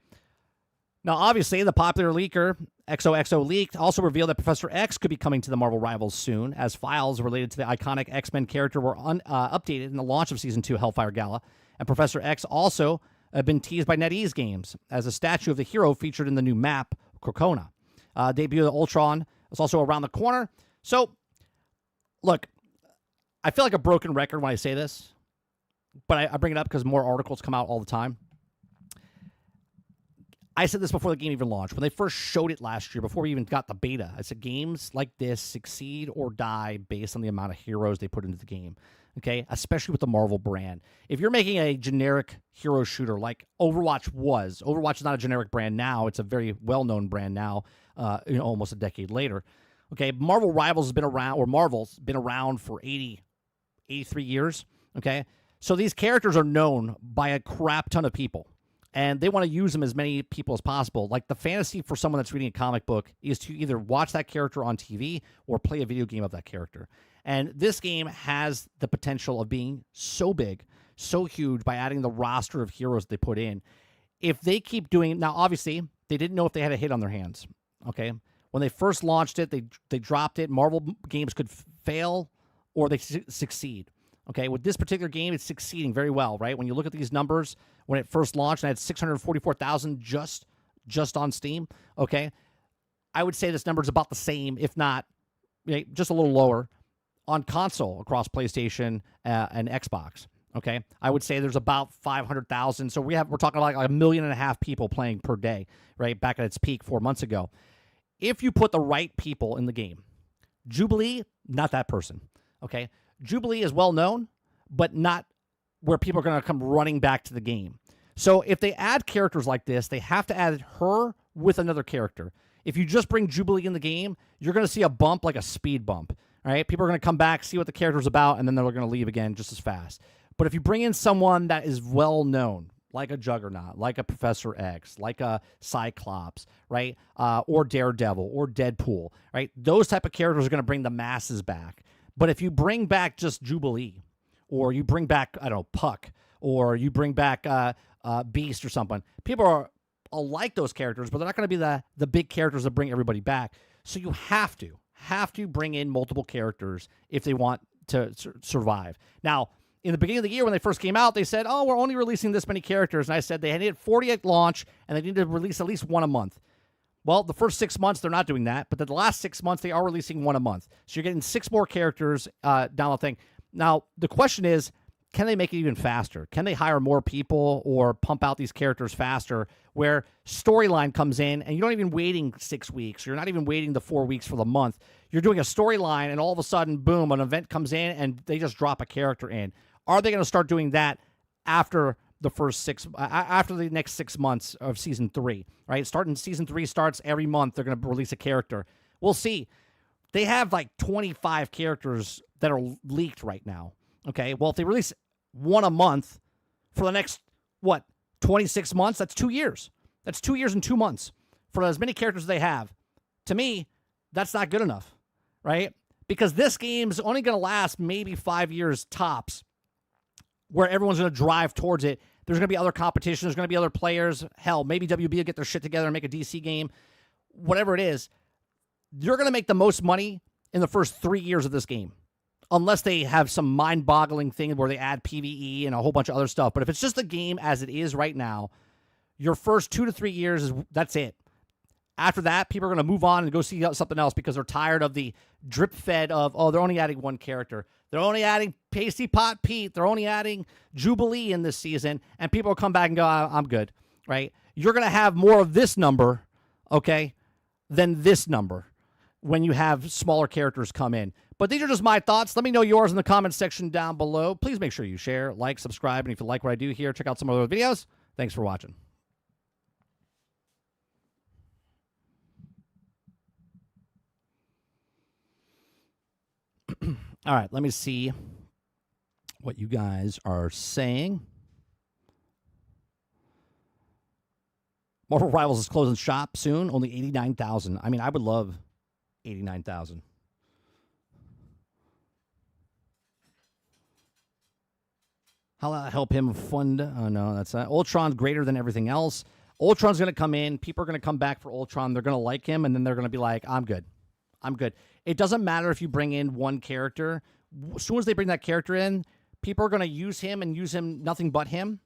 Now, obviously, the popular leaker, XOXO Leaked, also revealed that Professor X could be coming to the Marvel Rivals soon, as files related to the iconic X-Men character were updated in the launch of Season 2 Hellfire Gala. And Professor X also been teased by NetEase Games as a statue of the hero featured in the new map, Crocona. Debut of Ultron is also around the corner. So, look, I feel like a broken record when I say this, but I bring it up because more articles come out all the time. I said this before the game even launched. When they first showed it last year, before we even got the beta, I said games like this succeed or die based on the amount of heroes they put into the game, okay? Especially with the Marvel brand. If you're making a generic hero shooter like Overwatch was, Overwatch is not a generic brand now. It's a very well-known brand now, almost a decade later. Okay, Marvel Rivals has been around, or Marvel's been around for 83 years, okay? So these characters are known by a crap ton of people. And they want to use them as many people as possible. Like the fantasy for someone that's reading a comic book is to either watch that character on TV or play a video game of that character. And this game has the potential of being so big, so huge by adding the roster of heroes they put in. If they keep doing, now obviously they didn't know if they had a hit on their hands. Okay, when they first launched it, they dropped it. Marvel games could fail or they succeed. Okay, with this particular game, it's succeeding very well, right? When you look at these numbers, when it first launched, and I had 644,000 just on Steam, okay? I would say this number is about the same, if not just a little lower, on console across PlayStation and Xbox, okay? I would say there's about 500,000. So we're talking like 1.5 million people playing per day, right? Back at its peak 4 months ago. If you put the right people in the game, Jubilee, not that person, okay? Jubilee is well known, but not where people are going to come running back to the game. So if they add characters like this, they have to add her with another character. If you just bring Jubilee in the game, you're going to see a bump, like a speed bump. All right, people are going to come back, see what the character's about, and then they're going to leave again just as fast. But if you bring in someone that is well known, like a Juggernaut, like a Professor X, like a Cyclops, right, or Daredevil, or Deadpool, right, those type of characters are going to bring the masses back. But if you bring back just Jubilee, or you bring back, I don't know, Puck, or you bring back Beast or something, people are like those characters, but they're not going to be the big characters that bring everybody back. So you have to bring in multiple characters if they want to survive. Now, in the beginning of the year when they first came out, they said, oh, we're only releasing this many characters. And I said they had hit 40 at launch, and they need to release at least one a month. Well, the first 6 months, they're not doing that. But the last 6 months, they are releasing one a month. So you're getting 6 more characters down the thing. Now, the question is, can they make it even faster? Can they hire more people or pump out these characters faster where storyline comes in and you're not even waiting 6 weeks. You're not even waiting the 4 weeks for the month. You're doing a storyline and all of a sudden, boom, an event comes in and they just drop a character in. Are they going to start doing that after after the next 6 months of season 3, right? Starting season 3 starts every month. They're going to release a character. We'll see. They have like 25 characters that are leaked right now. Okay. Well, if they release one a month for the next, 26 months, that's 2 years. That's 2 years and 2 months for as many characters as they have. To me, that's not good enough, right? Because this game's only going to last maybe 5 years tops, where everyone's going to drive towards it. There's going to be other competition. There's going to be other players. Hell, maybe WB will get their shit together and make a DC game. Whatever it is, you're going to make the most money in the first 3 years of this game, unless they have some mind-boggling thing where they add PvE and a whole bunch of other stuff. But if it's just the game as it is right now, your first 2 to 3 years, that's it. After that, people are going to move on and go see something else because they're tired of the drip-fed of, they're only adding one character. They're only adding Pasty Pot Pete. They're only adding Jubilee in this season. And people will come back and go, I'm good, right? You're going to have more of this number, okay, than this number when you have smaller characters come in. But these are just my thoughts. Let me know yours in the comments section down below. Please make sure you share, like, subscribe, and if you like what I do here, check out some other videos. Thanks for watching. All right, let me see what you guys are saying. Marvel Rivals is closing shop soon. Only 89,000. I mean, I would love 89,000. How will that help him fund? Oh, no, that's not. Ultron's greater than everything else. Ultron's going to come in. People are going to come back for Ultron. They're going to like him, and then they're going to be like, I'm good. I'm good. It doesn't matter if you bring in one character. As soon as they bring that character in, people are going to use him and use him nothing but him.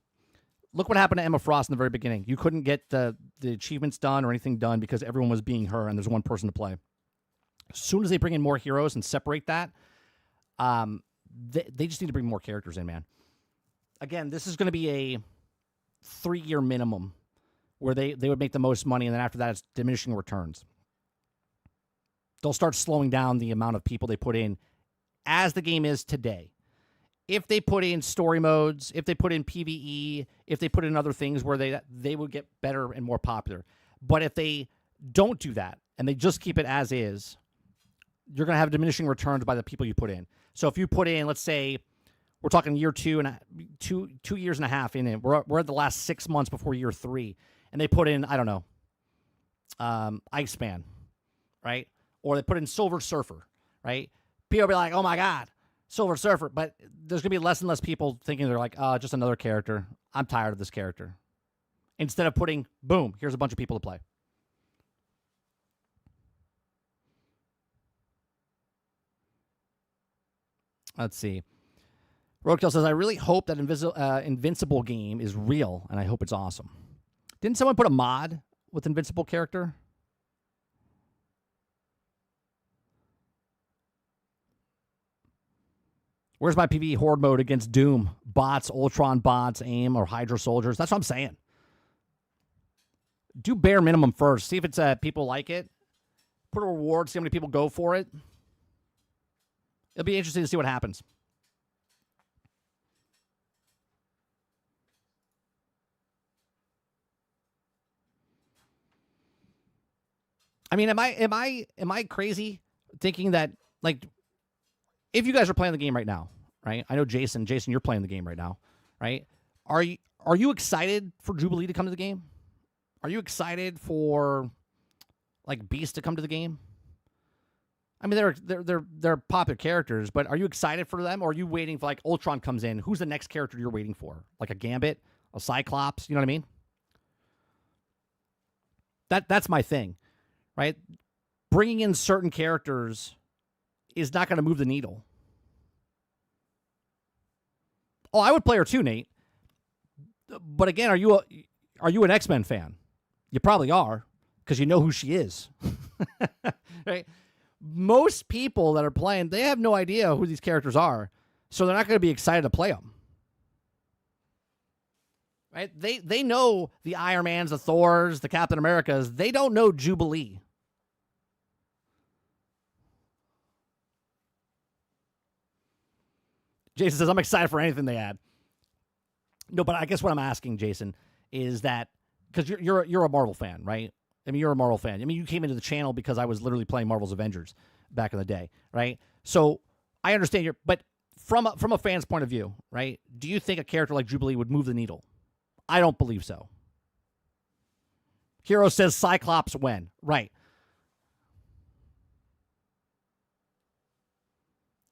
Look what happened to Emma Frost in the very beginning. You couldn't get the achievements done or anything done because everyone was being her, and there's one person to play. As soon as they bring in more heroes and separate that, they just need to bring more characters in, man. Again, this is going to be a 3-year minimum where they would make the most money, and then after that, it's diminishing returns. They'll start slowing down the amount of people they put in as the game is today. If they put in story modes, if they put in PvE, if they put in other things where they would get better and more popular. But if they don't do that and they just keep it as is, you're going to have diminishing returns by the people you put in. So if you put in, let's say, we're talking year 2 and 2 years and a half in it. We're at the last 6 months before year 3, and they put in, I don't know, Iceman, right? Or they put in Silver Surfer, right? People will be like, oh my God, Silver Surfer. But there's going to be less and less people thinking they're like, oh, just another character. I'm tired of this character. Instead of putting, boom, here's a bunch of people to play. Let's see. Roadkill says, I really hope that Invincible game is real, and I hope it's awesome. Didn't someone put a mod with Invincible character? Where's my PvE horde mode against Doom? Bots, Ultron bots, AIM, or Hydra soldiers? That's what I'm saying. Do bare minimum first. See if it's people like it. Put a reward, see how many people go for it. It'll be interesting to see what happens. I mean, am I crazy thinking that, like, if you guys are playing the game right now, right? I know Jason, you're playing the game right now, right? Are you excited for Jubilee to come to the game? Are you excited for, like, Beast to come to the game? I mean, they're popular characters, but are you excited for them, or are you waiting for, like, Ultron comes in? Who's the next character you're waiting for? Like a Gambit, a Cyclops, you know what I mean? That's my thing. Right? Bringing in certain characters is not going to move the needle. Oh, I would play her too, Nate. But again, are you an X-Men fan? You probably are, because you know who she is. Right? Most people that are playing, they have no idea who these characters are, so they're not going to be excited to play them. Right? They know the Iron Mans, the Thors, the Captain Americas. They don't know Jubilee. Jason says, I'm excited for anything they add. No, but I guess what I'm asking, Jason, is that, because you're a Marvel fan, right? I mean, you're a Marvel fan. I mean, you came into the channel because I was literally playing Marvel's Avengers back in the day, right? So I understand but from a fan's point of view, right? Do you think a character like Jubilee would move the needle? I don't believe so. Hero says Cyclops when? Right.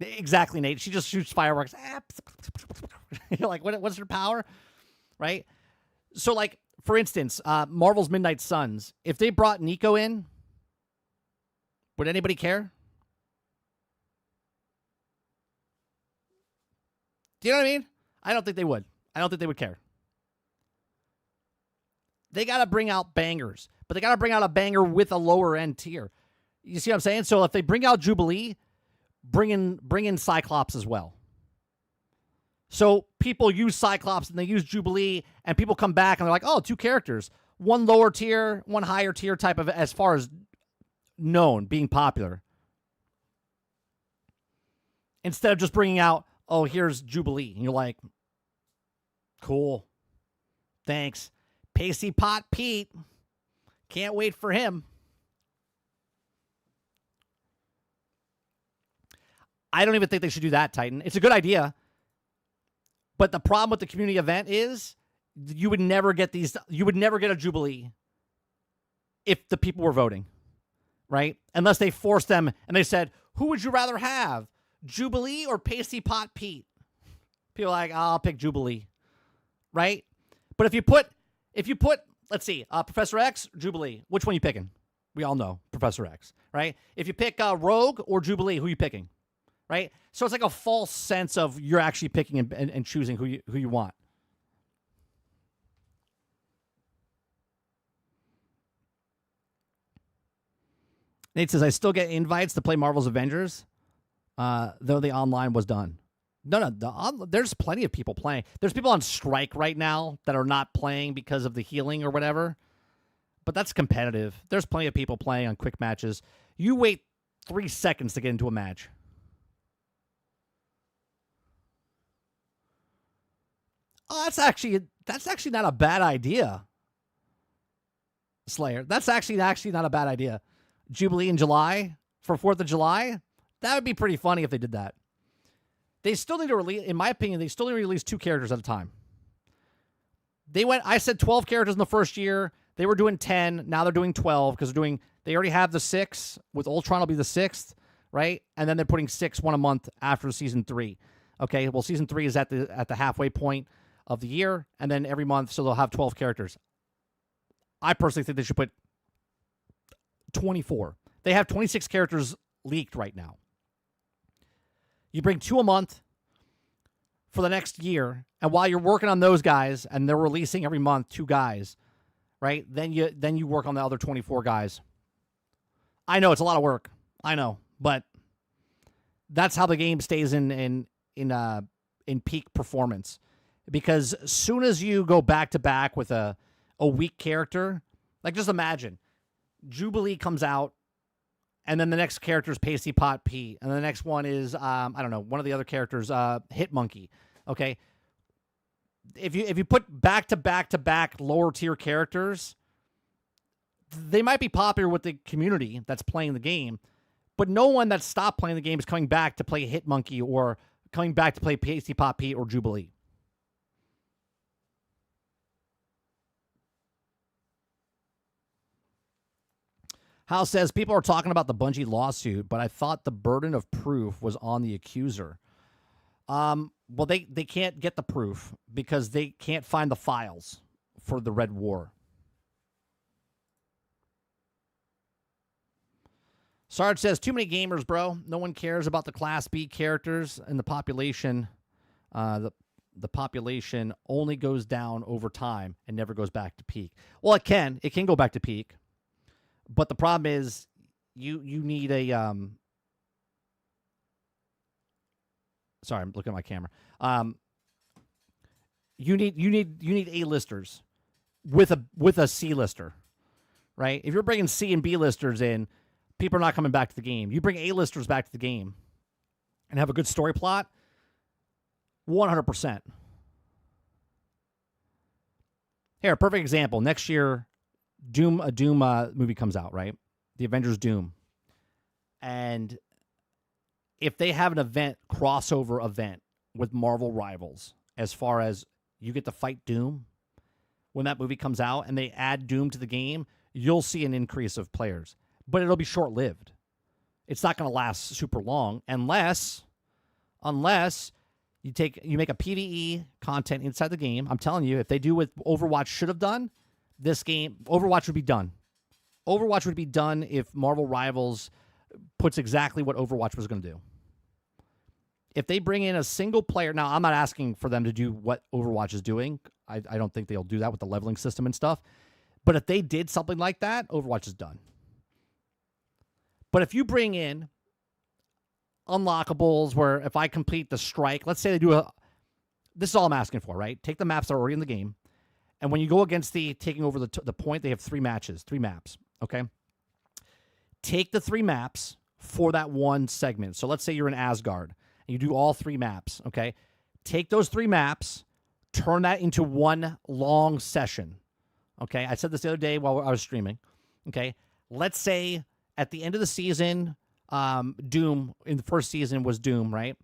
Exactly, Nate. She just shoots fireworks. You're like, what's her power? Right? So, like, for instance, Marvel's Midnight Suns, if they brought Nico in, would anybody care? Do you know what I mean? I don't think they would. I don't think they would care. They got to bring out bangers, but they got to bring out a banger with a lower end tier. You see what I'm saying? So if they bring out Jubilee, bring in Cyclops as well. So people use Cyclops and they use Jubilee, and people come back and they're like, oh, 2 characters. One lower tier, one higher tier type of, as far as known, being popular. Instead of just bringing out, oh, here's Jubilee. And you're like, cool. Thanks. Pacey Pot Pete. Can't wait for him. I don't even think they should do that, Titan. It's a good idea. But the problem with the community event is you would never get a Jubilee if the people were voting, right? Unless they forced them and they said, who would you rather have, Jubilee or Pasty Pot Pete? People are like, oh, I'll pick Jubilee, right? But if you put, let's see, Professor X, Jubilee, which one are you picking? We all know Professor X, right? If you pick Rogue or Jubilee, who are you picking, right? So it's like a false sense of you're actually picking and choosing who you want. Nate says, I still get invites to play Marvel's Avengers, though the online was done. No, there's plenty of people playing. There's people on strike right now that are not playing because of the healing or whatever. But that's competitive. There's plenty of people playing on quick matches. You wait 3 seconds to get into a match. Oh, that's actually not a bad idea, Slayer. That's actually not a bad idea. Jubilee in July for 4th of July. That would be pretty funny if they did that. They still need to release, in my opinion, they still need to release 2 characters at a time. I said 12 characters in the first year. They were doing 10. Now they're doing 12 because they already have the 6. With Ultron, will be the 6th, right? And then they're putting 6 one a month after season 3. Okay, well, season 3 is at the halfway point of the year, and then every month, so they'll have 12 characters. I personally think they should put 24. They have 26 characters leaked right now. You bring 2 a month for the next year, and while you're working on those guys, and they're releasing every month 2 guys, right? Then you work on the other 24 guys. I know it's a lot of work. I know, but that's how the game stays in peak performance. Because as soon as you go back to back with a weak character, like just imagine Jubilee comes out, and then the next character is Pasty Pot Pete, and the next one is I don't know, one of the other characters, Hit Monkey. Okay, if you put back to back lower tier characters, they might be popular with the community that's playing the game, but no one that stopped playing the game is coming back to play Hit Monkey or coming back to play Pasty Pot Pete or Jubilee. Hal says, people are talking about the Bungie lawsuit, but I thought the burden of proof was on the accuser. Well, they can't get the proof because they can't find the files for the Red War. Sarge says, too many gamers, bro. No one cares about the Class B characters, and the population, the population only goes down over time and never goes back to peak. Well, it can go back to peak. But the problem is, you need a sorry, I'm looking at my camera. You need A-listers with a C-lister, right? If you're bringing C and B-listers in, people are not coming back to the game. You bring A-listers back to the game and have a good story plot, 100%. Here, a perfect example. Next year, a Doom movie comes out, right? The Avengers Doom. And if they have an crossover event with Marvel Rivals, as far as you get to fight Doom, when that movie comes out and they add Doom to the game, you'll see an increase of players. But it'll be short-lived. It's not going to last super long unless you make a PvE content inside the game. I'm telling you, if they do what Overwatch should have done, this game, Overwatch would be done. Overwatch would be done if Marvel Rivals puts exactly what Overwatch was going to do. If they bring in a single player, now I'm not asking for them to do what Overwatch is doing. I don't think they'll do that with the leveling system and stuff. But if they did something like that, Overwatch is done. But if you bring in unlockables where if I complete the strike, let's say they do this is all I'm asking for, right? Take the maps that are already in the game. And when you go against taking over the point, they have 3 maps, okay? Take the 3 maps for that one segment. So let's say you're in Asgard, and you do all 3 maps, okay? Take those 3 maps, turn that into one long session, okay? I said this the other day while I was streaming, okay? Let's say at the end of the season, Doom, in the first season was Doom, right?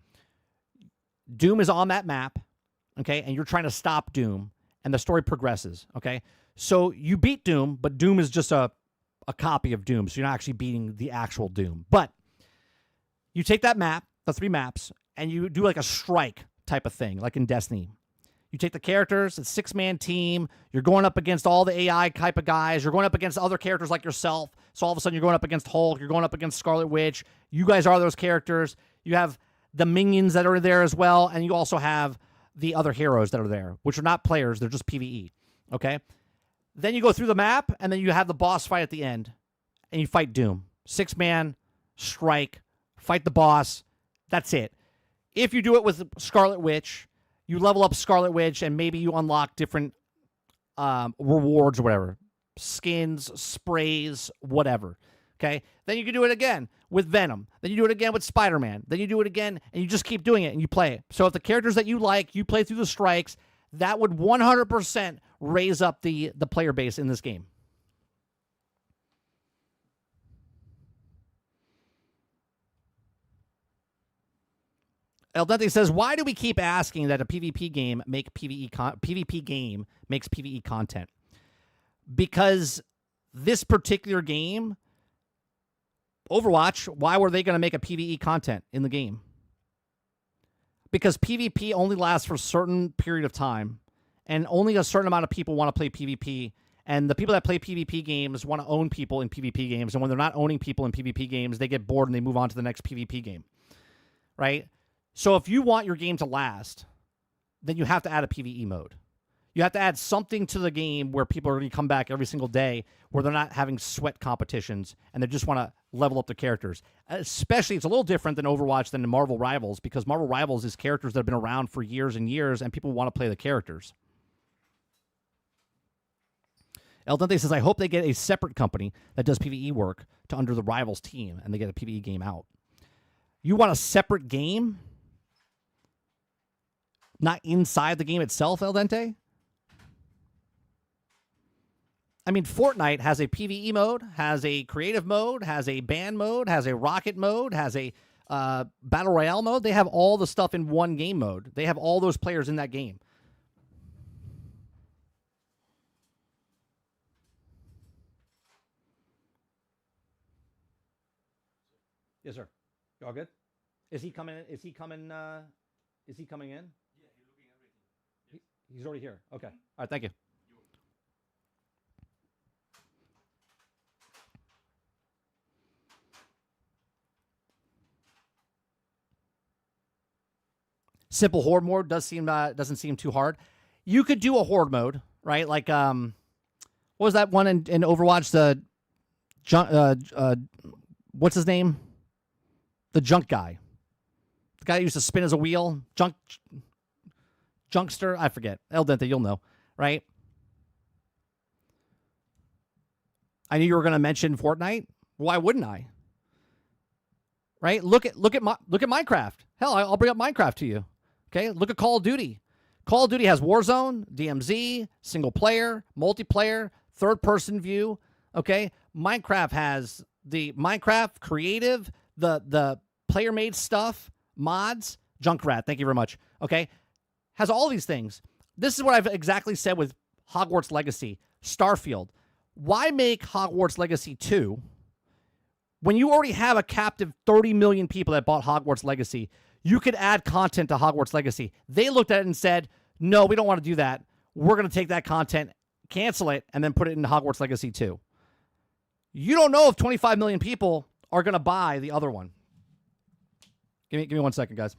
Doom is on that map, okay? And you're trying to stop Doom. And the story progresses, okay? So you beat Doom, but Doom is just a a copy of Doom, so you're not actually beating the actual Doom. But you take that map, the 3 maps, and you do like a strike type of thing, like in Destiny. You take the characters, it's a 6-man team. You're going up against all the AI type of guys. You're going up against other characters like yourself. So all of a sudden you're going up against Hulk. You're going up against Scarlet Witch. You guys are those characters. You have the minions that are there as well. And you also have the other heroes that are there, which are not players. They're just PvE. Okay? Then you go through the map, and then you have the boss fight at the end. And you fight Doom. 6-man, strike, fight the boss. That's it. If you do it with Scarlet Witch, you level up Scarlet Witch, and maybe you unlock different rewards or whatever. Skins, sprays, whatever. Okay? Then you can do it again with Venom. Then you do it again with Spider-Man. Then you do it again, and you just keep doing it, and you play it. So if the characters that you like, you play through the strikes, that would 100% raise up the player base in this game. El Dente says, why do we keep asking that a PvP game PvP game makes PvE content? Because this particular game, Overwatch, why were they going to make a PvE content in the game? Because PvP only lasts for a certain period of time, and only a certain amount of people want to play PvP, and the people that play PvP games want to own people in PvP games, and when they're not owning people in PvP games, they get bored and they move on to the next PvP game, right? So if you want your game to last, then you have to add a PvE mode. You have to add something to the game where people are going to come back every single day, where they're not having sweat competitions and they just want to level up their characters. Especially, it's a little different than Overwatch than Marvel Rivals, because Marvel Rivals is characters that have been around for years and years, and people want to play the characters. El Dente says, I hope they get a separate company that does PvE work to under the Rivals team, and they get a PvE game out. You want a separate game? Not inside the game itself, El Dente? I mean, Fortnite has a PvE mode, has a creative mode, has a ban mode, has a rocket mode, has a battle royale mode. They have all the stuff in one game mode. They have all those players in that game. Yes, sir. You all good? Is he coming? Is he coming? Is he coming in? He's already here. Okay. All right. Thank you. Simple horde mode doesn't seem too hard. You could do a horde mode, right? Like what was that one in Overwatch? The what's his name? The junk guy. The guy that used to spin as a wheel. Junkster, I forget. El Dente, you'll know, right? I knew you were going to mention Fortnite. Why wouldn't I? Right? Look at Minecraft. Hell, I'll bring up Minecraft to you. Okay? Look at Call of Duty. Call of Duty has Warzone, DMZ, single player, multiplayer, third-person view. Okay? Minecraft has the Minecraft creative, the player-made stuff, mods, Junkrat. Thank you very much. Okay? Has all these things. This is what I've exactly said with Hogwarts Legacy, Starfield. Why make Hogwarts Legacy 2 when you already have a captive 30 million people that bought Hogwarts Legacy? You could add content to Hogwarts Legacy. They looked at it and said, no, we don't want to do that. We're going to take that content, cancel it, and then put it into Hogwarts Legacy 2. You don't know if 25 million people are going to buy the other one. Give me 1 second, guys.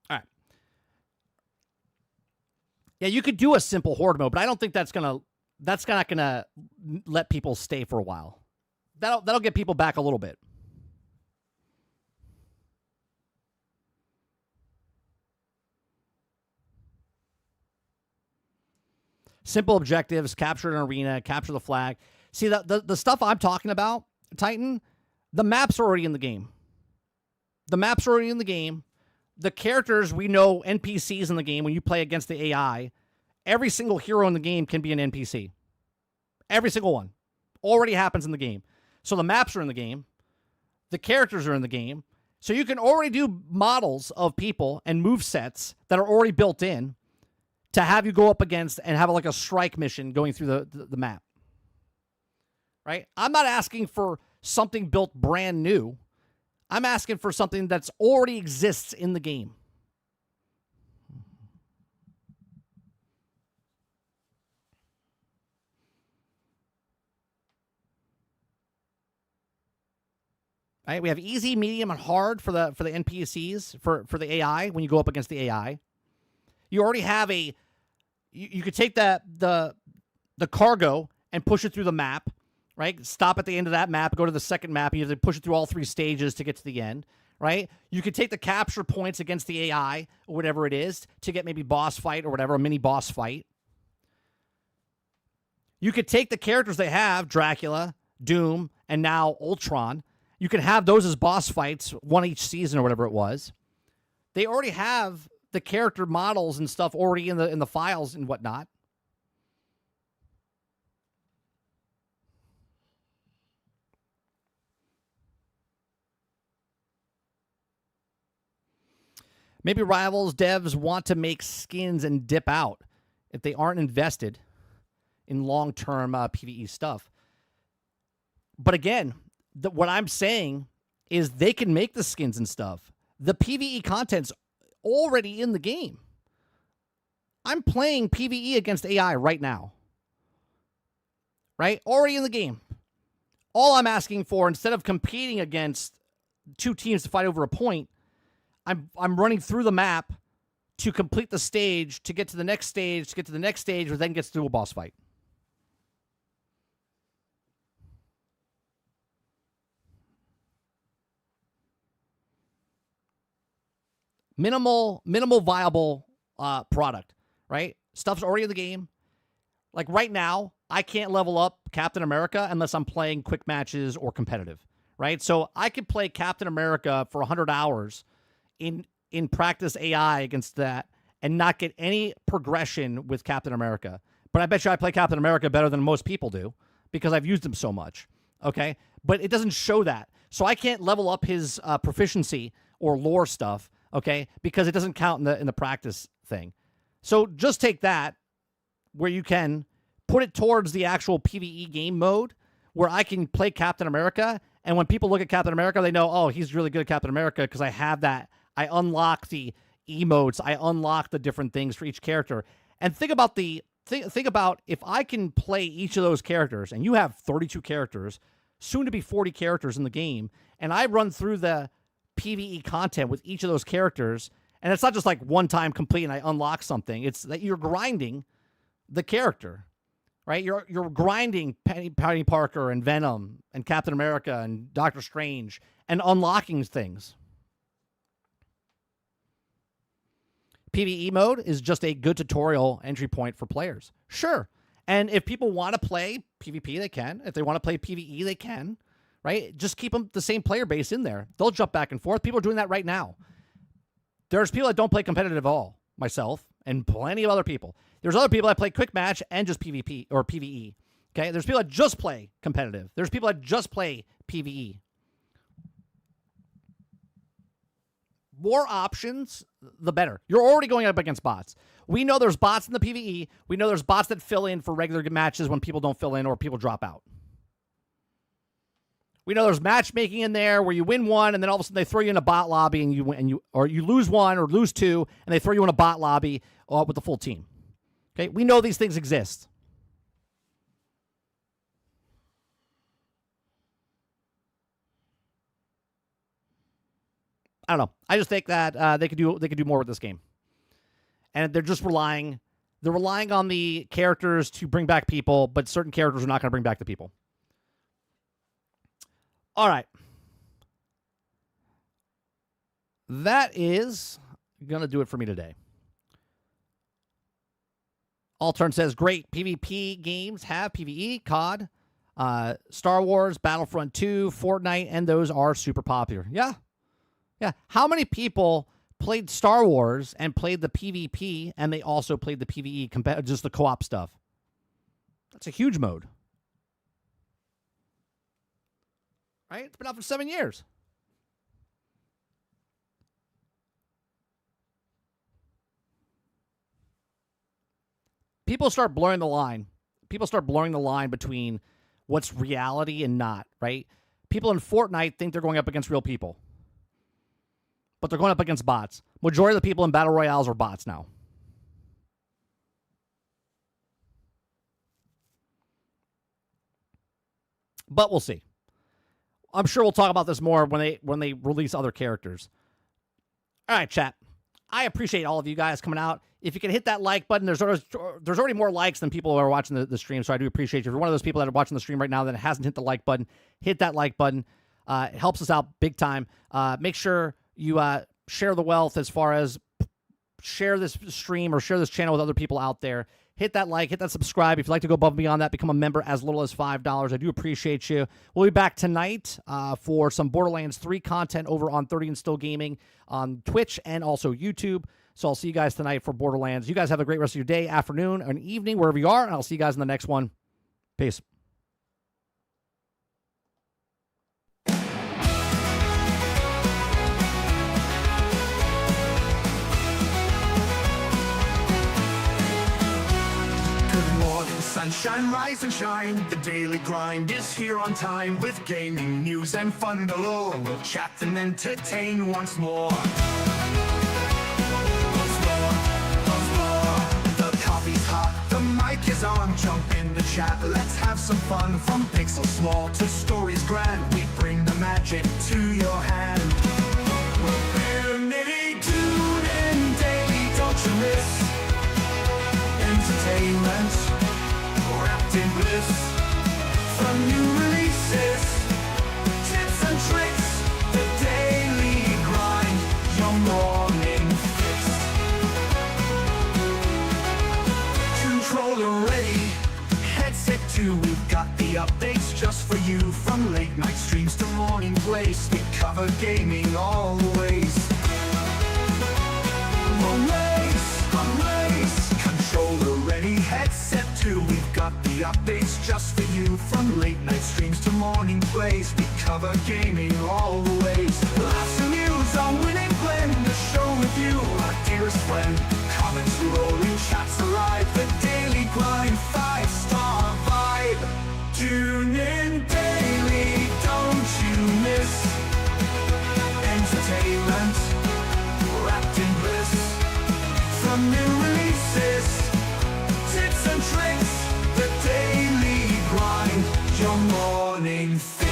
All right. Yeah, you could do a simple horde mode, but I don't think that's not gonna let people stay for a while. That'll get people back a little bit. Simple objectives: capture an arena, capture the flag. See, the stuff I'm talking about, Titan, the maps are already in the game. The map's already in the game. The characters, we know NPCs in the game. When you play against the AI, every single hero in the game can be an NPC. Every single one. Already happens in the game. So the maps are in the game. The characters are in the game. So you can already do models of people and move sets that are already built in to have you go up against and have like a strike mission going through the map. Right? I'm not asking for something built brand new. I'm asking for something that's already exists in the game. Right? We have easy, medium, and hard for the NPCs, for the AI when you go up against the AI. You already have you could take the cargo and push it through the map. Right? Stop at the end of that map, go to the second map. You have to push it through all 3 stages to get to the end, right? You could take the capture points against the AI or whatever it is to get maybe boss fight or whatever, a mini boss fight. You could take the characters they have, Dracula, Doom, and now Ultron. You could have those as boss fights, one each season or whatever it was. They already have the character models and stuff already in the files and whatnot. Maybe Rivals devs want to make skins and dip out if they aren't invested in long-term PvE stuff. But again, what I'm saying is they can make the skins and stuff. The PvE content's already in the game. I'm playing PvE against AI right now. Right? Already in the game. All I'm asking for, instead of competing against 2 teams to fight over a point, I'm running through the map to complete the stage, to get to the next stage, to get to the next stage, which then gets to a boss fight. Minimal viable product, right? Stuff's already in the game. Like right now, I can't level up Captain America unless I'm playing quick matches or competitive, right? So I could play Captain America for 100 hours in practice AI against that and not get any progression with Captain America. But I bet you I play Captain America better than most people do because I've used him so much, okay? But it doesn't show that. So I can't level up his proficiency or lore stuff, okay, because it doesn't count in the practice thing. So just take that where you can put it towards the actual PvE game mode where I can play Captain America, and when people look at Captain America, they know, oh, he's really good at Captain America because I have that. I unlock the emotes. I unlock the different things for each character. And think about think about if I can play each of those characters, and you have 32 characters, soon to be 40 characters in the game, and I run through the PvE content with each of those characters, and it's not just like one time complete and I unlock something. It's that you're grinding the character, right? You're grinding Penny Parker and Venom and Captain America and Doctor Strange and unlocking things. PvE mode is just a good tutorial entry point for players. Sure. And if people want to play PvP, they can. If they want to play PvE, they can. Right? Just keep them the same player base in there. They'll jump back and forth. People are doing that right now. There's people that don't play competitive at all. Myself and plenty of other people. There's other people that play quick match and just PvP or PvE. Okay? There's people that just play competitive. There's people that just play PvE. More options, the better. You're already going up against bots. We know there's bots in the PvE. We know there's bots that fill in for regular matches when people don't fill in or people drop out. We know there's matchmaking in there where you win one and then all of a sudden they throw you in a bot lobby and you win, or you lose one or lose two and they throw you in a bot lobby with the full team. Okay, we know these things exist. I don't know. I just think that they could do more with this game, and they're just relying on the characters to bring back people, but certain characters are not going to bring back the people. All right, that is going to do it for me today. Altern says, great PvP games have PvE, COD, Star Wars, Battlefront 2, Fortnite, and those are super popular. Yeah. Yeah. How many people played Star Wars and played the PvP and they also played the PvE, just the co-op stuff? That's a huge mode. Right? It's been out for 7 years. People start blurring the line. People start blurring the line between what's reality and not, right? People in Fortnite think they're going up against real people, but they're going up against bots. Majority of the people in Battle Royales are bots now. But we'll see. I'm sure we'll talk about this more when they release other characters. All right, chat. I appreciate all of you guys coming out. If you can hit that like button, there's already more likes than people who are watching the stream, so I do appreciate you. If you're one of those people that are watching the stream right now that hasn't hit the like button, hit that like button. It helps us out big time. Make sure you share the wealth as far as share this stream or share this channel with other people out there. Hit that like, hit that subscribe. If you'd like to go above and beyond that, become a member as little as $5. I do appreciate you. We'll be back tonight for some Borderlands 3 content over on 30 and Still Gaming on Twitch and also YouTube. So I'll see you guys tonight for Borderlands. You guys have a great rest of your day, afternoon, and evening, wherever you are, and I'll see you guys in the next one. Peace. Sunshine, rise and shine. The daily grind is here on time with gaming news and fun galore. We'll chat and entertain once more. The coffee's hot, the mic is on. Jump in the chat, let's have some fun. From pixel small to stories grand, we bring the magic to your hand. We're nitty, tune in daily, don't you miss entertainment wrapped in bliss. From new releases, tips and tricks, the daily grind, your morning fix. Controller ready, headset too, we've got the updates just for you. From late night streams to morning plays, we cover gaming always. Controller ready, headset too, we've got the updates just for you. From late night streams to morning plays, we cover gaming always. Laughs and news, our winning blend, the show with you, our dearest friend. Comments rolling, chats arrive, the daily grind, 5-star vibe. Tune in daily, don't you miss entertainment wrapped in bliss. From new releases, tips and tricks, the daily grind, your morning fix.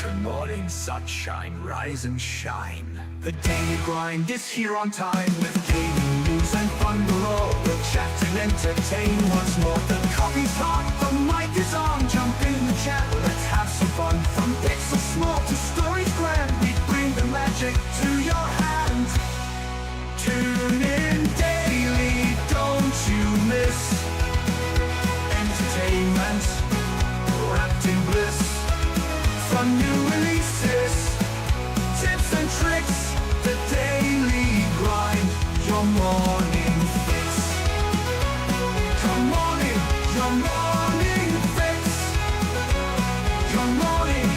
Good morning, sunshine, rise and shine. The daily grind is here on time with gaming news and fun galore. We'll chat and entertain once more. The coffee's hot, the mic is on. Jump in the chat, let's have some fun. From pixel small to stories grand, we bring the magic to your hand. Tune in daily, don't you miss entertainment wrapped in bliss. From new releases, tips and tricks, the daily grind, your morning fix. Come on in, your morning fix. Your morning